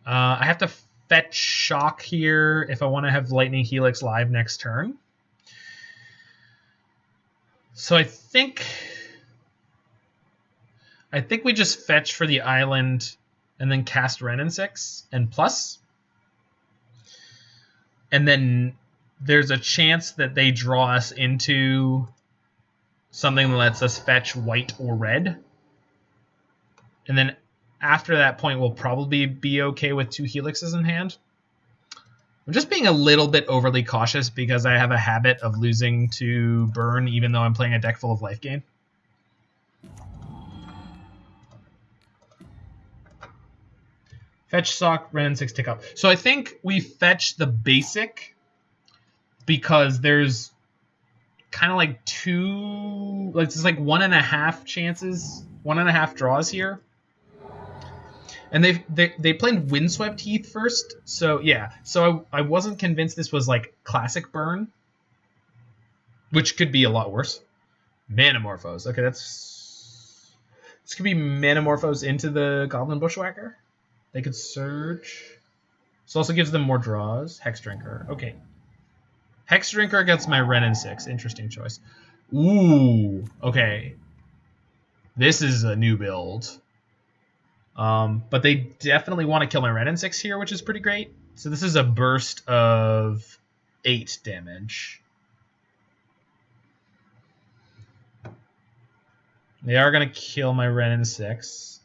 I have to fetch Shock here if I want to have Lightning Helix live next turn. So I think we just fetch for the island and then cast Wrenn and Six and plus. And then there's a chance that they draw us into something that lets us fetch white or red. And then after that point, we'll probably be okay with 2 Helixes in hand. I'm just being a little bit overly cautious because I have a habit of losing to burn even though I'm playing a deck full of life gain. Fetch, Sock, Wrenn and Six, tick up. So I think we fetch the basic because there's kind of like 2... Like, it's like 1.5 chances, 1.5 draws here. And they played Windswept Heath first, so yeah. So I wasn't convinced this was like classic burn, which could be a lot worse. Manamorphose. Okay, this could be Manamorphose into the Goblin Bushwhacker. They could Surge. This also gives them more draws. Hex Drinker. Okay. Hex Drinker against my Wrenn and Six. Interesting choice. Ooh. Okay. This is a new build. But they definitely want to kill my Wrenn and Six here, which is pretty great. So this is a burst of 8 damage. They are going to kill my Wrenn and Six.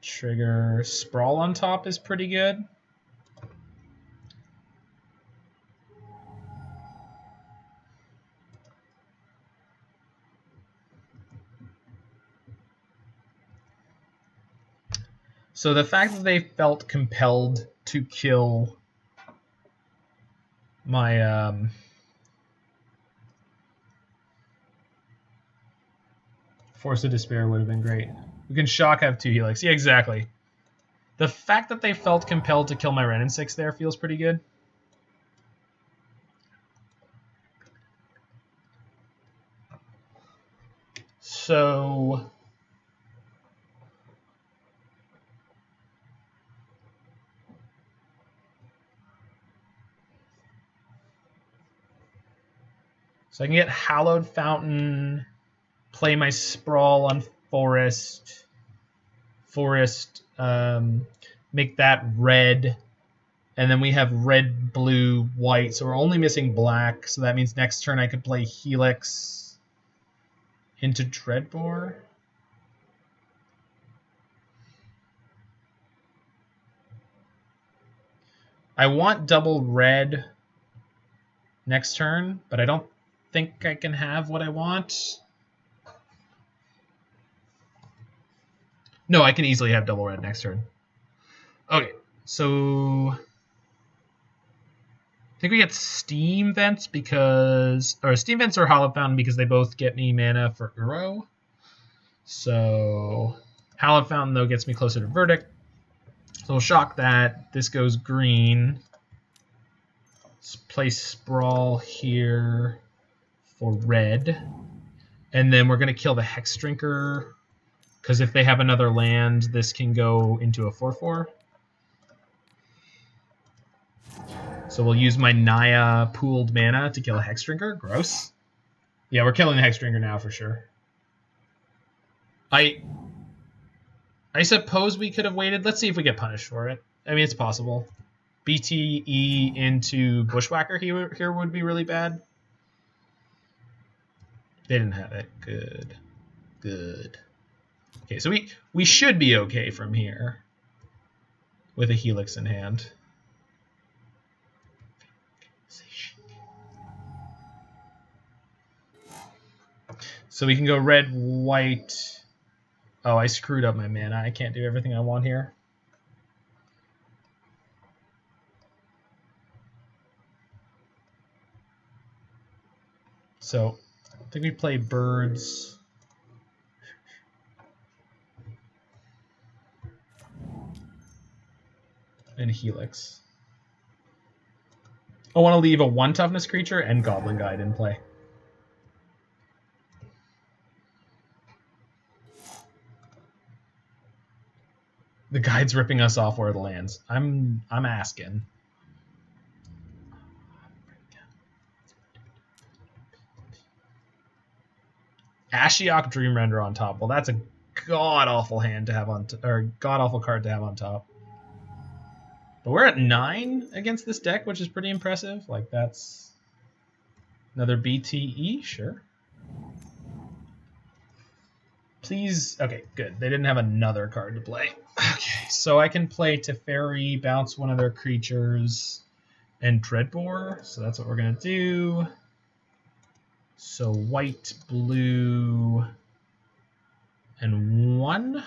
Trigger Sprawl on top is pretty good. So the fact that they felt compelled to kill my Force of Despair would have been great. We can Shock, have 2 Helix. Yeah, exactly. The fact that they felt compelled to kill my Wrenn and Six there feels pretty good. So I can get Hallowed Fountain, play my Sprawl on Forest, forest, make that red, and then we have red, blue, white, so we're only missing black, so that means next turn I could play Helix into Dreadbore. I want double red next turn, but I don't think I can have what I want. No, I can easily have double red next turn. Okay, so I think we get Steam Vents because, or Steam Vents or Hallowed Fountain because they both get me mana for Uro. So Hallowed Fountain though gets me closer to Verdict. So we'll shock that. This goes green. Let's play Sprawl here for red. And then we're going to kill the Hex Drinker, because if they have another land, this can go into a 4/4. So we'll use my Naya pooled mana to kill a Hex Drinker. Gross. Yeah, we're killing the Hex Drinker now for sure. I suppose we could have waited. Let's see if we get punished for it. I mean, it's possible. BTE into Bushwhacker here would be really bad. They didn't have it. Good. Good. Okay, so we should be okay from here with a Helix in hand. So we can go red, white. Oh, I screwed up my mana. I can't do everything I want here. So I think we play birds. And Helix. I want to leave a 1 toughness creature and Goblin Guide in play. The guide's ripping us off where it lands. I'm asking. Ashiok Dreamrender on top. Well, that's a god-awful hand to have on, or god-awful card to have on top. But we're at 9 against this deck, which is pretty impressive. Like, that's another BTE, sure. Please, okay, good. They didn't have another card to play. Okay, so I can play Teferi, bounce one of their creatures, and Dreadbore. So that's what we're going to do. So white, blue, and 1.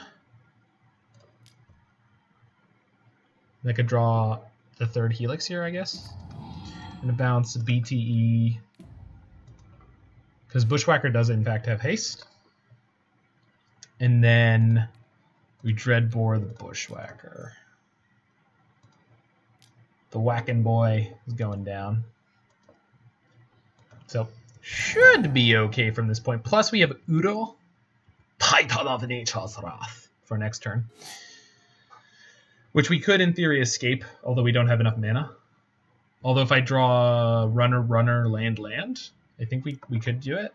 I could draw the 3rd Helix here, I guess. I'm going to bounce BTE, because Bushwhacker does in fact have haste. And then we Dreadbore the Bushwhacker. The Whackin' Boy is going down. So, should be okay from this point. Plus we have Udo, Titan of Nature's Wrath, for next turn. Which we could, in theory, escape, although we don't have enough mana. Although if I draw runner, land, I think we could do it.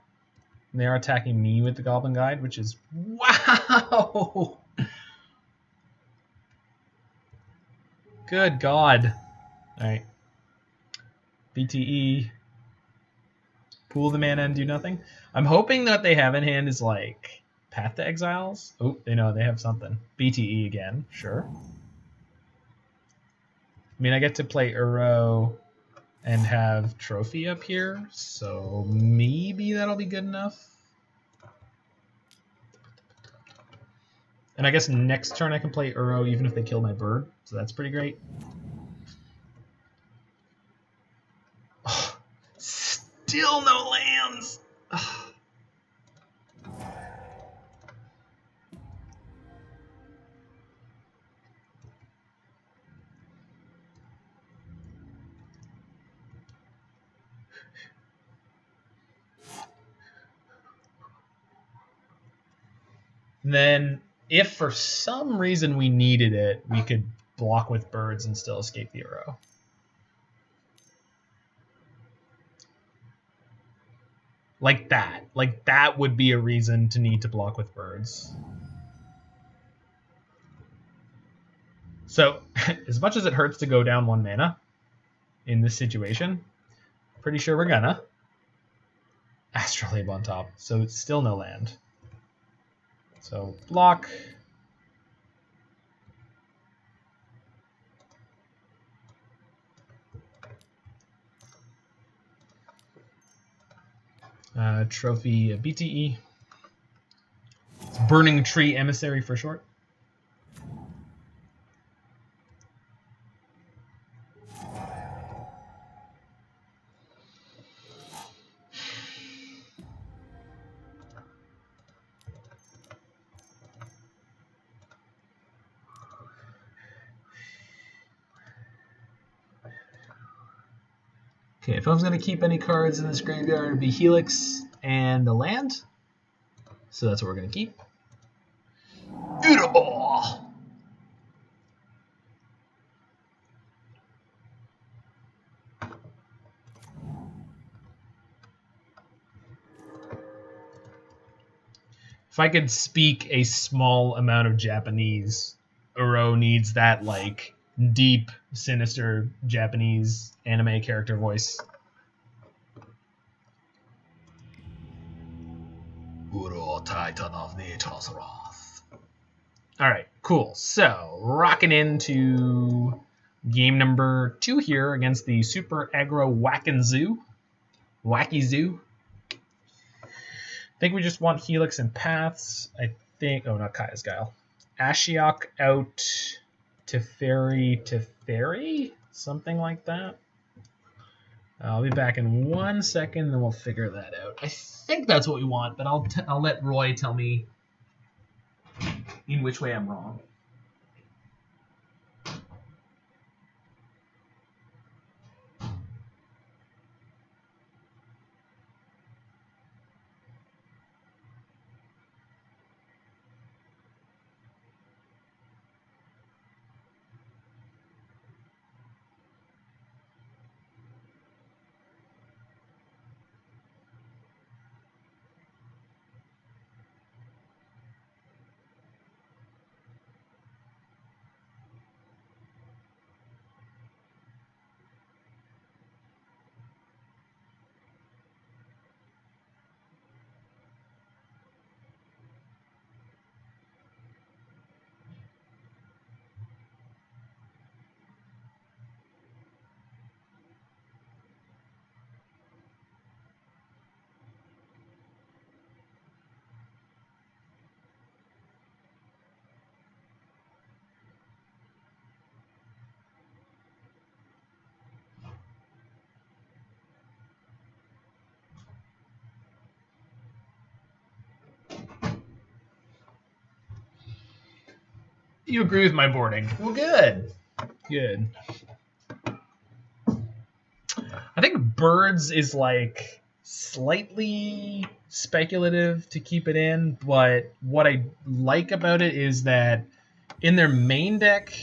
And they are attacking me with the Goblin Guide, which is... Wow! Good God. Alright. BTE. Pool the mana and do nothing. I'm hoping that what they have in hand is like Path to Exiles. Oh, they know they have something. BTE again, sure. I mean, I get to play Uro and have Trophy up here, so maybe that'll be good enough. And I guess next turn I can play Uro even if they kill my bird, so that's pretty great. Oh, still no lands! Oh. Then, if for some reason we needed it, we could block with birds and still escape the Uro. Like that. Like that would be a reason to need to block with birds. So, as much as it hurts to go down 1 mana in this situation, pretty sure we're gonna. Astrolabe on top, so it's still no land. So, block. Trophy BTE. It's Burning Tree Emissary for short. Okay, if I was going to keep any cards in this graveyard, it would be Helix and the land. So that's what we're going to keep. Beautiful! If I could speak a small amount of Japanese, Uro needs that, like, deep, sinister Japanese anime character voice. Uro, Titan of Nature's Wrath. Alright, cool. So, rocking into game number 2 here against the Super Aggro Wacky Zoo. I think we just want Helix and Paths. I think... Oh, not Kaya's Guile. Ashiok out... Teferi? Something like that. I'll be back in 1 second, then we'll figure that out. I think that's what we want, but I'll let Roy tell me in which way I'm wrong. You agree with my boarding. Well, good. Good. I think Birds is like slightly speculative to keep it in, but what I like about it is that in their main deck,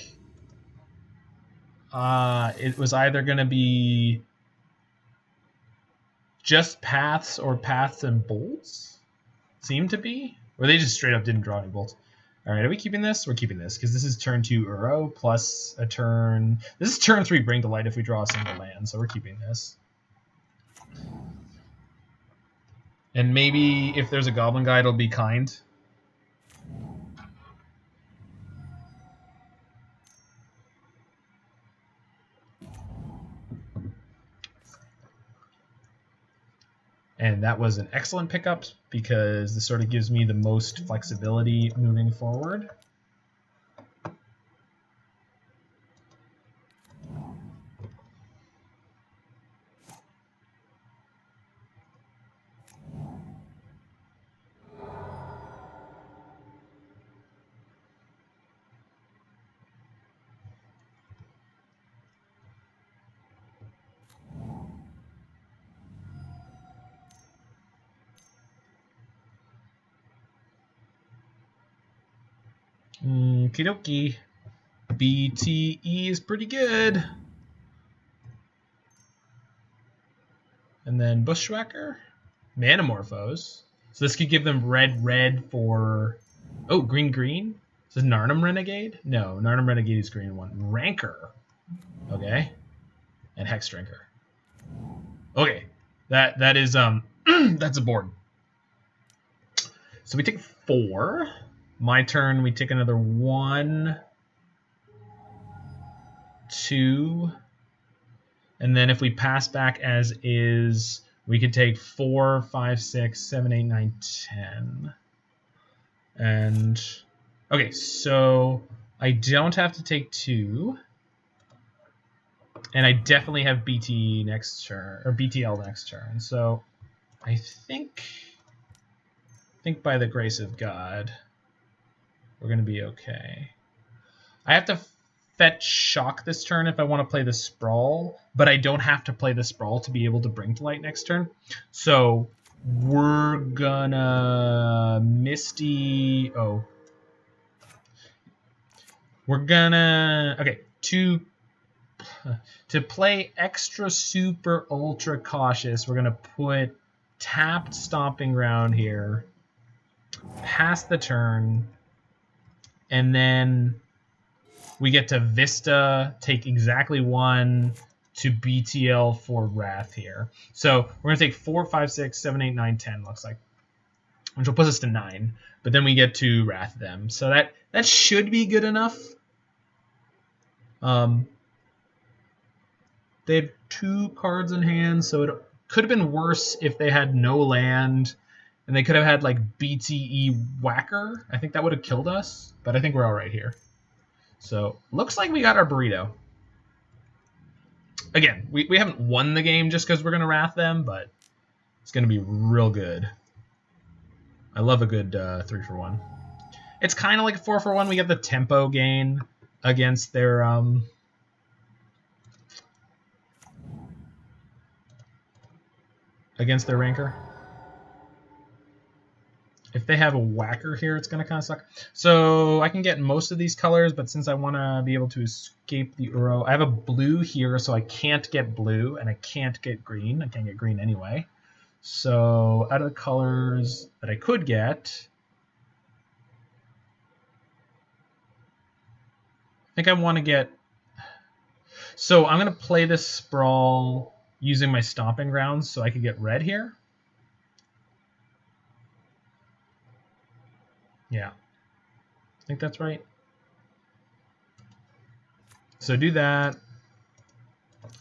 it was either going to be just Paths or Paths and Bolts, seemed to be. Or they just straight up didn't draw any Bolts. All right, are we keeping this? We're keeping this because this is turn 2 Uro plus a turn. This is turn 3 Bring to Light if we draw a single land, so we're keeping this. And maybe if there's a Goblin Guide, it'll be Kind. And that was an excellent pickup because this sort of gives me the most flexibility moving forward. Okie dokie. BTE is pretty good. And then Bushwhacker. Manamorphose. So this could give them red for... Oh, green. Is this Narnum Renegade? No, Narnum Renegade is green one. Rancor. Okay. And Hex Drinker. Okay. That is that's a board. So we take 4. My turn, we take another 1, 2, and then if we pass back as is, we could take 4, 5, 6, 7, 8, 9, 10. And okay, so I don't have to take 2. And I definitely have BT next turn, or BTL next turn. So I think by the grace of God, we're going to be okay. I have to fetch Shock this turn if I want to play the Sprawl, but I don't have to play the Sprawl to be able to bring to light next turn. So we're gonna Misty. Oh. We're gonna. Okay, to play extra super ultra cautious, we're gonna put tapped Stomping Ground here, pass the turn, and then we get to Vista, take exactly 1 to BTL for Wrath here. So we're gonna take 4, 5, 6, 7, 8, 9, 10, looks like, which will put us to 9. But then we get to Wrath them. So that should be good enough. They had 2 cards in hand, so it could have been worse if they had no land, and they could have had like BTE Whacker. I think that would have killed us, but I think we're all right here. So looks like we got our burrito. Again, we haven't won the game just because we're gonna Wrath them, but it's gonna be real good. I love a good 3-for-1. It's kind of like a 4-for-1. We get the tempo gain against their Rancor. If they have a Whacker here, it's going to kind of suck. So I can get most of these colors, but since I want to be able to escape the Uro, I have a blue here, so I can't get blue, and I can't get green. I can't get green anyway. So out of the colors that I could get, I think I want to get... So I'm going to play this Sprawl using my Stomping Grounds so I could get red here. Yeah, I think that's right. So do that.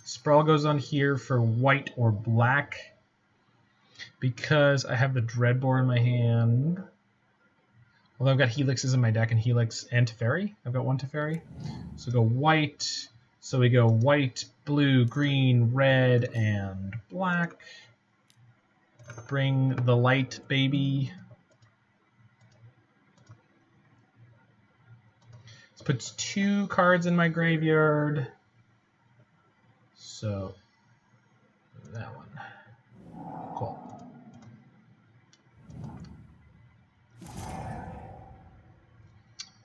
Sprawl goes on here for white or black because I have the Dreadbore in my hand. Although I've got Helixes in my deck and Helix and Teferi. I've got 1 Teferi. So go white. So we go white, blue, green, red, and black. Bring the light, baby. This puts 2 cards in my graveyard. So that one. Cool.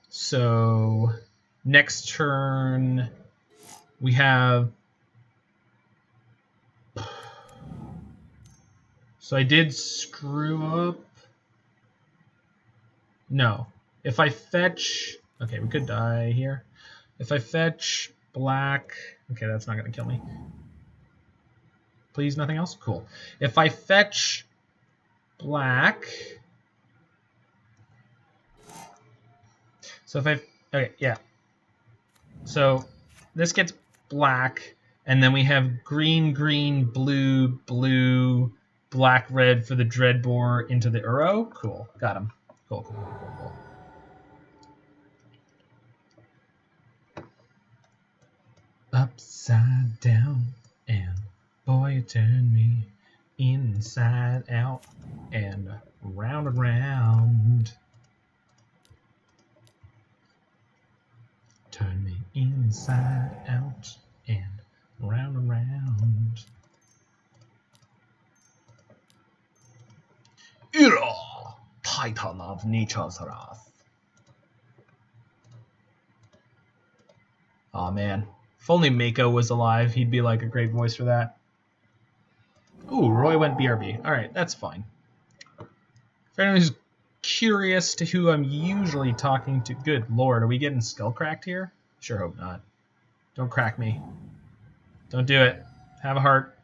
So next turn we have... So I did screw up. No. If I fetch... Okay, we could die here. If I fetch black... Okay, that's not going to kill me. Please, nothing else? Cool. If I fetch black... So if I... Okay, yeah. So this gets black, and then we have green, green, blue, blue, black, red for the Dreadbore into the Uro. Cool. Got him. Cool, cool, cool, cool, cool. Upside down, and boy, you turn me inside out and round and round. Turn me inside out and round and round. Ura, Titan of Nature's Wrath. Aw, man. If only Mako was alive, he'd be like a great voice for that. Ooh, Roy went BRB. Alright, that's fine. For anyone who's curious to who I'm usually talking to. Good lord, are we getting skull cracked here? Sure hope not. Don't crack me. Don't do it. Have a heart.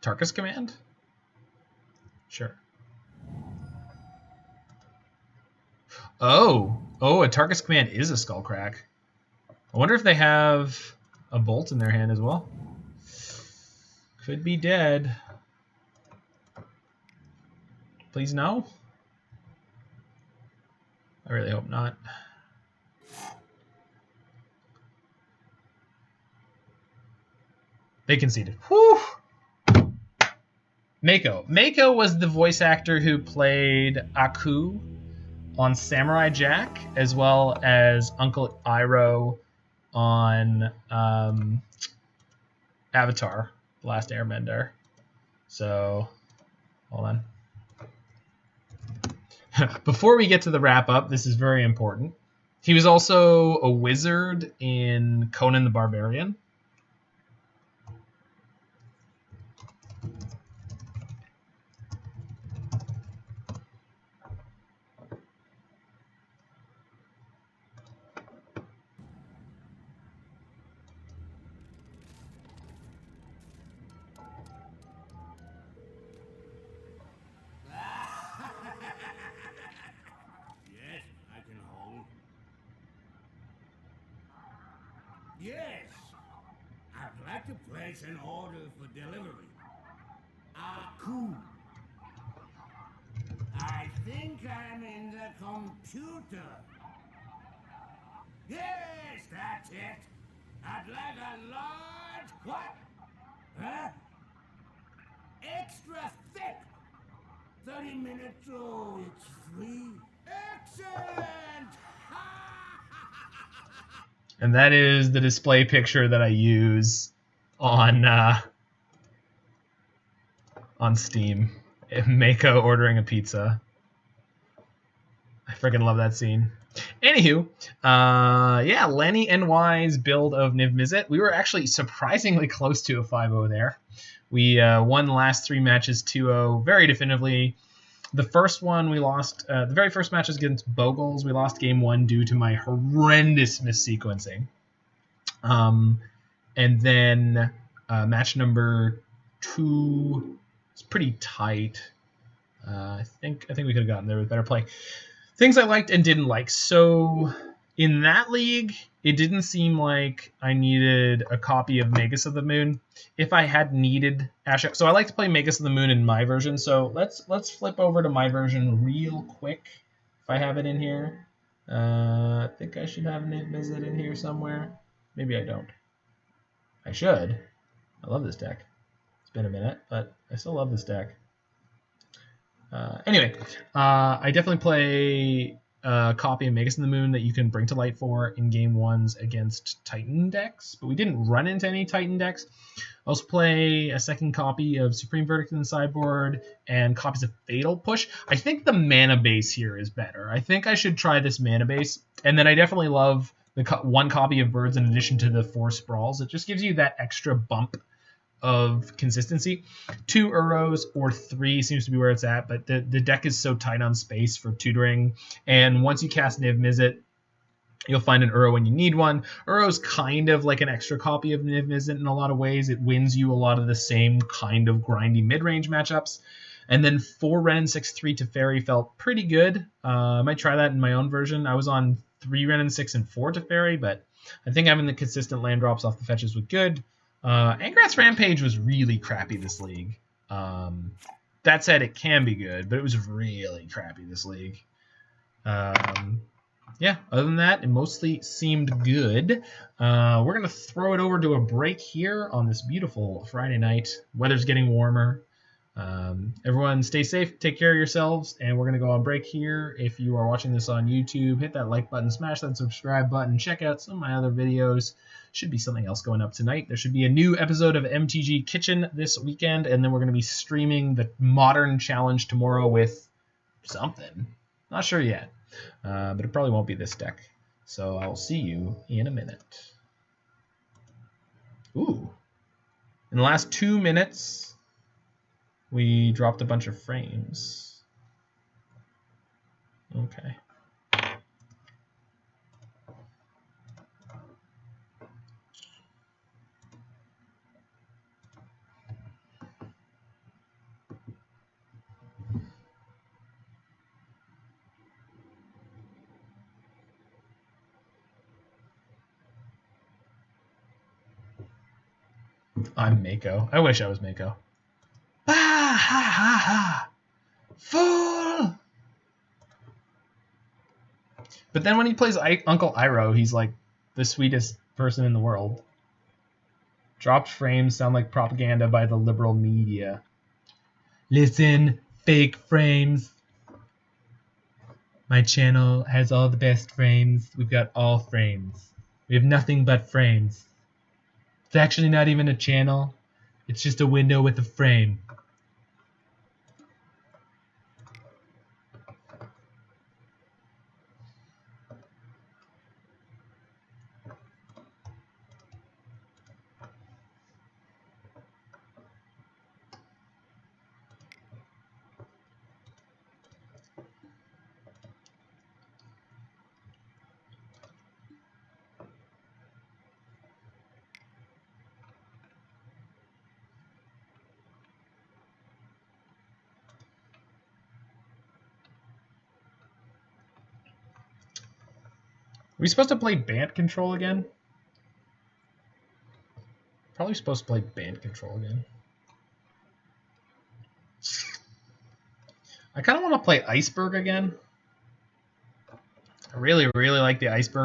Tarkus command? Sure. Oh, a Tarkus command is a skull crack. I wonder if they have a bolt in their hand as well. Could be dead. Please no? I really hope not. They conceded. Whew! Mako. Mako was the voice actor who played Aku on Samurai Jack, as well as Uncle Iroh on Avatar, The Last Airbender. So, hold on. Before we get to the wrap-up, this is very important. He was also a wizard in Conan the Barbarian.
Yes, I'd like to place an order for delivery. Cool. I think I'm in the computer. Yes, that's it. I'd like a large... What? Huh? Extra thick. 30 minutes, oh, it's free. Excellent!
And that is the display picture that I use on Steam. Mako ordering a pizza. I freaking love that scene. Anywho, yeah, Lanny NY's build of Niv-Mizzet. We were actually surprisingly close to a 5-0 there. We won the last 3 matches 2-0 very definitively. The first one we lost, the very first match was against Bogles. We lost game 1 due to my horrendous missequencing. And then match number 2 was pretty tight. I think we could have gotten there with better play. Things I liked and didn't like. So in that league, it didn't seem like I needed a copy of Magus of the Moon. If I had needed Ashiok, so I like to play Magus of the Moon in my version. So let's flip over to my version real quick. If I have it in here, I think I should have Niv-Mizzet in here somewhere. Maybe I don't. I should. I love this deck. It's been a minute, but I still love this deck. Anyway, I definitely play a copy of Magus of the Moon that you can bring to light for in game 1s against Titan decks, but we didn't run into any Titan decks. I also play a second copy of Supreme Verdict in the sideboard and copies of Fatal Push. I think the mana base here is better. I think I should try this mana base, and then I definitely love the one copy of Birds in addition to the 4 Sprawls. It just gives you that extra bump of consistency. 2 Uros or 3 seems to be where it's at, but the deck is so tight on space for tutoring, and once you cast Niv-Mizzet, you'll find an Uro when you need one. Uro's kind of like an extra copy of Niv-Mizzet in a lot of ways. It wins you a lot of the same kind of grindy mid-range matchups. And then 4 Wrenn and 6 3 Teferi felt pretty good. I might try that in my own version. I was on 3 Wrenn and 6 and 4 Teferi, but I think having the consistent land drops off the fetches was good. Angrath's Rampage was really crappy this league. That said, it can be good, but it was really crappy this league. Yeah, other than that, it mostly seemed good. We're going to throw it over to a break here on this beautiful Friday night. Weather's getting warmer. Everyone stay safe, take care of yourselves, and we're going to go on break here. If you are watching this on YouTube, hit that like button, smash that subscribe button, check out some of my other videos. Should be something else going up tonight. There should be a new episode of MTG Kitchen this weekend, and then we're going to be streaming the Modern Challenge tomorrow with something. Not sure yet, but it probably won't be this deck. So I'll see you in a minute. Ooh. In the last 2 minutes, We dropped a bunch of frames. Okay. I'm Mako. I wish I was Mako. Ah, ha, ha, ha. Fool! But then when he plays Uncle Iroh, he's like the sweetest person in the world. Dropped frames sound like propaganda by the liberal media. Listen, fake frames. My channel has all the best frames. We've got all frames. We have nothing but frames. It's actually not even a channel. It's just a window with a frame. Are we supposed to play Band Control again? Probably supposed to play Band Control again. I kind of want to play Iceberg again. I really, really like the Iceberg